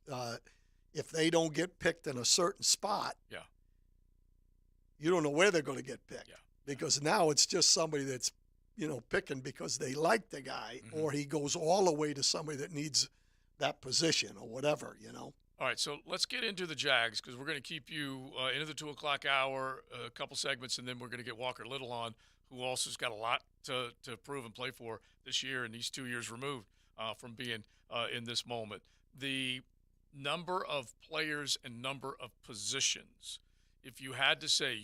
if they don't get picked in a certain spot, you don't know where they're going to get picked. Because now it's just somebody that's, picking because they like the guy, or he goes all the way to somebody that needs that position or whatever, All right, so let's get into the Jags, because we're going to keep you into the 2 o'clock hour, a couple segments, and then we're going to get Walker Little on, who also has got a lot to prove and play for this year, and he's 2 years removed from being in this moment. The number of players and number of positions, if you had to say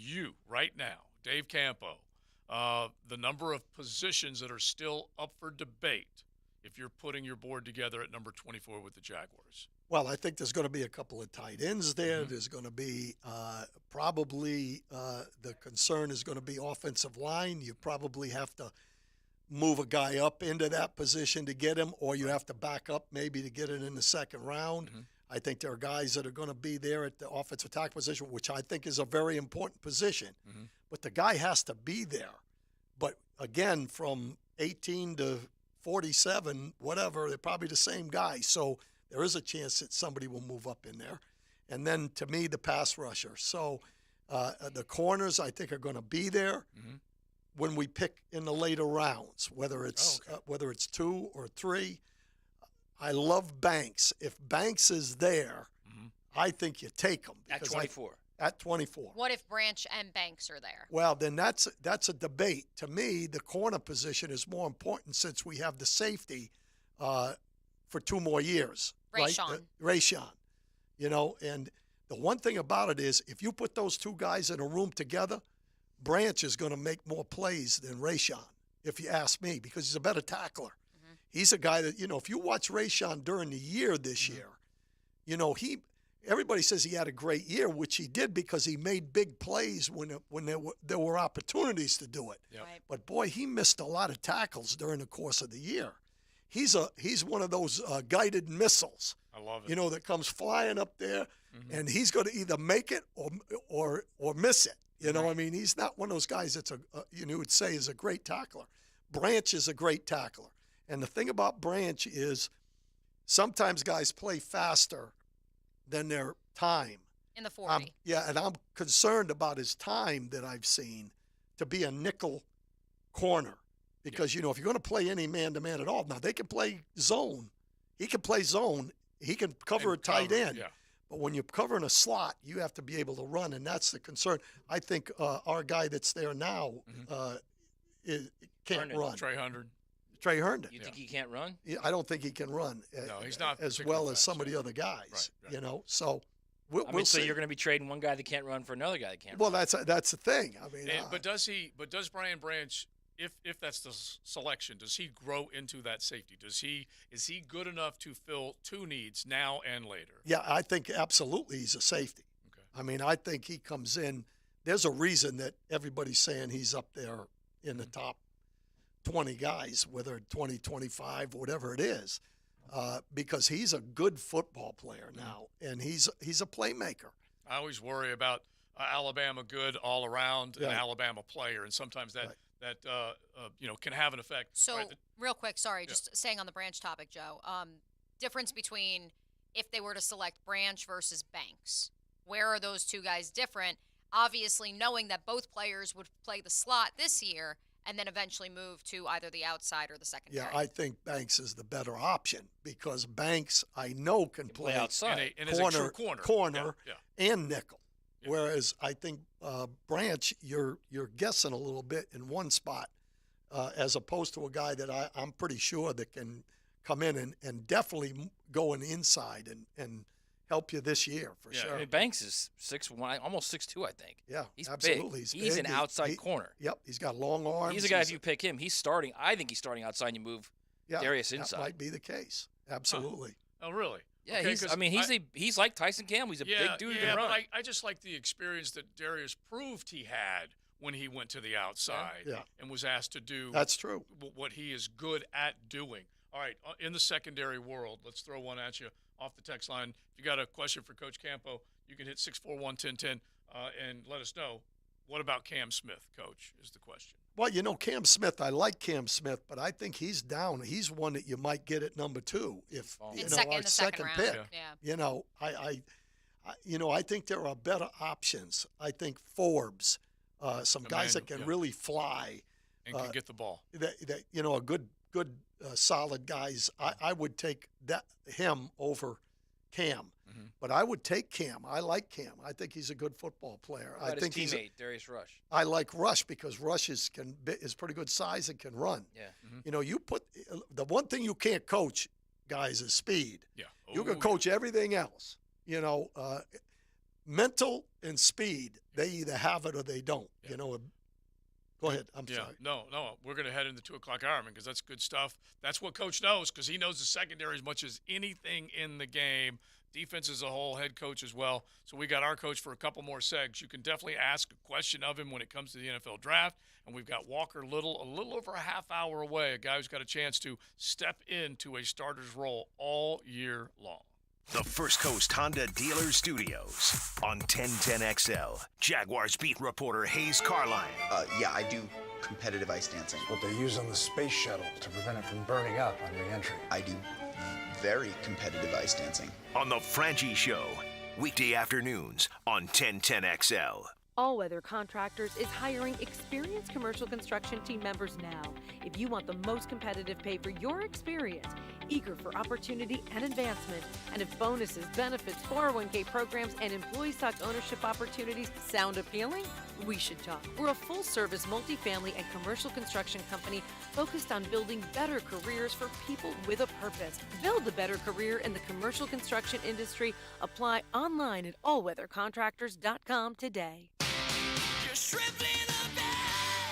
right now, Dave Campo, the number of positions that are still up for debate if you're putting your board together at number 24 with the Jaguars? Well, I think there's going to be a couple of tight ends there. There's going to be probably the concern is going to be offensive line. You probably have to move a guy up into that position to get him, or you have to back up maybe to get it in the second round. I think there are guys that are going to be there at the offensive tackle position, which I think is a very important position. But the guy has to be there. But, again, from 18 to 47, whatever, they're probably the same guy. So there is a chance that somebody will move up in there. And then, to me, the pass rusher. So the corners, I think, are going to be there when we pick in the later rounds, whether it's 2 or 3. I love Banks. If Banks is there, I think you take him. At 24. At 24. What if Branch and Banks are there? Well, then that's a debate. To me, the corner position is more important since we have the safety for 2 more years. Rayshon. Rayshon. And the one thing about it is if you put those 2 guys in a room together, Branch is going to make more plays than Rayshon, if you ask me, because he's a better tackler. He's a guy that, if you watch Rayshon during the year this year, everybody says he had a great year, which he did because he made big plays when there were opportunities to do it. Right. But, boy, he missed a lot of tackles during the course of the year. He's one of those guided missiles. I love it. That comes flying up there, and he's going to either make it or miss it. I mean, he's not one of those guys that's you would say is a great tackler. Branch is a great tackler. And the thing about Branch is sometimes guys play faster than their time. In the 40. And I'm concerned about his time that I've seen to be a nickel corner. Because, if you're going to play any man-to-man at all, now they can play zone. He can play zone. He can cover a tight end. Yeah. But when you're covering a slot, you have to be able to run, and that's the concern. I think our guy that's there now can't Herndon. run. Trey Herndon. Trey Herndon. You think he can't run? Yeah, I don't think he can run. No, he's not as particularly well as fast, some of the other guys. Right. You know, so we'll So see. you're going to be trading one guy that can't run for another guy that can't Well, run. that's the thing. I mean, But does Brian Branch, if that's the selection, does he grow into that safety? Is he good enough to fill two needs now and later? yeah, I think absolutely he's a safety. Okay. I mean, I think he comes in. There's a reason that everybody's saying he's up there in the top 20 guys, whether 20, 25, whatever it is, because he's a good football player now, and he's a playmaker. I always worry about Alabama good all around, Yeah. an Alabama player, and sometimes that can have an effect. So, right? real quick, sorry, just staying on the Branch topic, Joe. Difference between if they were to select Branch versus Banks. Where are those two guys different? Obviously, knowing that both players would play the slot this year and then eventually move to either the outside or the secondary. Yeah, I think Banks is the better option because Banks, I know, can play outside. And is a true corner. Yeah. And nickel. Yeah. Whereas I think Branch, you're guessing a little bit in one spot as opposed to a guy that I'm pretty sure that can come in and definitely go in inside and help you this year for sure. I mean, Banks is 6'1", almost 6'2", I think. Yeah, he's absolutely. Big. He's an outside corner. Yep, he's got long arms. He's a guy, if you pick him, he's starting. I think he's starting outside and you move Darius inside. That might be the case. Absolutely. Oh, really? Yeah, Okay, he's like Tyson Campbell. He's a big dude who can run. But I just like the experience that Darius proved he had when he went to the outside and was asked to do That's true. What he is good at doing. All right, in the secondary world, let's throw one at you off the text line. If you got a question for Coach Campo, you can hit 641-1010 and let us know. What about Cam Smith, Coach, is the question. Well, Cam Smith, I like Cam Smith, but I think he's down. He's one that you might get at number 2 if our second pick. Yeah. I think there are better options. I think Forbes, some guys that can really fly and can get the ball. A good solid guys. I would take him over Cam. But I would take Cam. I like Cam. I think he's a good football player. What about I think his teammate, Darius Rush. I like Rush because Rush is pretty good size and can run. Yeah. You put the one thing you can't coach, guys, is speed. Yeah. You can coach everything else. Mental and speed, they either have it or they don't. Yeah. Go ahead. I'm sorry. No. We're going to head into 2 o'clock hour, because that's good stuff. That's what Coach knows, because he knows the secondary as much as anything in the game. Defense as a whole, head coach as well. So we got our coach for a couple more segs. You can definitely ask a question of him when it comes to the NFL draft. And we've got Walker Little a little over a half hour away, a guy who's got a chance to step into a starter's role all year long. The First Coast Honda Dealer Studios on 1010XL. Jaguars beat reporter Hayes Carline. Yeah, I do competitive ice dancing. What they use on the space shuttle to prevent it from burning up on re-entry. I do very competitive ice dancing. On The Frangie Show, weekday afternoons on 1010XL. All Weather Contractors is hiring experienced commercial construction team members now. If you want the most competitive pay for your experience, eager for opportunity and advancement, and if bonuses, benefits, 401k programs, and employee stock ownership opportunities sound appealing, we should talk. We're a full-service multifamily and commercial construction company focused on building better careers for people with a purpose. Build a better career in the commercial construction industry. Apply online at allweathercontractors.com today.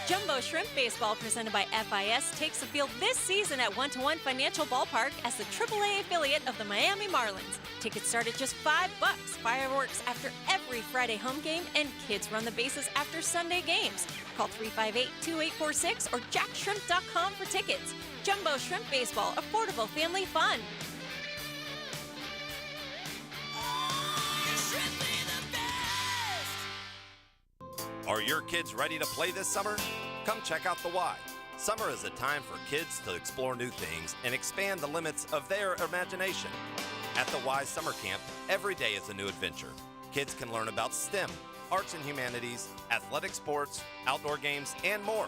Jumbo Shrimp Baseball, presented by FIS, takes the field this season at 1-to-1 Financial Ballpark as the AAA affiliate of the Miami Marlins. Tickets start at just $5. Fireworks after every Friday home game, and kids run the bases after Sunday games. Call 358-2846 or jackshrimp.com for tickets. Jumbo Shrimp Baseball, affordable family fun. Are your kids ready to play this summer? Come check out the Y. Summer is a time for kids to explore new things and expand the limits of their imagination. At the Y Summer Camp, every day is a new adventure. Kids can learn about STEM, arts and humanities, athletic sports, outdoor games, and more.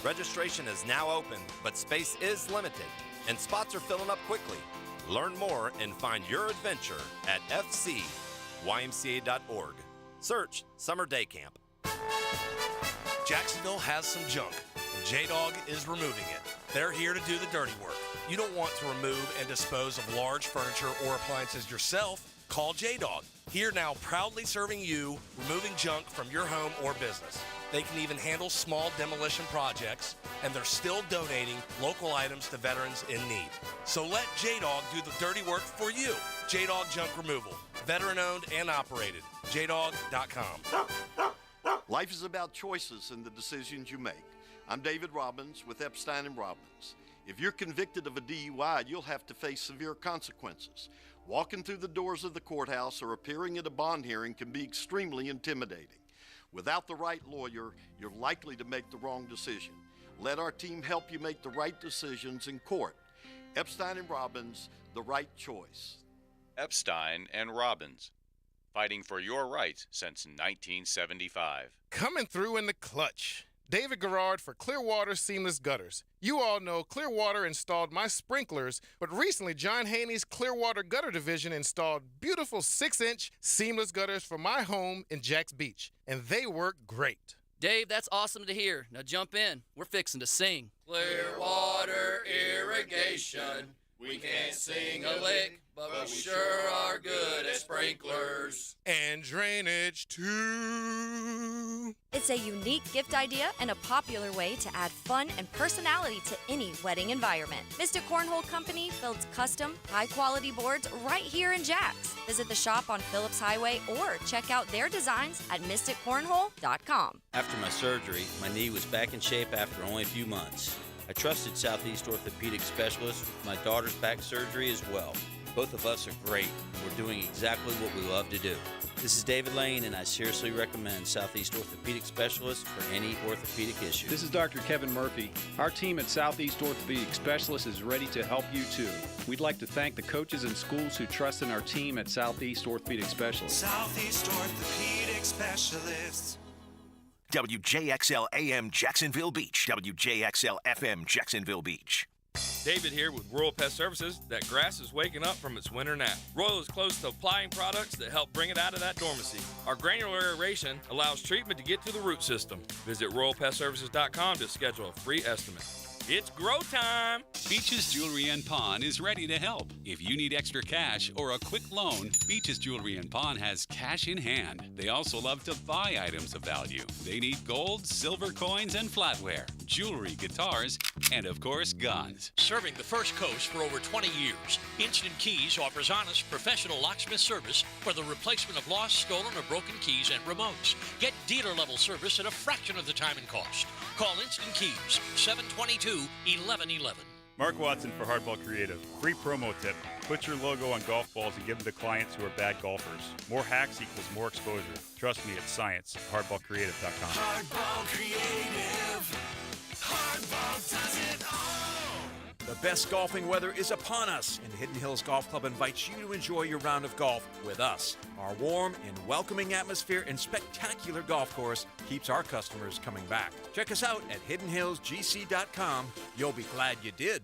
Registration is now open, but space is limited, and spots are filling up quickly. Learn more and find your adventure at fcwy.org. ymca.org. Search Summer Day Camp. Jacksonville has some junk, and J-Dog is removing it. They're here to do the dirty work. You don't want to remove and dispose of large furniture or appliances yourself? Call J-Dog. Here now, proudly serving you, removing junk from your home or business. They can even handle small demolition projects, and they're still donating local items to veterans in need. So let J-Dog do the dirty work for you. J-Dog Junk Removal. Veteran-owned and operated. JDog.com. Life is about choices and the decisions you make. I'm David Robbins with Epstein & Robbins. If you're convicted of a DUI, you'll have to face severe consequences. Walking through the doors of the courthouse or appearing at a bond hearing can be extremely intimidating. Without the right lawyer, you're likely to make the wrong decision. Let our team help you make the right decisions in court. Epstein & Robbins, the right choice. Epstein & Robbins, fighting for your rights since 1975. Coming through in the clutch. David Garrard for Clearwater Seamless Gutters. You all know Clearwater installed my sprinklers, but recently John Haney's Clearwater Gutter Division installed beautiful 6-inch seamless gutters for my home in Jacks Beach, and they work great. Dave, that's awesome to hear. Now jump in. We're fixing to sing. Clearwater irrigation. We can't sing a lick, but we sure are good at sprinklers. And drainage, too. It's a unique gift idea and a popular way to add fun and personality to any wedding environment. Mystic Cornhole Company builds custom, high-quality boards right here in Jacks. Visit the shop on Phillips Highway or check out their designs at mysticcornhole.com. After my surgery, my knee was back in shape after only a few months. I trusted Southeast Orthopedic Specialists with my daughter's back surgery as well. Both of us are great, and we're doing exactly what we love to do. This is David Lane, and I seriously recommend Southeast Orthopedic Specialists for any orthopedic issue. This is Dr. Kevin Murphy. Our team at Southeast Orthopedic Specialists is ready to help you too. We'd like to thank the coaches and schools who trust in our team at Southeast Orthopedic Specialists. Southeast Orthopedic Specialists. WJXL AM Jacksonville Beach. WJXL FM Jacksonville Beach. David here with Royal Pest Services. That grass is waking up from its winter nap. Royal is close to applying products that help bring it out of that dormancy. Our granular aeration allows treatment to get to the root system. Visit RoyalPestServices.com to schedule a free estimate. It's grow time! Beaches Jewelry and Pawn is ready to help. If you need extra cash or a quick loan, Beaches Jewelry and Pawn has cash in hand. They also love to buy items of value. They need gold, silver coins, and flatware, jewelry, guitars, and of course, guns. Serving the First Coast for over 20 years, Instant Keys offers honest, professional locksmith service for the replacement of lost, stolen, or broken keys and remotes. Get dealer-level service at a fraction of the time and cost. Call Instant Keys, 722-1111. Mark Watson for Hardball Creative. Free promo tip. Put your logo on golf balls and give them to clients who are bad golfers. More hacks equals more exposure. Trust me, it's science. Hardballcreative.com. Hardball Creative. Hardball does it all. The best golfing weather is upon us, and Hidden Hills Golf Club invites you to enjoy your round of golf with us. Our warm and welcoming atmosphere and spectacular golf course keeps our customers coming back. Check us out at hiddenhillsgc.com. You'll be glad you did.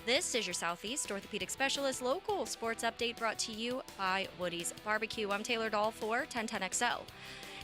This is your Southeast Orthopedic Specialist local sports update brought to you by Woody's Barbecue. I'm Taylor Dahl for 1010XL.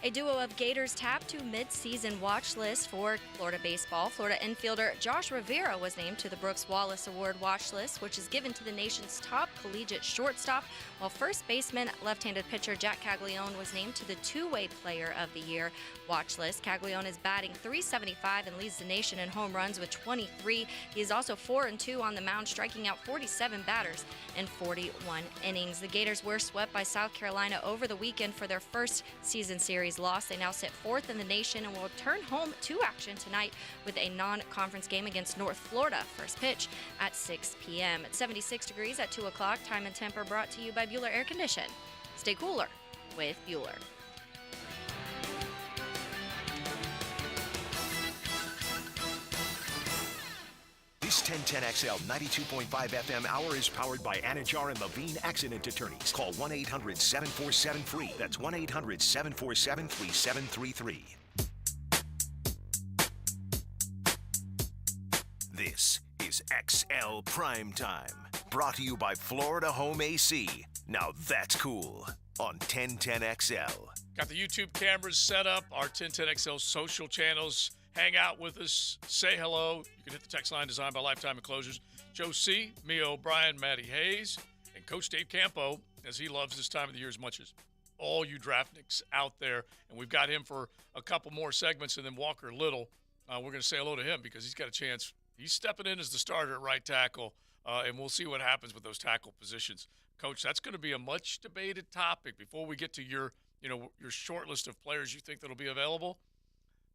A duo of Gators tapped to mid-season watch list for Florida baseball. Florida infielder Josh Rivera was named to the Brooks Wallace Award watch list, which is given to the nation's top collegiate shortstop, while first baseman left-handed pitcher Jack Caglione was named to the two-way player of the year watch list. Caglione is batting .375 and leads the nation in home runs with 23. He is also 4-2 on the mound, striking out 47 batters in 41 innings. The Gators were swept by South Carolina over the weekend for their first season series loss. They now sit fourth in the nation and will return home to action tonight with a non-conference game against North Florida. First pitch at 6 p.m. At 76 degrees at 2 o'clock. Time and temper brought to you by Bueller Air Condition. Stay cooler with Bueller. This 1010XL 92.5 FM hour is powered by Anajar and Levine Accident Attorneys. Call 1-800-747-FREE. That's 1-800-747-3733. This is XL Primetime. Brought to you by Florida Home AC. Now that's cool. on 1010XL. Got the YouTube cameras set up, our 1010XL social channels. Hang out with us, say hello. You can hit the text line designed by Lifetime Enclosures. Joe C., Mia O'Brien, Matty Hayes, and Coach Dave Campo, as he loves this time of the year as much as all you draftniks out there. And we've got him for a couple more segments, and then Walker Little. We're going to say hello to him because he's got a chance. He's stepping in as the starter at right tackle, and we'll see what happens with those tackle positions. Coach, that's going to be a much debated topic before we get to your short list of players you think that'll be available.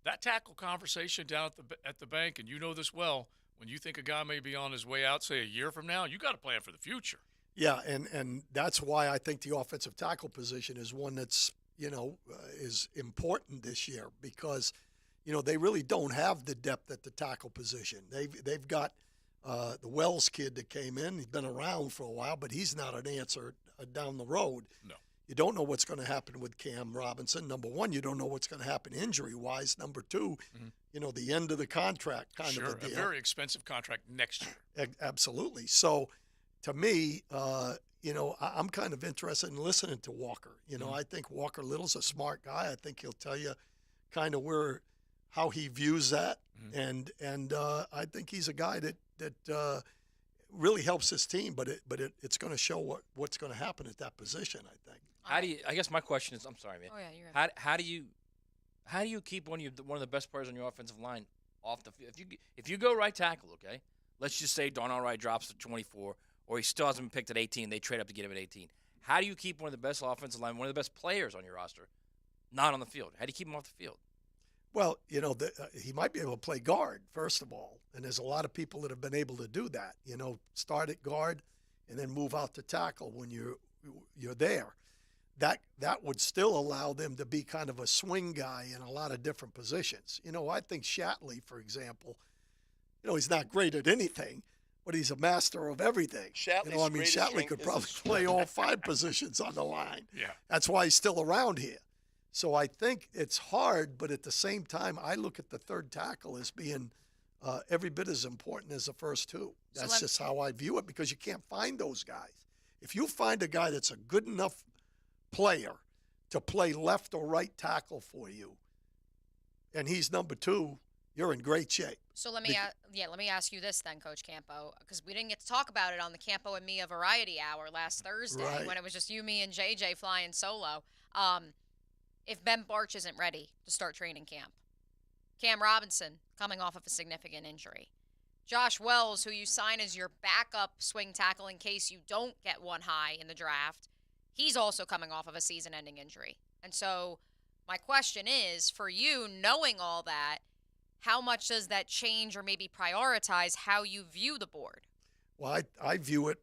That tackle conversation down at the bank, and you know this well, when you think a guy may be on his way out, say a year from now, you got to plan for the future. Yeah, and that's why I think the offensive tackle position is one that's, is important this year because, they really don't have the depth at the tackle position. They've got the Wells kid that came in. He's been around for a while, but he's not an answer down the road. No. You don't know what's going to happen with Cam Robinson. Number one, you don't know what's going to happen injury-wise. Number two, the end of the contract kind of a deal. A very expensive contract next year. Absolutely. So, to me, I'm kind of interested in listening to Walker. I think Walker Little's a smart guy. I think he'll tell you kind of how he views that, and I think he's a guy that really helps his team. But it's going to show what's going to happen at that position, I think. I guess my question is, I'm sorry, man. Oh yeah, you're right. How do you keep one of the best players on your offensive line off the field? If you go right tackle, okay, let's just say Darnell Wright drops to 24, or he still hasn't been picked at 18. They trade up to get him at 18. How do you keep one of the best offensive line, one of the best players on your roster, not on the field? How do you keep him off the field? Well, he might be able to play guard, first of all, and there's a lot of people that have been able to do that. Start at guard and then move out to tackle when you're there. That would still allow them to be kind of a swing guy in a lot of different positions. I think Shatley, for example, he's not great at anything, but he's a master of everything. Shatley could probably play all 5 positions on the line. Yeah. That's why he's still around here. So I think it's hard, but at the same time, I look at the third tackle as being every bit as important as the first 2. That's just how I view it because you can't find those guys. If you find a guy that's a good enough player to play left or right tackle for you, and he's number 2, you're in great shape. So let me ask you this then, Coach Campo, because we didn't get to talk about it on the Campo and Mia Variety Hour last Thursday when it was just you, me, and JJ flying solo. If Ben Barch isn't ready to start training camp, Cam Robinson coming off of a significant injury, Josh Wells, who you sign as your backup swing tackle in case you don't get one high in the draft, he's also coming off of a season-ending injury. And so my question is, for you, knowing all that, how much does that change or maybe prioritize how you view the board? Well, I view it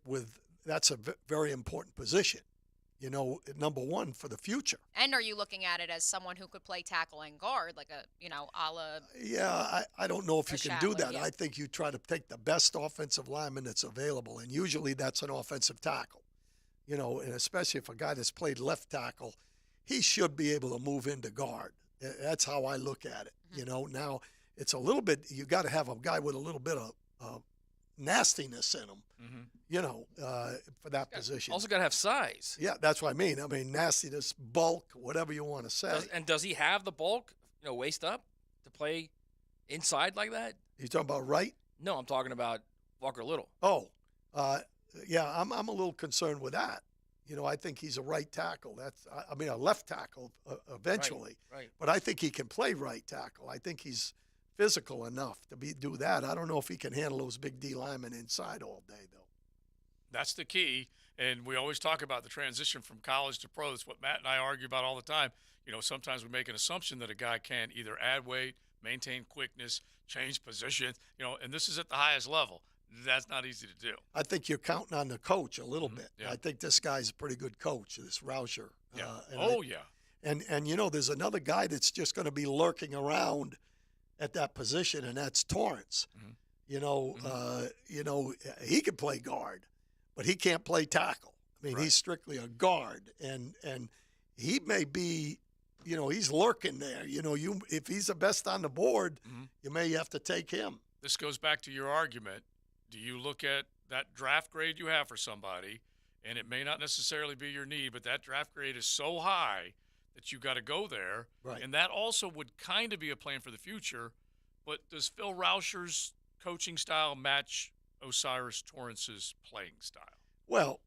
that's a very important position, number one for the future. And are you looking at it as someone who could play tackle and guard, like a la... Yeah, I don't know if you can do that. Yeah. I think you try to take the best offensive lineman that's available, and usually that's an offensive tackle. And especially if a guy that's played left tackle, he should be able to move into guard. That's how I look at it. Now it's a little bit, you got to have a guy with a little bit of nastiness in him, for that position. Also got to have size. Yeah, that's what I mean. Nastiness, bulk, whatever you want to say. Does he have the bulk, waist up to play inside like that? You talking about right? No, I'm talking about Walker Little. Oh, yeah, I'm a little concerned with that. I think he's a right tackle. A left tackle eventually. Right. But I think he can play right tackle. I think he's physical enough to do that. I don't know if he can handle those big D linemen inside all day, though. That's the key. And we always talk about the transition from college to pro. That's what Matt and I argue about all the time. Sometimes we make an assumption that a guy can either add weight, maintain quickness, change position, and this is at the highest level. That's not easy to do. I think you're counting on the coach a little bit. Yeah. I think this guy's a pretty good coach, this Rauscher. Yeah. And there's another guy that's just going to be lurking around at that position, and that's Torrance. He can play guard, but he can't play tackle. He's strictly a guard, and he may be, he's lurking there. If he's the best on the board, you may have to take him. This goes back to your argument. Do you look at that draft grade you have for somebody and it may not necessarily be your need, but that draft grade is so high that you got to go there. Right. And that also would kind of be a plan for the future. But does Phil Rauscher's coaching style match Osiris Torrance's playing style? Well,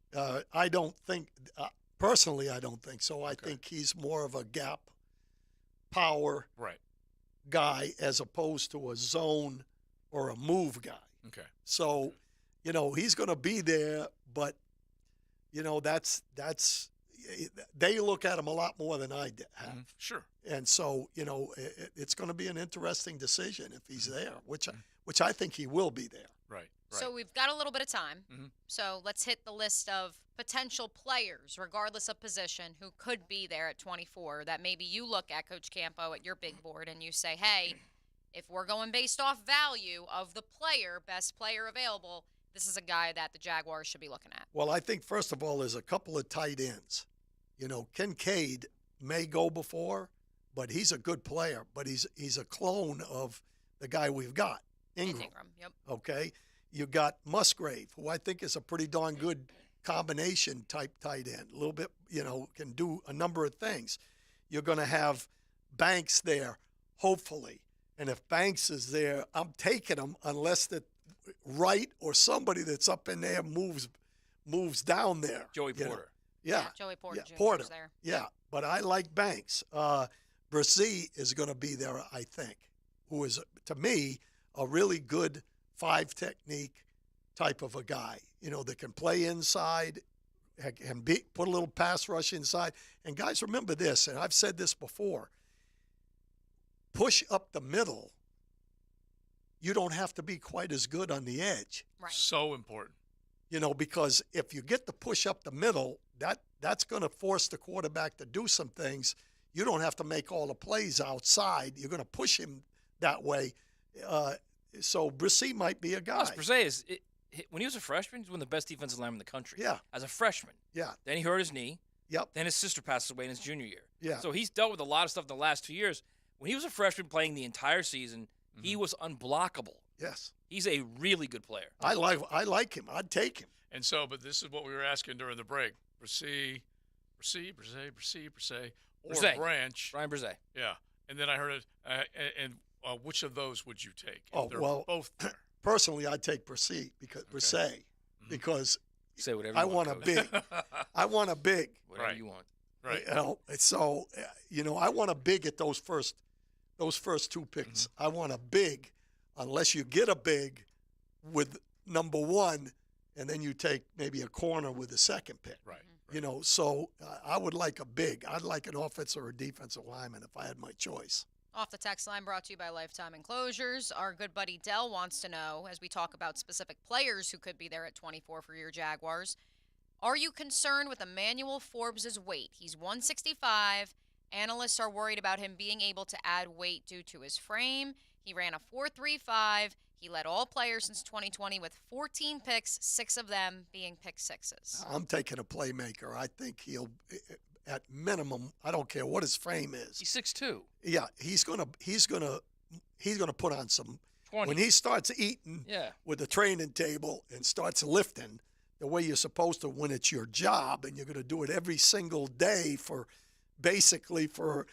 I don't think personally. I don't think so. I think he's more of a gap power guy as opposed to a zone or a move guy. Okay. So, he's going to be there, but that's they look at him a lot more than I have. Sure. And so, it's going to be an interesting decision if he's there, which I think he will be there. Right. So we've got a little bit of time. So let's hit the list of potential players, regardless of position, who could be there at 24 that maybe you look at, Coach Campo, at your big board and you say, hey, if we're going based off value of the player, best player available, this is a guy that the Jaguars should be looking at. Well, I think, first of all, there's a couple of tight ends. Kincaid may go before, but he's a good player. But he's a clone of the guy we've got, Ingram. Yep. Okay? You got Musgrave, who I think is a pretty darn good combination type tight end. A little bit, can do a number of things. You're going to have Banks there, hopefully. And if Banks is there, I'm taking him unless that Wright or somebody that's up in there moves down there. Joey Porter. Yeah. Joey Porter Yeah, Jr. Porter. is there. Yeah, but I like Banks. Brzee is going to be there, I think, who is, to me, a really good five-technique type of a guy, that can play inside, can put a little pass rush inside. And, guys, remember this, and I've said this before, push up the middle, you don't have to be quite as good on the edge. Right. So important. Because if you get the push up the middle, that's going to force the quarterback to do some things. You don't have to make all the plays outside. You're going to push him that way. So Brzee might be a guy. Brzee when he was a freshman, he was one of the best defensive linemen in the country. Yeah. As a freshman. Yeah. Then he hurt his knee. Yep. Then his sister passed away in his junior year. Yeah. So he's dealt with a lot of stuff in the last 2 years. When he was a freshman playing the entire season, he was unblockable. Yes. He's a really good player. I like him. I'd take him. And so, but this is what we were asking during the break. Brzee, or Brzee. Branch. Brian Brzee. Yeah. And then I heard it, and which of those would you take? Oh, They're well, both there. Personally, I'd take Brzee because Say whatever I you want want, a big. I want a big. Whatever you want. Right. So, I want a big at those first two picks. I want a big, unless you get a big with number one, and then you take maybe a corner with the second pick. Right. So I would like a big. I'd like an offensive or a defensive lineman if I had my choice. Off the text line brought to you by Lifetime Enclosures. Our good buddy Dell wants to know, as we talk about specific players who could be there at 24 for your Jaguars, are you concerned with Emmanuel Forbes' weight? He's 165. Analysts are worried about him being able to add weight due to his frame. He ran a 4.35. He led all players since 2020 with 14 picks, 6 of them being pick sixes. I'm taking a playmaker. I think he'll, at minimum, I don't care what his frame is. He's 6'2". Yeah, he's gonna put on some. 20. When he starts eating Yeah. with the training table and starts lifting the way you're supposed to when it's your job, and you're going to do it every single day for basically for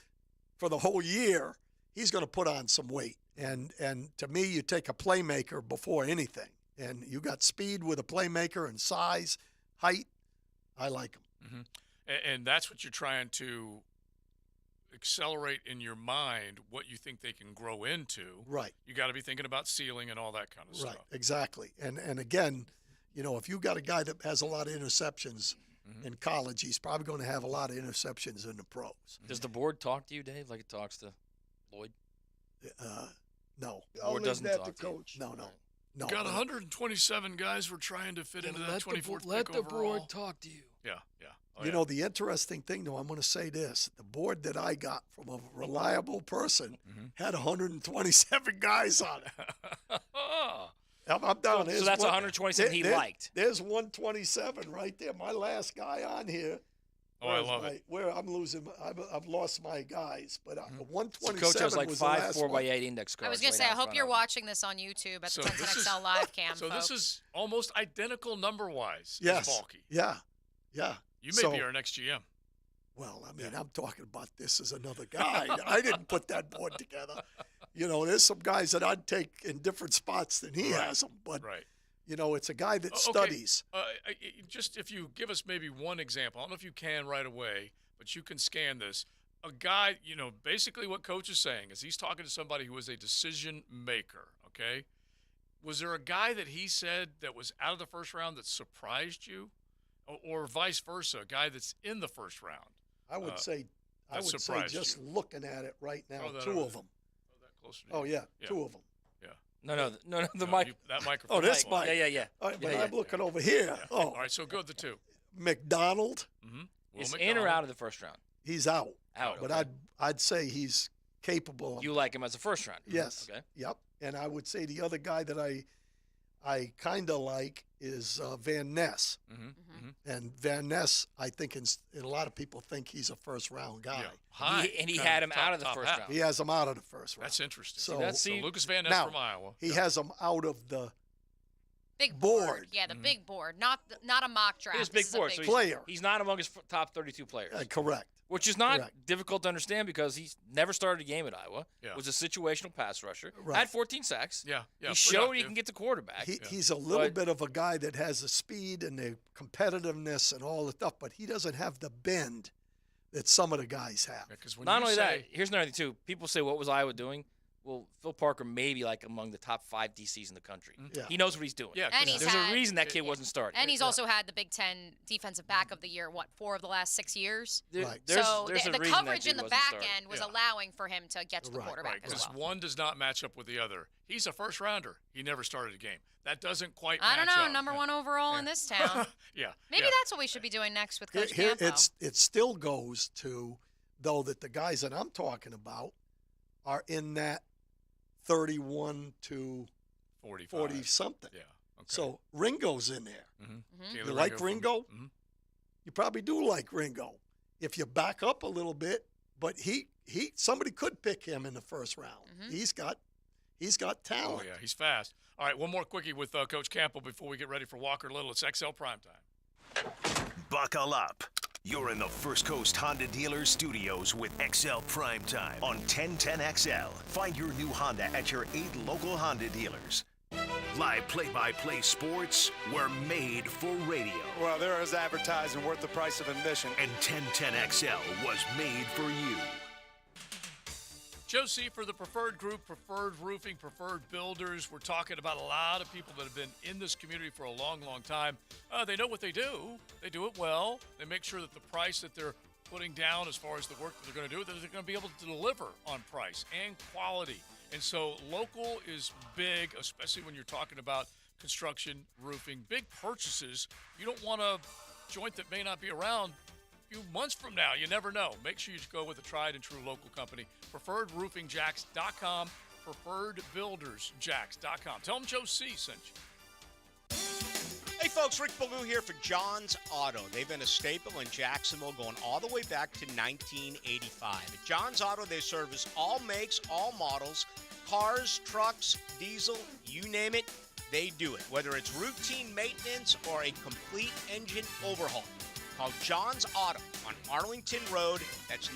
the whole year, he's going to put on some weight. And to me, you take a playmaker before anything. And you got speed with a playmaker and size, height. I like him. Mm-hmm. And that's what you're trying to accelerate in your mind, what you think they can grow into. Right. You got to be thinking about ceiling and all that kind of Right, stuff. exactly. And again, if you got a guy that has a lot of interceptions in college, he's probably going to have a lot of interceptions in the pros. Does the board talk to you, Dave, like it talks to Lloyd? No. The board doesn't talk to coach. No. Got 127 guys we're trying to fit into that 24th pick overall. board talk to you. Yeah. The interesting thing, though, I'm going to say this. The board that I got from a reliable person had 127 guys on it. I'm down. So that's 127 he liked. There's 127 right there. My last guy on here. Oh, I love it. Where I'm losing, I've lost my guys, but 127 So coach has like was the 5 last 4x8 one. index cards. I was going to say, I hope you're watching this on YouTube at the 1010XL live cam, So folks. this is almost identical number-wise. Yes. As Balky. Yeah. Yeah. You may be our next GM. Well, I mean, I'm talking about this as another guy. I didn't put that board together. You know, there's some guys that I'd take in different spots than he has them. But, you know, it's a guy that studies. Just if you give us maybe one example, I don't know if you can right away, but you can scan this. A guy, you know, basically what Coach is saying is he's talking to somebody who is a decision maker, okay? Was there a guy that he said that was out of the first round that surprised you? Or vice versa, a guy that's in the first round? I would say just you. looking at it right now, two of them. Oh, yeah, two of them. Yeah. No, the mic. That microphone. Oh, this mic. Yeah. All right, but I'm looking over here. Yeah. Oh. All right, so go with the two. McDonald. Is in or out of the first round? He's out. Out. But Okay. I'd say he's capable. You like him as a first round? Yes. Okay. Yep. And I would say the other guy that I kind of like is Van Ness. And Van Ness, I think, a lot of people think he's a first-round guy. Yeah. He had him out of the first round. He has him out of the first round. That's interesting. So Lucas Van Ness now, from Iowa. He has him out of the big board. Yeah, the big board, not a mock draft. His This big is a board. big So player. He's not among his top 32 players. Correct. Which is not Correct. difficult to understand because he's never started a game at Iowa. Yeah. Was a situational pass rusher. Right. Had 14 sacks. Yeah. He showed he productive. can get the quarterback. He's a little bit of a guy that has the speed and the competitiveness and all the stuff, but he doesn't have the bend that some of the guys have. Not only that, here's another thing, too. People say, what was Iowa doing? Well, Phil Parker may be like among the top 5 DCs in the country. Yeah. He knows what he's doing. Yeah, And he's There's had- a reason that kid wasn't starting. And he's also had the Big Ten Defensive Back of the Year, 4 of the last 6 years? Right. So There's a the reason coverage that in the dude back wasn't end was starting. allowing for him to get to the quarterback as Because well. one does not match up with the other. He's a first rounder. He never started a game. That doesn't quite I don't match know, up. number 1 overall in this town. Yeah. Maybe that's what we should be doing next with Coach Campo. It still goes to, though, that the guys that I'm talking about are in that 31 to 40 something. Yeah. Okay. So Ringo's in there. Taylor You like from- Ringo? You probably do like Ringo. If you back up a little bit, but somebody could pick him in the first round. He's got talent. Oh, yeah, he's fast. All right, one more quickie with Coach Campbell before we get ready for Walker Little. It's XL Primetime. Buckle up. You're in the First Coast Honda Dealers Studios with XL Primetime on 1010XL. Find your new Honda at your 8 local Honda dealers. Live play-by-play sports were made for radio. Well, there is advertising worth the price of admission. And 1010XL was made for you. Joe C. for the Preferred Group, Preferred Roofing, Preferred Builders. We're talking about a lot of people that have been in this community for a long, long time. They know what they do. They do it well. They make sure that the price that they're putting down as far as the work that they're going to do, that they're going to be able to deliver on price and quality. And so local is big, especially when you're talking about construction, roofing, big purchases. You don't want a joint that may not be around a few months from now. You never know. Make sure you go with a tried and true local company. PreferredRoofingJacks.com, PreferredBuildersJacks.com. Tell them Joe C. sent you. Hey folks, Rick Ballou here for John's Auto. They've been a staple in Jacksonville going all the way back to 1985. At John's Auto, they service all makes, all models, cars, trucks, diesel, you name it, they do it. Whether it's routine maintenance or a complete engine overhaul. Call John's Auto on Arlington Road. That's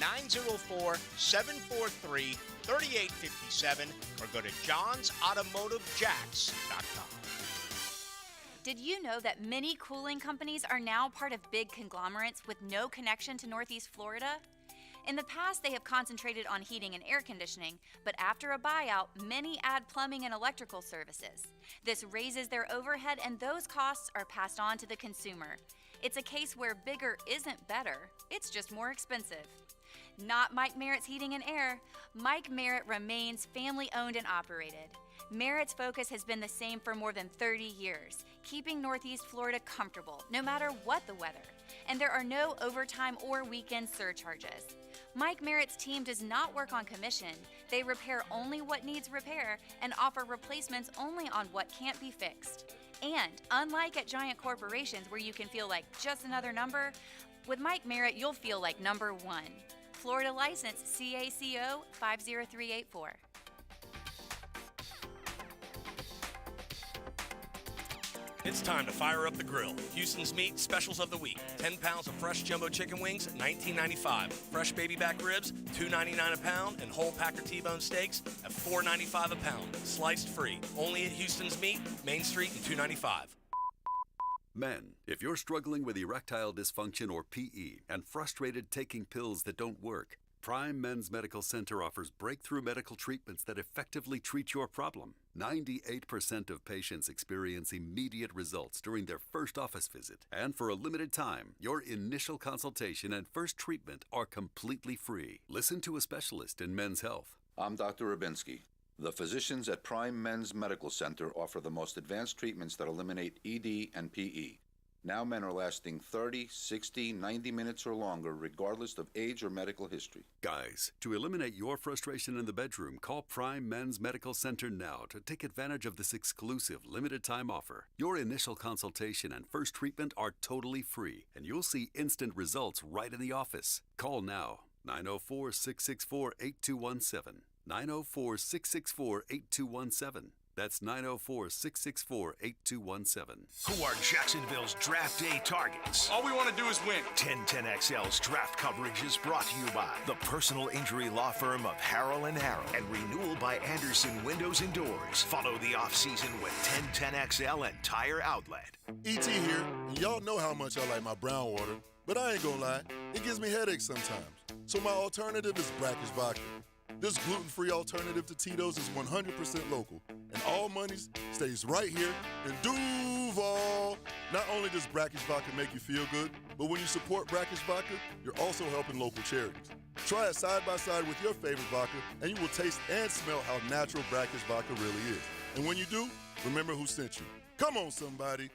904-743-3857 or go to johnsautomotivejacks.com. Did you know that many cooling companies are now part of big conglomerates with no connection to Northeast Florida? In the past, they have concentrated on heating and air conditioning, but after a buyout, many add plumbing and electrical services. This raises their overhead, and those costs are passed on to the consumer. It's a case where bigger isn't better, it's just more expensive. Not Mike Merritt's Heating and Air. Mike Merritt remains family-owned and operated. Merritt's focus has been the same for more than 30 years, keeping Northeast Florida comfortable, no matter what the weather. And there are no overtime or weekend surcharges. Mike Merritt's team does not work on commission. They repair only what needs repair and offer replacements only on what can't be fixed. And unlike at giant corporations where you can feel like just another number, with Mike Merritt, you'll feel like number one. Florida license CACO 50384. It's time to fire up the grill. Houston's Meat Specials of the Week. 10 pounds of fresh jumbo chicken wings at $19.95. Fresh baby back ribs, $2.99 a pound. And whole Packer T-bone steaks at $4.95 a pound. Sliced free. Only at Houston's Meat, Main Street and 295. Men, if you're struggling with erectile dysfunction or PE and frustrated taking pills that don't work, Prime Men's Medical Center offers breakthrough medical treatments that effectively treat your problem. 98% of patients experience immediate results during their first office visit. And for a limited time, your initial consultation and first treatment are completely free. Listen to a specialist in men's health. I'm Dr. Rubinsky. The physicians at Prime Men's Medical Center offer the most advanced treatments that eliminate ED and PE. Now men are lasting 30, 60, 90 minutes or longer, regardless of age or medical history. Guys, to eliminate your frustration in the bedroom, call Prime Men's Medical Center now to take advantage of this exclusive limited-time offer. Your initial consultation and first treatment are totally free, and you'll see instant results right in the office. Call now, 904-664-8217. 904-664-8217. That's 904-664-8217. Who are Jacksonville's draft day targets? All we want to do is win. 1010XL's draft coverage is brought to you by the personal injury law firm of Harrell & Harrell and renewal by Anderson Windows and Doors. Follow the offseason with 1010XL and Tire Outlet. E.T. here, and y'all know how much I like my brown water, but I ain't gonna lie, it gives me headaches sometimes. So my alternative is Brackish Vodka. This gluten-free alternative to Tito's is 100% local, and all monies stays right here in Duval. Not only does Brackish Vodka make you feel good, but when you support Brackish Vodka, you're also helping local charities. Try it side by side with your favorite vodka, and you will taste and smell how natural Brackish Vodka really is. And when you do, remember who sent you. Come on, somebody.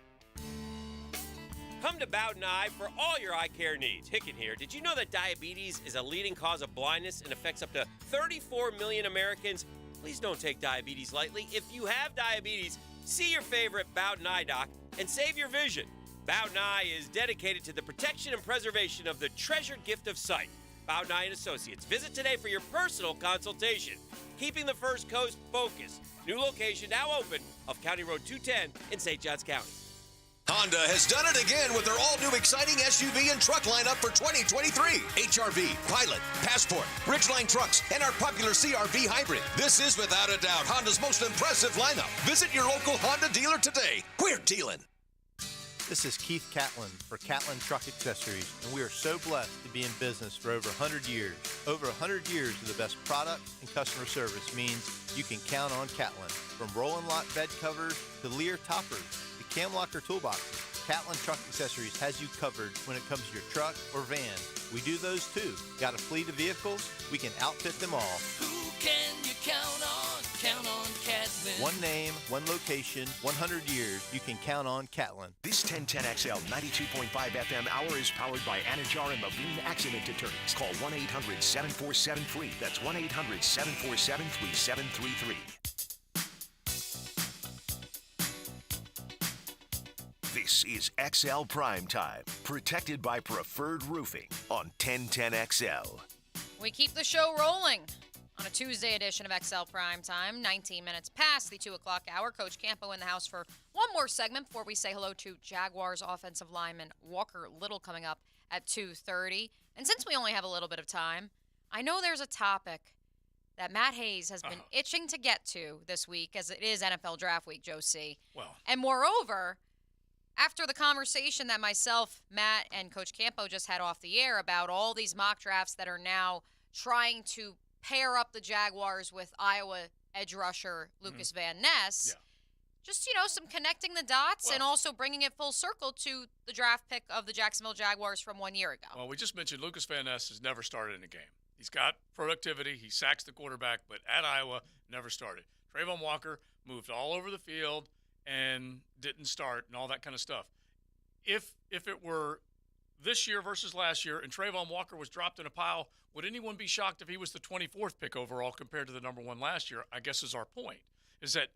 Come to Bowden Eye for all your eye care needs. Hicken here. Did you know that diabetes is a leading cause of blindness and affects up to 34 million Americans? Please don't take diabetes lightly. If you have diabetes, see your favorite Bowden Eye doc and save your vision. Bowden Eye is dedicated to the protection and preservation of the treasured gift of sight. Bowden Eye & Associates. Visit today for your personal consultation. Keeping the First Coast focused. New location now open off County Road 210 in St. Johns County. Honda has done it again with their all-new exciting SUV and truck lineup for 2023. HRV, Pilot, Passport, Ridgeline trucks, and our popular CRV hybrid. This is without a doubt Honda's most impressive lineup. Visit your local Honda dealer today. We're dealing. This is Keith Catlin for Catlin Truck Accessories, and we are so blessed to be in business for over 100 years. Over 100 years of the best product and customer service means you can count on Catlin. From Roll and Lock bed covers to Lear toppers to Cam Locker toolboxes, Catlin Truck Accessories has you covered when it comes to your truck or van. We do those too. Got a fleet of vehicles? We can outfit them all. Who can you count on? Count on Catlin. One name, one location, 100 years. You can count on Catlin. This 1010XL 92.5 FM hour is powered by Anajar and Levine Accident Attorneys. Call 1-800-747-FREE. That's 1-800-747-3733. This is XL Primetime, protected by Preferred Roofing on 1010XL. We keep the show rolling on a Tuesday edition of XL Primetime, 19 minutes past the 2 o'clock hour. Coach Campo in the house for one more segment before we say hello to Jaguars offensive lineman Walker Little coming up at 2:30. And since we only have a little bit of time, I know there's a topic that Matt Hayes has been itching to get to this week, as it is NFL Draft Week, Joe C. Well. And moreover, after the conversation that myself, Matt, and Coach Campo just had off the air about all these mock drafts that are now trying to pair up the Jaguars with Iowa edge rusher Lucas Van Ness, just, some connecting the dots and also bringing it full circle to the draft pick of the Jacksonville Jaguars from 1 year ago. Well, we just mentioned Lucas Van Ness has never started in a game. He's got productivity. He sacks the quarterback, but at Iowa, never started. Trayvon Walker moved all over the field and didn't start and all that kind of stuff. If it were this year versus last year and Trayvon Walker was dropped in a pile, would anyone be shocked if he was the 24th pick overall compared to the number one last year? I guess is our point, is that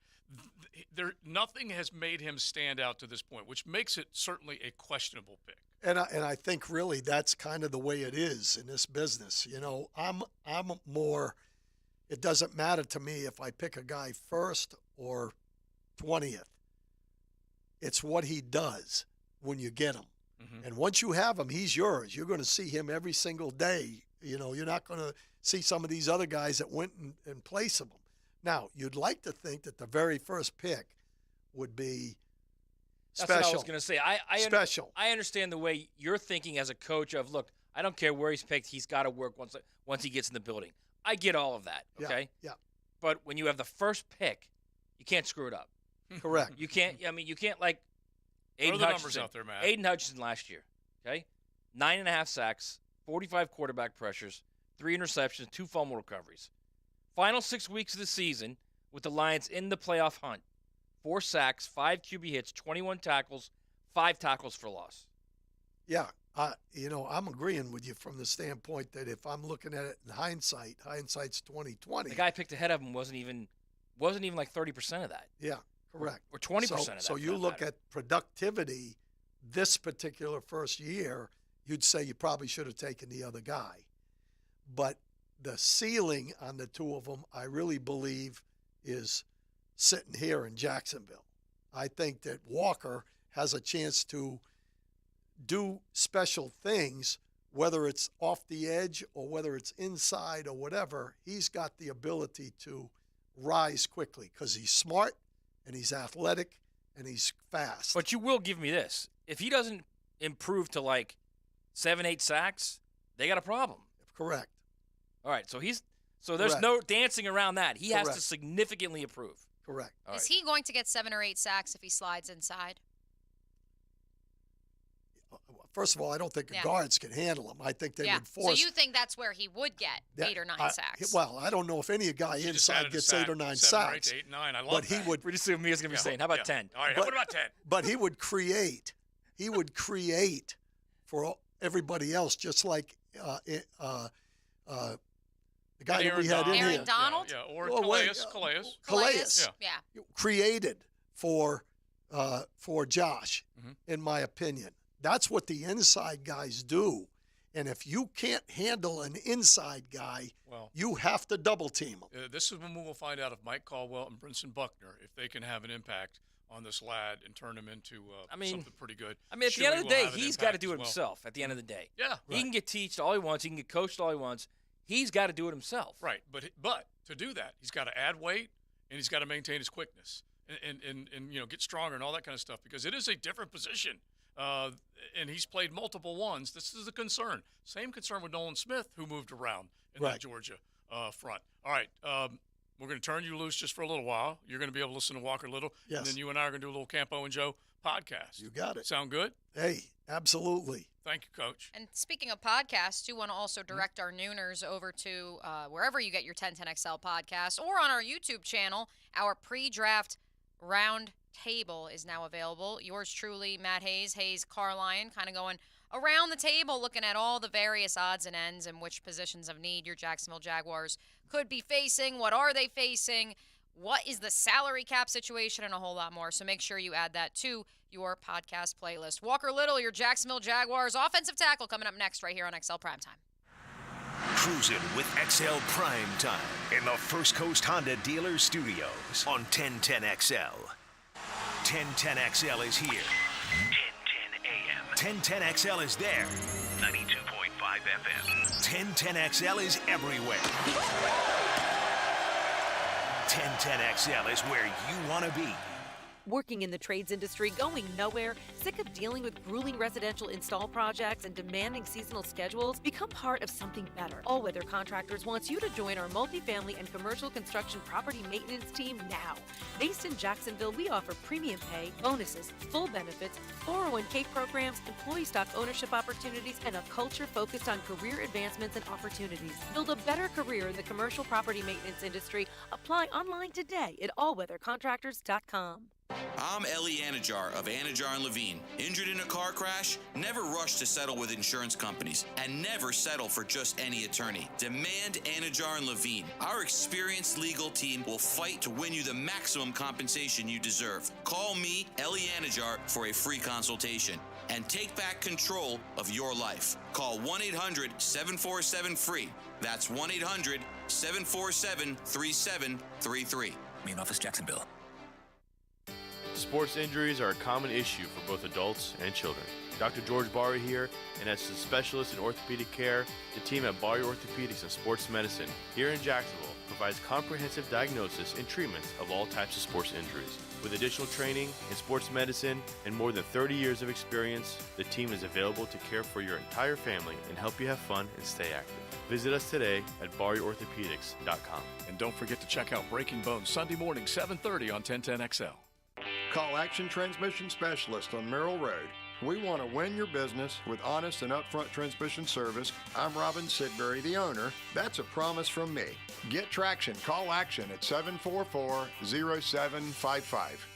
nothing has made him stand out to this point, which makes it certainly a questionable pick. And I think really that's kind of the way it is in this business. I'm more, it doesn't matter to me if I pick a guy first or 20th. It's what he does when you get him. And once you have him, he's yours. You're going to see him every single day. You know, you're not going to see some of these other guys that went in place of him. Now, you'd like to think that the very first pick would be special. That's what I was going to say. Special. I understand the way you're thinking as a coach of, look, I don't care where he's picked. He's got to work once he gets in the building. I get all of that, okay? Yeah. But when you have the first pick, you can't screw it up. Correct. You can't, like What are Aiden the numbers Hutchinson. out there, Matt? Aiden Hutchinson last year, okay? 9.5 sacks, 45 quarterback pressures, 3 interceptions, 2 fumble recoveries. Final 6 weeks of the season with the Lions in the playoff hunt. 4 sacks, 5 QB hits, 21 tackles, 5 tackles for loss. Yeah. I'm agreeing with you from the standpoint that if I'm looking at it in hindsight's 2020. The guy picked ahead of him wasn't even like 30% of that. Yeah, correct. Or 20% of that. So you look at productivity this particular first year, you'd say you probably should have taken the other guy. But the ceiling on the two of them, I really believe, is sitting here in Jacksonville. I think that Walker has a chance to do special things, whether it's off the edge or whether it's inside or whatever. He's got the ability to rise quickly because he's smart and he's athletic and he's fast. But you will give me this. If he doesn't improve to like 7-8 sacks, they got a problem. Correct. All right, so there's Correct. no dancing around that. He has Correct. to significantly improve. Correct. All Is right. he going to get 7 or 8 sacks if he slides inside? First of all, I don't think Yeah. guards can handle him. I think they yeah. would force. So you think that's where he would get 8 or 9 sacks? Well, I don't know if any guy You just inside added a gets sack, 8 or 9 7 or 8 sacks. to 8, 9. I love but that. he would. Pretty soon, Mia's going to be saying, how about 10? All right, But- what about 10? But he would create. He would create for everybody else, just like the guy that we had in Aaron here. Donald? Yeah, or Oh, wait, Calais. Calais. Yeah. Created for Josh, Mm-hmm. in my opinion. That's what the inside guys do. And if you can't handle an inside guy, Well, you have to double team him. This is when we will find out if Mike Caldwell and Brinson Buckner, if they can have an impact on this lad and turn him into something pretty good. I mean, at the Shuey end of the will day, have an he's got to impact do it as well. himself at the end of the day. Yeah. He can get teached all he wants. He can get coached all he wants. He's got to do it himself. Right, but to do that, he's got to add weight and he's got to maintain his quickness and get stronger and all that kind of stuff because it is a different position. And he's played multiple ones. This is a concern. Same concern with Nolan Smith, who moved around in that Georgia front. All right, we're going to turn you loose just for a little while. You're going to be able to listen to Walker Little, Yes. and then you and I are going to do a little Campo and Joe podcast. You got it. Sound good? Hey, absolutely. Thank you, Coach. And speaking of podcasts, you want to also direct our nooners over to wherever you get your 1010XL podcast or on our YouTube channel. Our pre-draft round table is now available. Yours truly, Matt Hayes Carline, kind of going around the table looking at all the various odds and ends and which positions of need your Jacksonville Jaguars could be facing. What are they facing? What is the salary cap situation and a whole lot more. So make sure you add that to your podcast playlist. Walker Little, your Jacksonville Jaguars offensive tackle, coming up next right here on XL Primetime. Cruising with XL Primetime in the First Coast Honda Dealer Studios on 1010XL. 1010XL is here. 1010 AM. 1010XL is there. 92.5 FM. 1010XL is everywhere. 1010XL is where you want to be. Working in the trades industry, going nowhere, sick of dealing with grueling residential install projects and demanding seasonal schedules? Become part of something better. All Weather Contractors wants you to join our multifamily and commercial construction property maintenance team now. Based in Jacksonville, we offer premium pay, bonuses, full benefits, 401k programs, employee stock ownership opportunities, and a culture focused on career advancements and opportunities. Build a better career in the commercial property maintenance industry. Apply online today at allweathercontractors.com. I'm Ellie Anajar of Anajar and Levine. Injured in a car crash? Never rush to settle with insurance companies and never settle for just any attorney. Demand Anajar and Levine. Our experienced legal team will fight to win you the maximum compensation you deserve. Call me, Ellie Anajar, for a free consultation and take back control of your life. Call 1-800-747-FREE. That's 1-800-747-3733. Main office, Jacksonville. Sports injuries are a common issue for both adults and children. Dr. George Barry here, and as a specialist in orthopedic care, the team at Barry Orthopedics and Sports Medicine here in Jacksonville provides comprehensive diagnosis and treatment of all types of sports injuries. With additional training in sports medicine and more than 30 years of experience, the team is available to care for your entire family and help you have fun and stay active. Visit us today at BarryOrthopedics.com. And don't forget to check out Breaking Bones Sunday morning, 7:30 on 1010XL. Call Action Transmission Specialist on Merrill Road. We want to win your business with honest and upfront transmission service. I'm Robin Sidbury, the owner. That's a promise from me. Get traction. Call Action at 744-0755.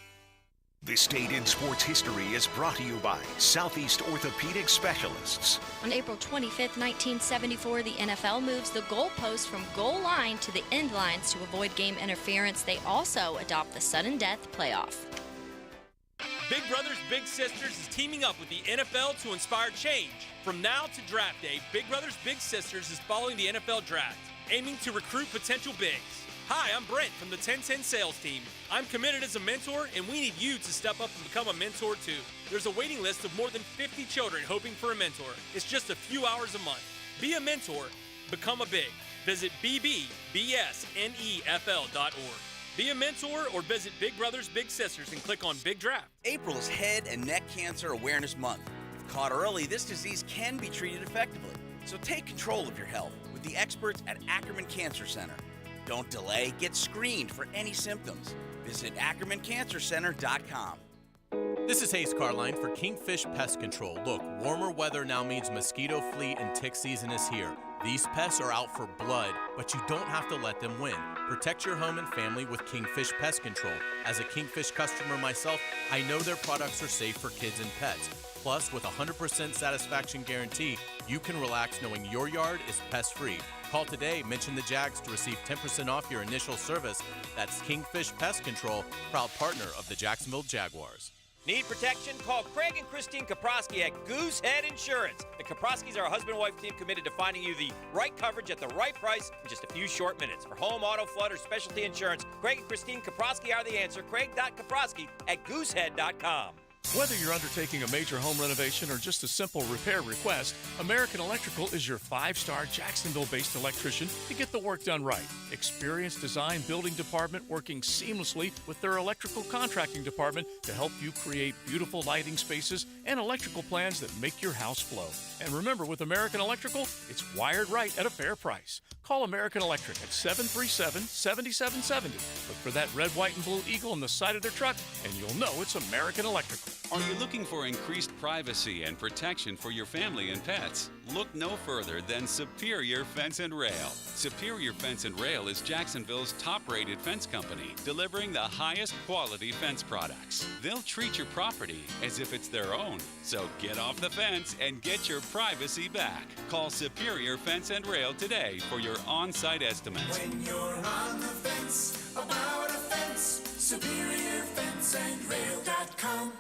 This date in sports history is brought to you by Southeast Orthopedic Specialists. On April 25, 1974, the NFL moves the goalpost from goal line to the end lines to avoid game interference. They also adopt the sudden death playoff. Big Brothers Big Sisters is teaming up with the NFL to inspire change. From now to draft day, Big Brothers Big Sisters is following the NFL draft, aiming to recruit potential bigs. Hi, I'm Brent from the 1010 sales team. I'm committed as a mentor, and we need you to step up and become a mentor too. There's a waiting list of more than 50 children hoping for a mentor. It's just a few hours a month. Be a mentor. Become a big. Visit bbsnefl.org. Be a mentor or visit Big Brothers Big Sisters and click on Big Draft. April is Head and Neck Cancer Awareness Month. If caught early, this disease can be treated effectively. So take control of your health with the experts at Ackerman Cancer Center. Don't delay. Get screened for any symptoms. Visit AckermanCancerCenter.com. This is Hayes Carline for Kingfish Pest Control. Look, warmer weather now means mosquito, flea, and tick season is here. These pests are out for blood, but you don't have to let them win. Protect your home and family with Kingfish Pest Control. As a Kingfish customer myself, I know their products are safe for kids and pets. Plus, with a 100% satisfaction guarantee, you can relax knowing your yard is pest-free. Call today, mention the Jags to receive 10% off your initial service. That's Kingfish Pest Control, proud partner of the Jacksonville Jaguars. Need protection? Call Craig and Christine Kaprosky at Goosehead Insurance. The Kaproskys are a husband and wife team committed to finding you the right coverage at the right price in just a few short minutes. For home, auto, flood, or specialty insurance, Craig and Christine Kaprosky are the answer. Craig.Kaprosky at Goosehead.com. Whether you're undertaking a major home renovation or just a simple repair request, American Electrical is your 5-star Jacksonville-based electrician to get the work done right. Experienced design building department working seamlessly with their electrical contracting department to help you create beautiful lighting spaces and electrical plans that make your house flow. And remember, with American Electrical, it's wired right at a fair price. Call American Electric at 737-7770. Look for that red, white, and blue eagle on the side of their truck, and you'll know it's American Electrical. Are you looking for increased privacy and protection for your family and pets? Look no further than Superior Fence and Rail. Superior Fence and Rail is Jacksonville's top-rated fence company, delivering the highest quality fence products. They'll treat your property as if it's their own. So get off the fence and get your privacy back. Call Superior Fence and Rail today for your on-site estimates. When you're on the fence about a fence, SuperiorFenceandRail.com.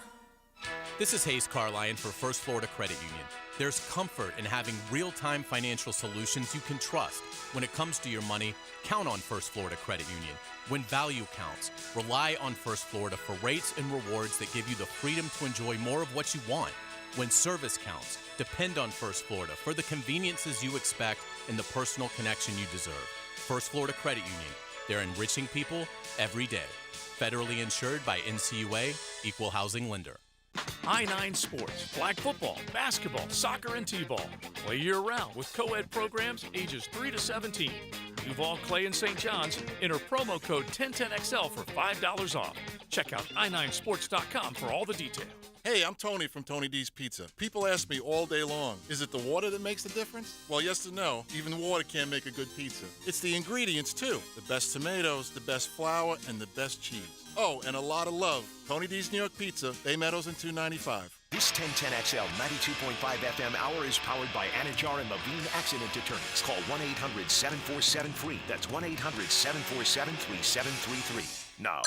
This is Hayes Carline for First Florida Credit Union. There's comfort in having real-time financial solutions you can trust. When it comes to your money, count on First Florida Credit Union. When value counts, rely on First Florida for rates and rewards that give you the freedom to enjoy more of what you want. When service counts, depend on First Florida for the conveniences you expect and the personal connection you deserve. First Florida Credit Union. They're enriching people every day. Federally insured by NCUA, Equal Housing Lender. I-9 Sports, flag football, basketball, soccer, and t-ball. Play year-round with co-ed programs ages 3 to 17. Duval, Clay, and St. John's. Enter promo code 1010XL for $5 off. Check out i9sports.com for all the details. Hey, I'm Tony from Tony D's Pizza. People ask me all day long, is it the water that makes the difference? Well, yes and no. Even water can't make a good pizza. It's the ingredients, too. The best tomatoes, the best flour, and the best cheese. Oh, and a lot of love. Tony D's New York Pizza, Bay Meadows and 295. This 1010XL 92.5 FM hour is powered by Anajar and Levine Accident Attorneys. Call 1-800-747-FREE. That's 1-800-747-3733. Now,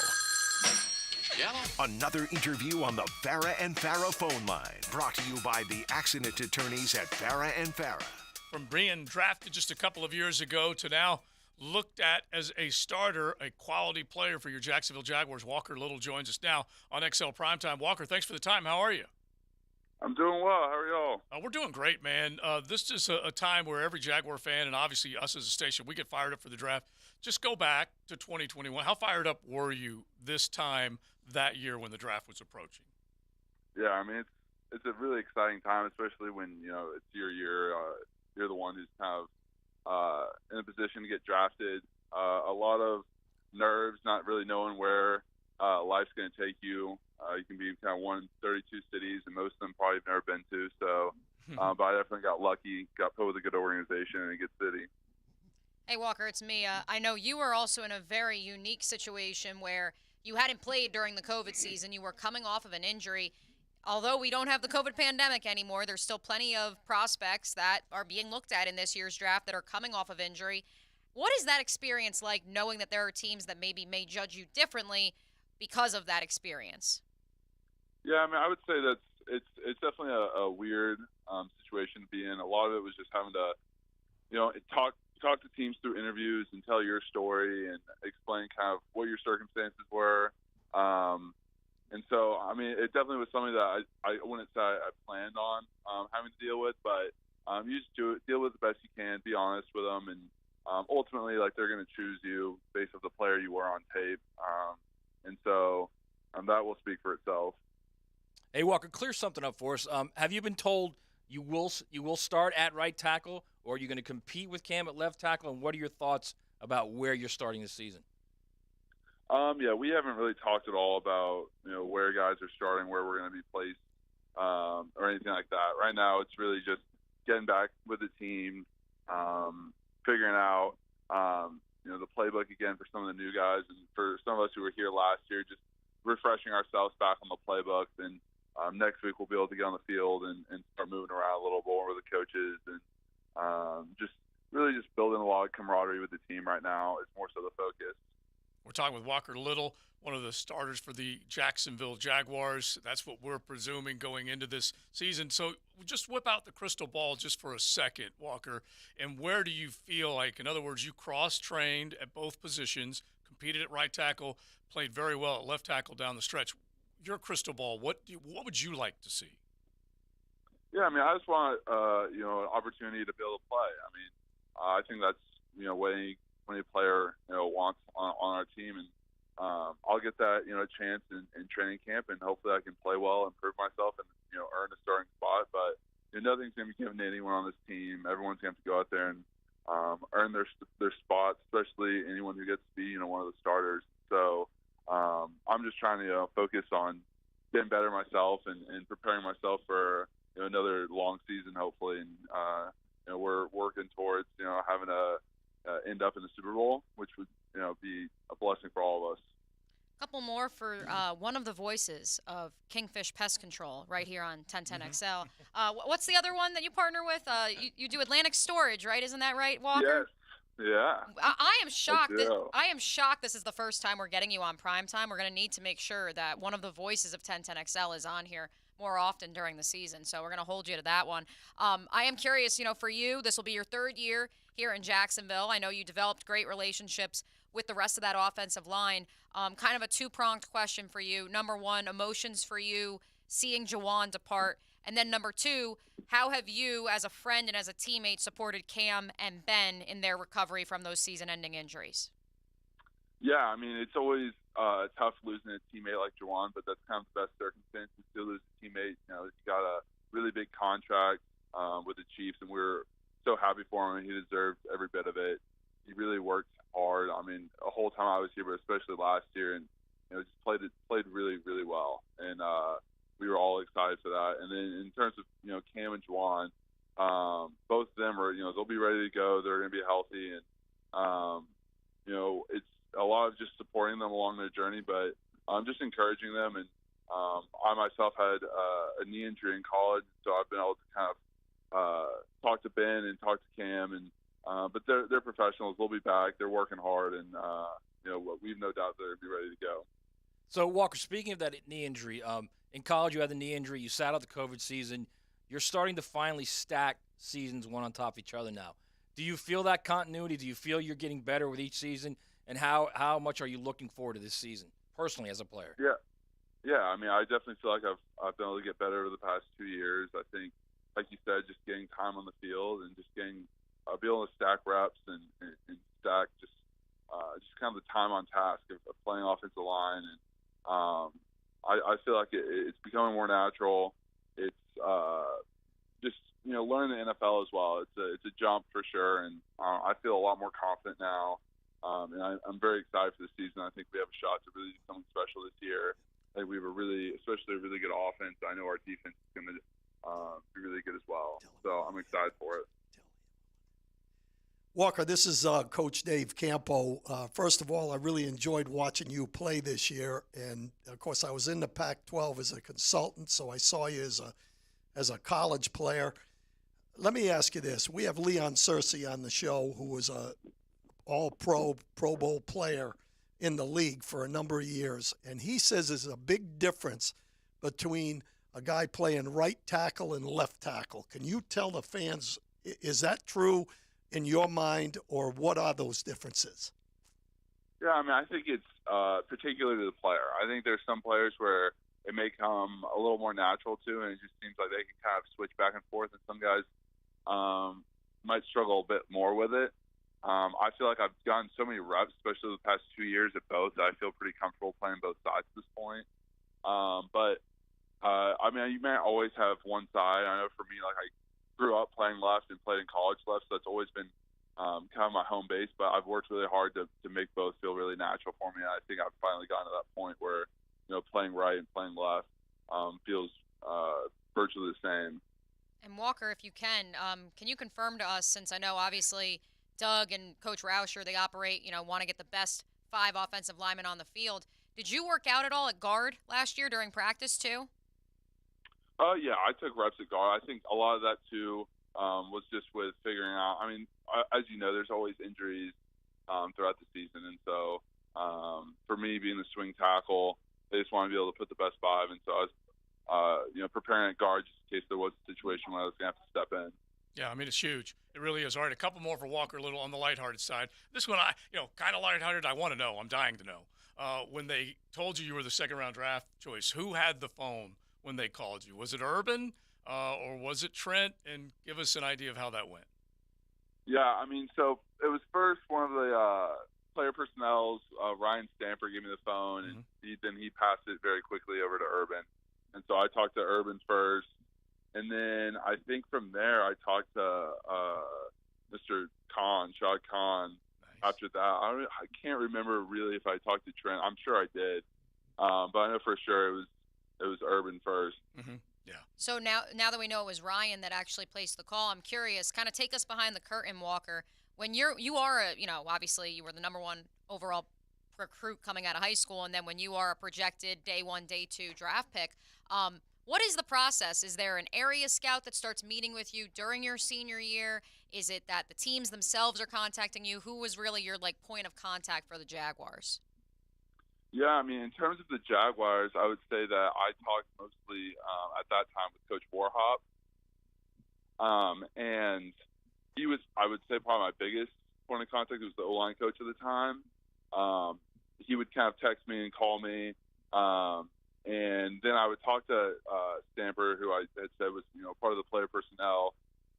another interview on the Farah and Farah phone line. Brought to you by the Accident Attorneys at Farah and Farah. From being drafted just a couple of years ago to now looked at as a starter, a quality player for your Jacksonville Jaguars. Walker Little joins us now on XL Primetime. Walker, thanks for the time. How are you? I'm doing well. How are y'all? We're doing great, man. This is a time where every Jaguar fan, and obviously us as a station, we get fired up for the draft. Just go back to 2021. How fired up were you this time that year when the draft was approaching? Yeah, I mean, it's a really exciting time, especially when, it's your year. You're the one who's kind of in a position to get drafted. A lot of nerves, not really knowing where life's going to take you. You can be kind of one in 32 cities, and most of them probably have never been to. So, but I definitely got lucky, got put with a good organization in a good city. Hey, Walker, it's Mia. I know you were also in a very unique situation where you hadn't played during the COVID season. You were coming off of an injury. Although we don't have the COVID pandemic anymore, there's still plenty of prospects that are being looked at in this year's draft that are coming off of injury. What is that experience like, knowing that there are teams that maybe may judge you differently because of that experience? Yeah, I mean, I would say that it's definitely a weird situation to be in. A lot of it was just having to, talk to teams through interviews and tell your story and explain kind of what your circumstances were. And so, I mean, it definitely was something that I wouldn't say I planned on having to deal with, but you just deal with it the best you can, be honest with them, and ultimately, like, they're going to choose you based off the player you were on tape. And so that will speak for itself. Hey, Walker, clear something up for us. Have you been told you will start at right tackle, or are you going to compete with Cam at left tackle, and what are your thoughts about where you're starting this season? Yeah, we haven't really talked at all about, where guys are starting, where we're going to be placed, or anything like that. Right now, it's really just getting back with the team, figuring out, the playbook again for some of the new guys, and for some of us who were here last year, just refreshing ourselves back on the playbook. And next week we'll be able to get on the field and start moving around a little more with the coaches, and just really just building a lot of camaraderie with the team right now is more so the focus. We're talking with Walker Little, one of the starters for the Jacksonville Jaguars. That's what we're presuming going into this season. So just whip out the crystal ball just for a second, Walker. And where do you feel like, in other words, you cross-trained at both positions, competed at right tackle, played very well at left tackle down the stretch. Your crystal ball, what would you like to see? Yeah, I mean, I just want, an opportunity to be able to play. I mean, I think that's, what any player, wants on our team. And I'll get that, chance in training camp, and hopefully I can play well, improve myself, and, earn a starting spot. But nothing's going to be given to anyone on this team. Everyone's going to have to go out there and earn their spot, especially anyone who gets to be, one of the starters. So I'm just trying to focus on getting better myself and preparing myself for another long season, hopefully. And we're working towards having to end up in the Super Bowl, which would be a blessing for all of us. A couple more for one of the voices of Kingfish Pest Control right here on 1010XL. What's the other one that you partner with? You do Atlantic Storage, right? Isn't that right, Walker? Yes. Yeah. I am shocked. I am shocked this is the first time we're getting you on Primetime. We're going to need to make sure that one of the voices of 1010XL is on here more often during the season. So we're going to hold you to that one. I am curious, for you, this will be your third year here in Jacksonville. I know you developed great relationships with the rest of that offensive line. Kind of a two-pronged question for you. Number one, emotions for you seeing Juwan depart. And then number two, how have you as a friend and as a teammate supported Cam and Ben in their recovery from those season-ending injuries? Yeah, I mean, it's always tough losing a teammate like Juwan, but that's kind of the best circumstances to lose a teammate. He got a really big contract with the Chiefs, and we're so happy for him. He deserved every bit of it. He really worked hard. I mean, the whole time I was here, but especially last year, and just played really, really well. And we were all excited for that. And then in terms of Cam and Juwan, both of them are they'll be ready to go. They're going to be healthy, and it's a lot of just supporting them along their journey, but just encouraging them. And I myself had a knee injury in college, so I've been able to kind of talk to Ben and talk to Cam, and but they're professionals. They'll be back. They're working hard, and we've no doubt they'll be ready to go. So, Walker, speaking of that knee injury, in college you had the knee injury. You sat out the COVID season. You're starting to finally stack seasons one on top of each other now. Do you feel that continuity? Do you feel you're getting better with each season? And how much are you looking forward to this season, personally, as a player? Yeah. I mean, I definitely feel like I've been able to get better over the past 2 years. I think, like you said, just getting time on the field and just getting be able to stack reps and stack just kind of the time on task of playing offensive line. And I feel like it's becoming more natural. It's just learning the NFL as well. It's a jump for sure, and I feel a lot more confident now. And I'm very excited for the season. I think we have a shot to really do something special this year. I think we have especially a really good offense. I know our defense is going to be really good as well. So I'm excited for it. Walker, this is Coach Dave Campo. First of all, I really enjoyed watching you play this year. And, of course, I was in the Pac-12 as a consultant, so I saw you as a college player. Let me ask you this. We have Leon Searcy on the show, who was a all-pro, Pro Bowl player in the league for a number of years. And he says there's a big difference between a guy playing right tackle and left tackle. Can you tell the fans, is that true in your mind, or what are those differences? Yeah, I mean, I think it's particular to the player. I think there's some players where it may come a little more natural to, and it just seems like they can kind of switch back and forth, and some guys might struggle a bit more with it. I feel like I've gotten so many reps, especially the past 2 years at both, that I feel pretty comfortable playing both sides at this point. But I mean, you may always have one side. I know for me, like I grew up playing left and played in college left, so that's always been kind of my home base. But I've worked really hard to make both feel really natural for me. And I think I've finally gotten to that point where playing right and playing left feels virtually the same. And Walker, if you can you confirm to us, since I know obviously Doug and Coach Rauscher, they operate, want to get the best 5 offensive linemen on the field. Did you work out at all at guard last year during practice too? Yeah, I took reps at guard. I think a lot of that too was just with figuring out. I mean, as you know, there's always injuries throughout the season, and so for me, being the swing tackle, they just want to be able to put the best 5, and so I was, preparing at guard just in case there was a situation where I was going to have to step in. Yeah, I mean, it's huge. It really is. All right, a couple more for Walker Little on the lighthearted side. This one, kind of lighthearted. I want to know. I'm dying to know. When they told you were the second-round draft choice, who had the phone when they called you? Was it Urban or was it Trent? And give us an idea of how that went. Yeah, I mean, so it was first one of the player personnels, Ryan Stamper, gave me the phone, and then he passed it very quickly over to Urban. And so I talked to Urban first. And then I think from there I talked to Mr. Shad Khan. Nice. After that, I can't remember really if I talked to Trent. I'm sure I did, but I know for sure it was Urban first. Mm-hmm. Yeah. So now that we know it was Ryan that actually placed the call, I'm curious. Kind of take us behind the curtain, Walker. When you are obviously you were the number 1 overall recruit coming out of high school, and then when you are a projected day 1, day 2 draft pick. What is the process? Is there an area scout that starts meeting with you during your senior year? Is it that the teams themselves are contacting you? Who was really your point of contact for the Jaguars? Yeah, I mean, in terms of the Jaguars, I would say that I talked mostly at that time with Coach Warhop. And he was, I would say, probably my biggest point of contact. He was the O-line coach at the time. He would kind of text me and call me. And then I would talk to Stamper, who I had said was, part of the player personnel,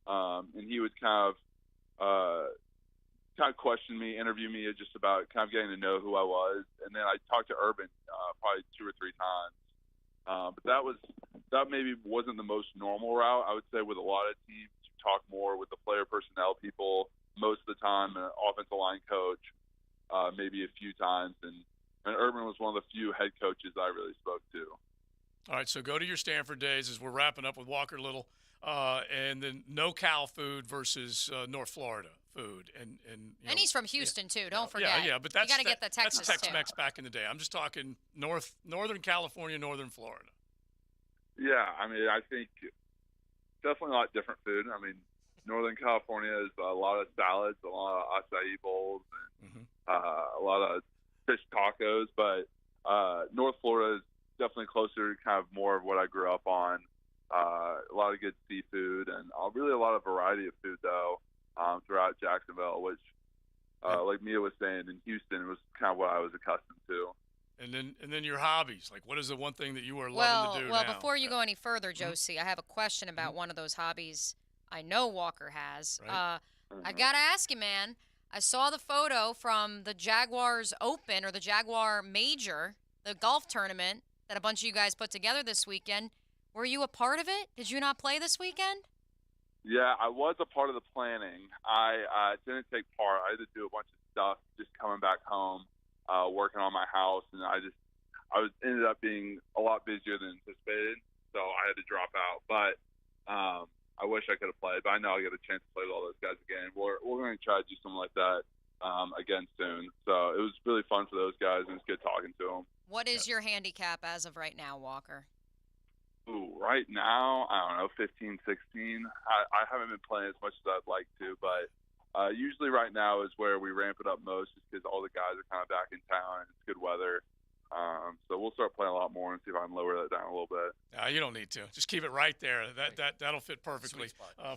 and he would kind of question me, interview me just about kind of getting to know who I was. And then I talked to Urban probably 2 or 3 times. But that maybe wasn't the most normal route. I would say with a lot of teams, you talk more with the player personnel people most of the time, an offensive line coach maybe a few times, and Urban was one of the few head coaches I really spoke to. All right, so go to your Stanford days as we're wrapping up with Walker Little, and then no Cal food versus North Florida food, and he's from Houston too. Don't forget. Yeah, but that's you got to get the Texas that's Tex-Mex back in the day. I'm just talking Northern California, Northern Florida. Yeah, I mean, I think definitely a lot different food. I mean, Northern California is a lot of salads, a lot of acai bowls, and a lot of fish tacos, but North Florida is definitely closer to kind of more of what I grew up on. A lot of good seafood and really a lot of variety of food, though. throughout Jacksonville, which, like Mia was saying, in Houston was kind of what I was accustomed to. And then your hobbies. Like, what is the one thing that you are loving to do Well, now? before you go any further, Josie, I have a question about one of those hobbies I know Walker has. Right. I got to ask you, man. I saw the photo from the Jaguars Open or the Jaguar Major, the golf tournament that a bunch of you guys put together this weekend. Were you a part of it? Did you not play this weekend? Yeah, I was a part of the planning. I didn't take part. I had to do a bunch of stuff just coming back home, working on my house, and I ended up being a lot busier than anticipated, so I had to drop out. But I wish I could have played, but I know I'll get a chance to play with all those guys again. We're going to try to do something like that again soon. So it was really fun for those guys, and it's good talking to them. What is your handicap as of right now, Walker? Ooh, right now, I don't know, 15, 16. I haven't been playing as much as I'd like to, but usually right now is where we ramp it up most just because all the guys are kind of back in town and it's good weather. So we'll start playing a lot more and see if I can lower that down a little bit. You don't need to. Just keep it right there. That'll fit perfectly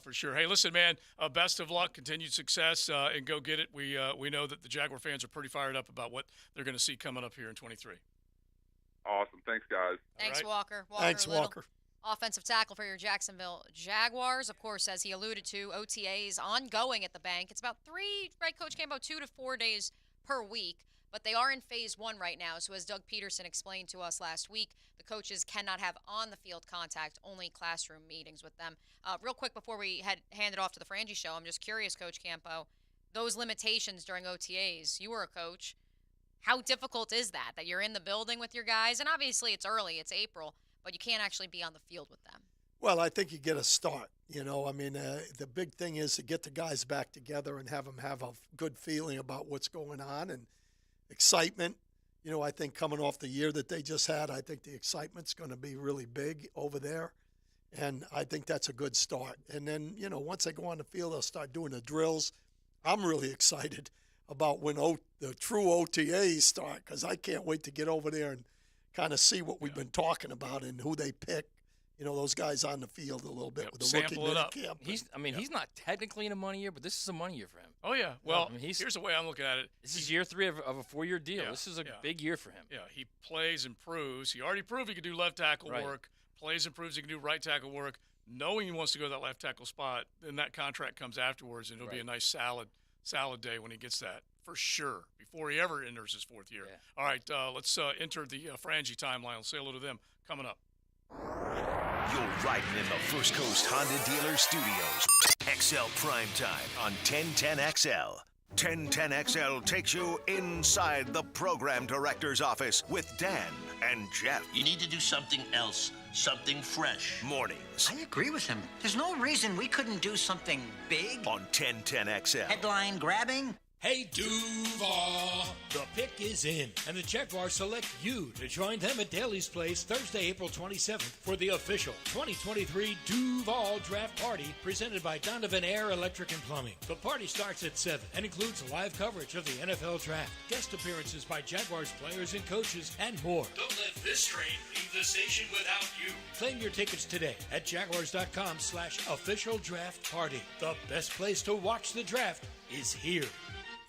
for sure. Hey, listen, man, best of luck, continued success, and go get it. We know that the Jaguar fans are pretty fired up about what they're going to see coming up here in 23. Awesome. Thanks, guys. Thanks, right. Walker. Thanks, Little. Walker. Offensive tackle for your Jacksonville Jaguars. Of course, as he alluded to, OTAs ongoing at the bank. It's about 3, right, Coach Campo, 2 to 4 days per week. But they are in phase 1 right now. So as Doug Peterson explained to us last week, the coaches cannot have on-the-field contact, only classroom meetings with them. Real quick before we hand it off to the Frangie Show, I'm just curious, Coach Campo, those limitations during OTAs, you were a coach. How difficult is that you're in the building with your guys? And obviously it's early, it's April, but you can't actually be on the field with them. Well, I think you get a start. The big thing is to get the guys back together and have them have a good feeling about what's going on and excitement. I think coming off the year that they just had, I think the excitement's going to be really big over there. And I think that's a good start. And then, once they go on the field, they'll start doing the drills. I'm really excited about when the true OTAs start because I can't wait to get over there and kind of see what we've been talking about and who they pick. Those guys on the field a little bit with the rookie minicamp. He's not technically in a money year, but this is a money year for him. Oh, yeah. Well, here's the way I'm looking at it. This is year 3 of a 4-year deal. Yeah, this is a big year for him. Yeah, he plays and proves. He already proved he could do left tackle work, plays and proves he can do right tackle work. Knowing he wants to go to that left tackle spot, then that contract comes afterwards, and it'll be a nice salad day when he gets that, for sure, before he ever enters his 4th year. Yeah. All right, let's enter the Frangie timeline. Let's say hello to them coming up. You're riding in the First Coast Honda Dealer Studios. XL Primetime on 1010XL. 1010XL takes you inside the program director's office with Dan and Jeff. You need to do something else, something fresh. Mornings I agree with him. There's no reason we couldn't do something big. on 1010XL. Headline grabbing. Hey, Duval, the pick is in, and the Jaguars select you to join them at Daly's Place Thursday, April 27th for the official 2023 Duval Draft Party presented by Donovan Air Electric and Plumbing. The party starts at 7 and includes live coverage of the NFL Draft, guest appearances by Jaguars players and coaches, and more. Don't let this train leave the station without you. Claim your tickets today at jaguars.com/official draft party. The best place to watch the draft is here.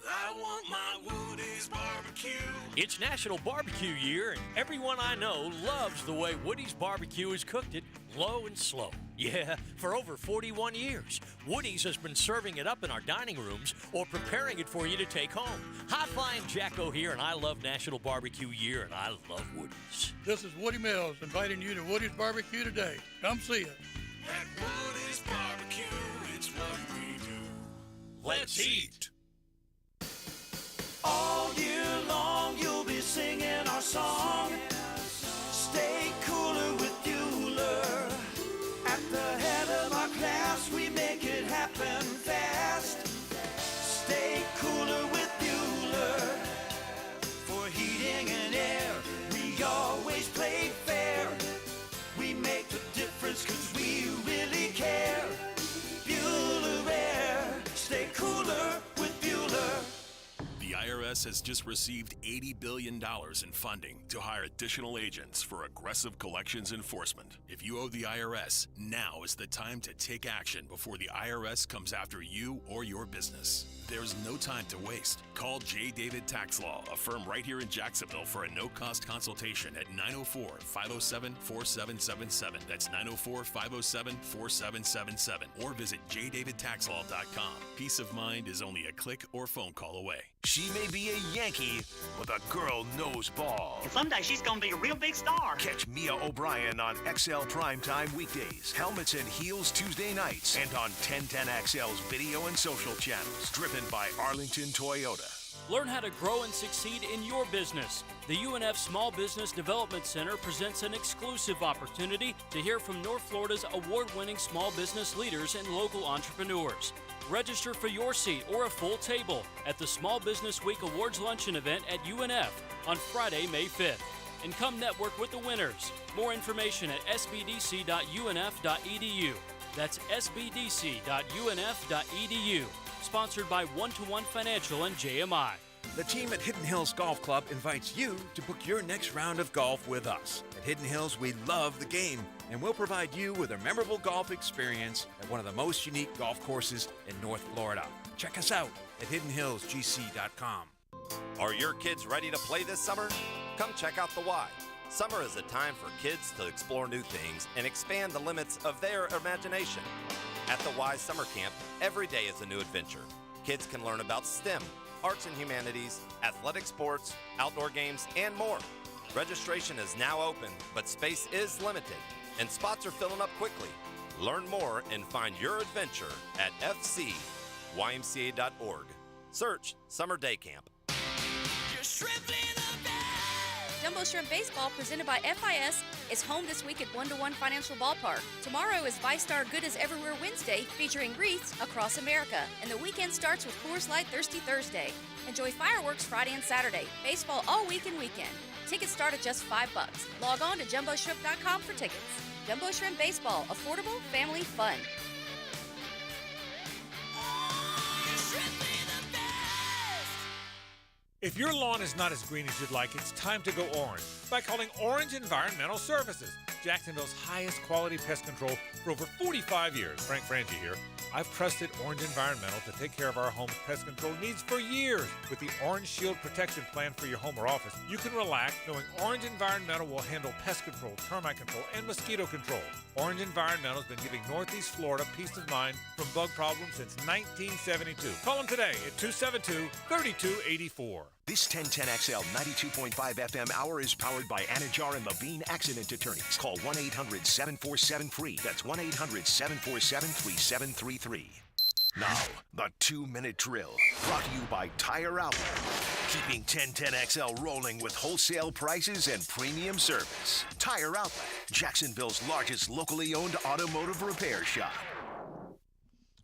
I want my Woody's barbecue. It's National Barbecue Year, and everyone I know loves the way Woody's Barbecue has cooked it, low and slow. Yeah, for over 41 years, Woody's has been serving it up in our dining rooms or preparing it for you to take home. Hi, flying Jacko here, and I love National Barbecue Year, and I love Woody's. This is Woody Mills inviting you to Woody's Barbecue today. Come see us. At Woody's barbecue, it's what we do. Let's eat. All year long you'll be singing our song. Stay cooler with Bueller. At the head of our class we make it happen fast. Stay cooler with Bueller. For heating and air we always play fair. We make the difference 'cause we really care. Bueller Air. Stay cooler with Bueller. The IRS IRS has just received $80 billion in funding to hire additional agents for aggressive collections enforcement. If you owe the IRS, now is the time to take action before the IRS comes after you or your business. There's no time to waste. Call J. David Tax Law, a firm right here in Jacksonville, for a no-cost consultation at 904-507-4777. That's 904-507-4777. Or visit jdavidtaxlaw.com. Peace of mind is only a click or phone call away. She may be a Yankee, but the girl knows ball. Someday she's gonna be a real big star. Catch Mia O'Brien on XL Primetime weekdays, Helmets and Heels Tuesday nights, and on 1010XL's video and social channels. Driven by Arlington Toyota. Learn how to grow and succeed in your business. The UNF Small Business Development Center presents an exclusive opportunity to hear from North Florida's award-winning small business leaders and local entrepreneurs. Register for your seat or a full table at the Small Business Week Awards Luncheon event at UNF on Friday, May 5th. And come network with the winners. More information at sbdc.unf.edu. That's sbdc.unf.edu. Sponsored by One-to-One Financial and JMI. The team at Hidden Hills Golf Club invites you to book your next round of golf with us. At Hidden Hills, we love the game, and we'll provide you with a memorable golf experience at one of the most unique golf courses in North Florida. Check us out at hiddenhillsgc.com. Are your kids ready to play this summer? Come check out the Y. Summer is a time for kids to explore new things and expand the limits of their imagination. At the Y Summer Camp, every day is a new adventure. Kids can learn about STEM, arts and humanities, athletic sports, outdoor games, and more. Registration is now open, but space is limited, and spots are filling up quickly. Learn more and find your adventure at fcymca.org. Search Summer Day Camp. Jumbo Shrimp Baseball, presented by FIS, is home this week at One-to-One Financial Ballpark. Tomorrow is ViStar Good as Everywhere Wednesday, featuring wreaths across America. And the weekend starts with Coors Light Thirsty Thursday. Enjoy fireworks Friday and Saturday. Baseball all week and weekend. Tickets start at just $5. Log on to jumboshrimp.com for tickets. Jumbo Shrimp Baseball, affordable, family fun. If your lawn is not as green as you'd like, it's time to go orange by calling Orange Environmental Services, Jacksonville's highest quality pest control for over 45 years. Frank Frangie here. I've trusted Orange Environmental to take care of our home's pest control needs for years. With the Orange Shield Protection Plan for your home or office, you can relax knowing Orange Environmental will handle pest control, termite control, and mosquito control. Orange Environmental has been giving Northeast Florida peace of mind from bug problems since 1972. Call them today at 272-3284. This 1010XL 92.5 FM hour is powered by Anajar and Levine Accident Attorneys. Call 1-800-747-FREE. That's 1-800-747-3733. Now, the 2-minute drill, brought to you by Tire Outlet. Keeping 1010XL rolling with wholesale prices and premium service. Tire Outlet, Jacksonville's largest locally owned automotive repair shop.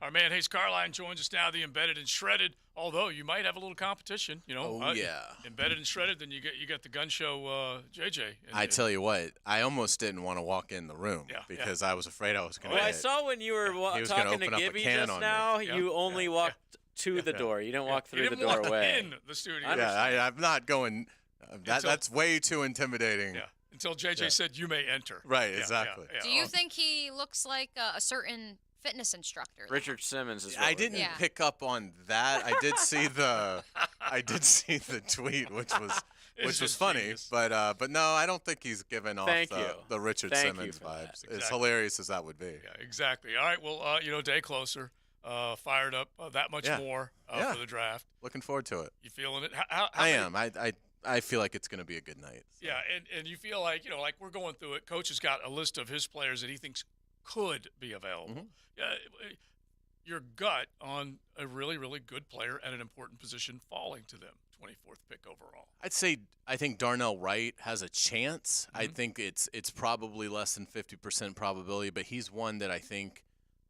Our man Hayes Carline joins us now, the Embedded and Shredded. Although you might have a little competition, you know. Oh, yeah. Embedded and Shredded, then you got the gun show JJ. I tell you what, I almost didn't want to walk in the room because I was afraid I was going to. Well, I saw when you were talking to Gibby just now, you only walked to the door. You didn't walk through the doorway. In the studio. I'm not going. That's way too intimidating. Yeah. Until JJ said you may enter. Right. Exactly. Do you think he looks like a certain fitness instructor? Richard Simmons is. I didn't pick up on that. I did see the tweet, which was funny, but no, I don't think he's given off the Richard Simmons vibes. Exactly. As hilarious as that would be. Yeah, exactly. All right, well, day closer, fired up that much more for the draft. Looking forward to it. You feeling it? I am. I feel like it's going to be a good night. So. Yeah, and you feel like like we're going through it. Coach has got a list of his players that he thinks could be available. Mm-hmm. Your gut on a really, really good player at an important position falling to them, 24th pick overall. I think Darnell Wright has a chance. Mm-hmm. I think it's probably less than 50% probability, but he's one that I think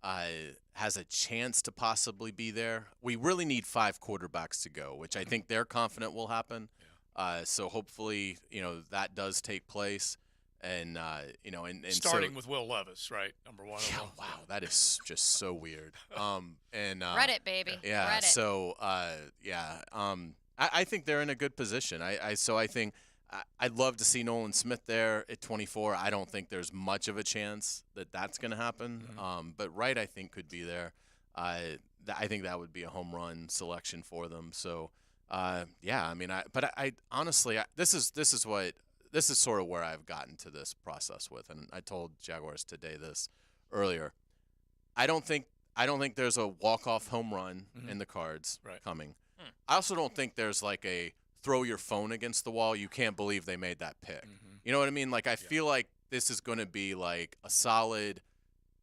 has a chance to possibly be there. We really need 5 quarterbacks to go, which I think they're confident will happen. Yeah. So hopefully, that does take place. And and starting with Will Levis, right? Number 1. Yeah, wow, that is just so weird. Reddit, baby. Yeah. Reddit. So I think they're in a good position. So I think I'd love to see Nolan Smith there at 24. I don't think there's much of a chance that that's going to happen. But Wright, I think, could be there. I think that would be a home run selection for them. So, yeah, I mean, I honestly, this is sort of where I've gotten to this process with, and I told Jaguars today this earlier. I don't think there's a walk-off home run in the cards coming. I also don't think there's like a throw your phone against the wall. You can't believe they made that pick. You know what I mean? Like, I feel like this is going to be like a solid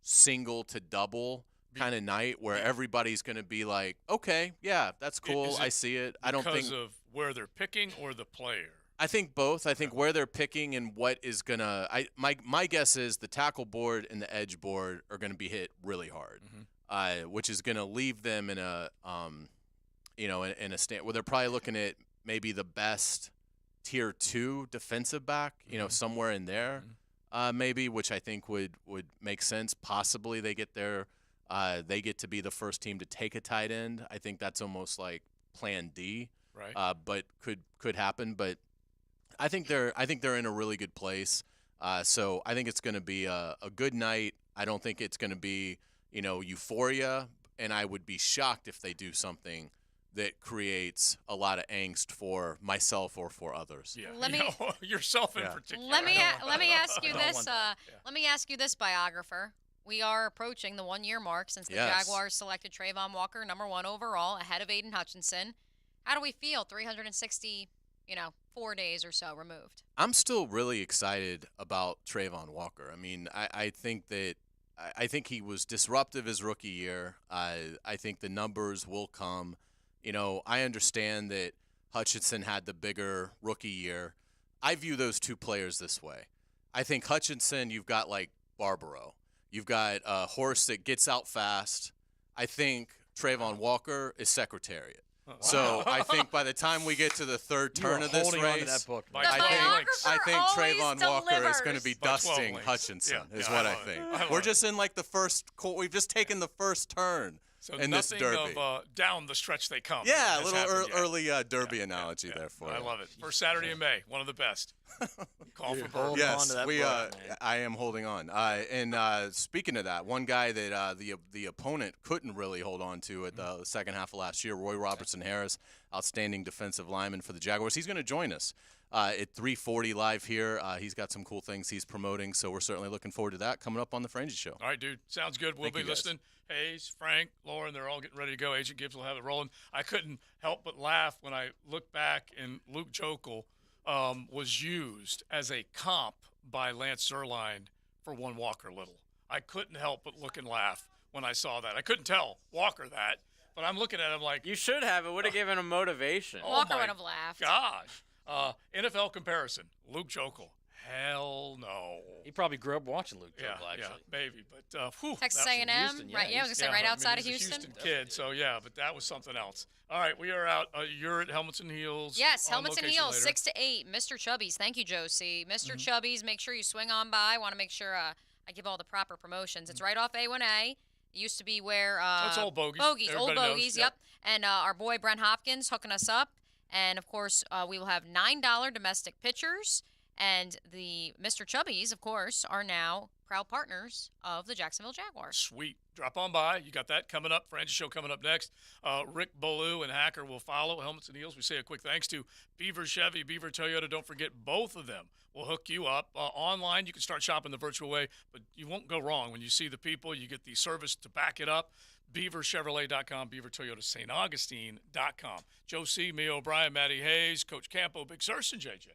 single to double kind of night where everybody's going to be like, okay, yeah, that's cool. I see it. I don't think because of where they're picking or the player. I think both. I think where they're picking and what is going to my guess is the tackle board and the edge board are going to be hit really hard, which is going to leave them in a in a stand where they're probably looking at maybe the best tier 2 defensive back, somewhere in there, maybe, which I think would make sense. Possibly they get to be the first team to take a tight end. I think that's almost like plan D, right? But could happen. But I think they're in a really good place. So I think it's going to be a good night. I don't think it's going to be euphoria, and I would be shocked if they do something that creates a lot of angst for myself or for others. Yeah, yourself in particular. Let me ask you this. Let me ask you this, biographer. We are approaching the 1-year mark since the Jaguars selected Trayvon Walker #1 overall, ahead of Aiden Hutchinson. How do we feel? 4 days or so removed. I'm still really excited about Trayvon Walker. I mean, I think he was disruptive his rookie year. I think the numbers will come. I understand that Hutchinson had the bigger rookie year. I view those two players this way. I think Hutchinson, you've got like Barbaro. You've got a horse that gets out fast. I think Trayvon Walker is Secretariat. Wow. So I think by the time we get to the third turn of this race, I think Trayvon Walker is going to be dusting Hutchinson, is what I think. We're just in like the first – we've just taken the first turn. So in this derby. Of down the stretch they come. Yeah, a little early derby analogy there for you. I love it. First Saturday in May, one of the best. Call for Burr. Yes, I am holding on. And speaking of that, one guy that the opponent couldn't really hold on to at the second half of last year, Roy Robertson-Harris, outstanding defensive lineman for the Jaguars. He's going to join us at 3:40 live here. He's got some cool things he's promoting, so we're certainly looking forward to that coming up on the Frangie Show. All right, dude. Sounds good. We'll be listening. Hayes, Frank, Lauren, they're all getting ready to go. Agent Gibbs will have it rolling. I couldn't help but laugh when I looked back and Luke Jokel was used as a comp by Lance Zierlein for one Walker Little. I couldn't help but look and laugh when I saw that. I couldn't tell Walker that, but I'm looking at him like. You should have. It would have given him motivation. Walker would have laughed. Gosh. NFL comparison, Luke Jokel. Hell no. He probably grew up watching Luke Jokel, actually. Yeah, maybe. But, Texas A&M, right? Yeah, I was going to say right outside of Houston. He's a Houston kid, so yeah, but that was something else. All right, we are out. You're at Helmets and Heels. Yes, Helmets and Heels, 6 to 8. Mr. Chubby's. Thank you, Josie. Mr. Chubby's, make sure you swing on by. I want to make sure I give all the proper promotions. It's right off A1A. It used to be where that's Old Bogies. Old Bogies, yep. And our boy Brent Hopkins hooking us up. And, of course, we will have $9 domestic pitchers. And the Mr. Chubbies, of course, are now proud partners of the Jacksonville Jaguars. Sweet. Drop on by. You got that coming up. Frangie Show coming up next. Rick Bolu and Hacker will follow. Helmets and Heels. We say a quick thanks to Beaver Chevy, Beaver Toyota. Don't forget, both of them will hook you up. Online, you can start shopping the virtual way, but you won't go wrong. When you see the people, you get the service to back it up. BeaverChevrolet.com, BeaverToyotaSt.Augustine.com. Joe C., me, O'Brien, Matty Hayes, Coach Campo, Big Surson, JJ.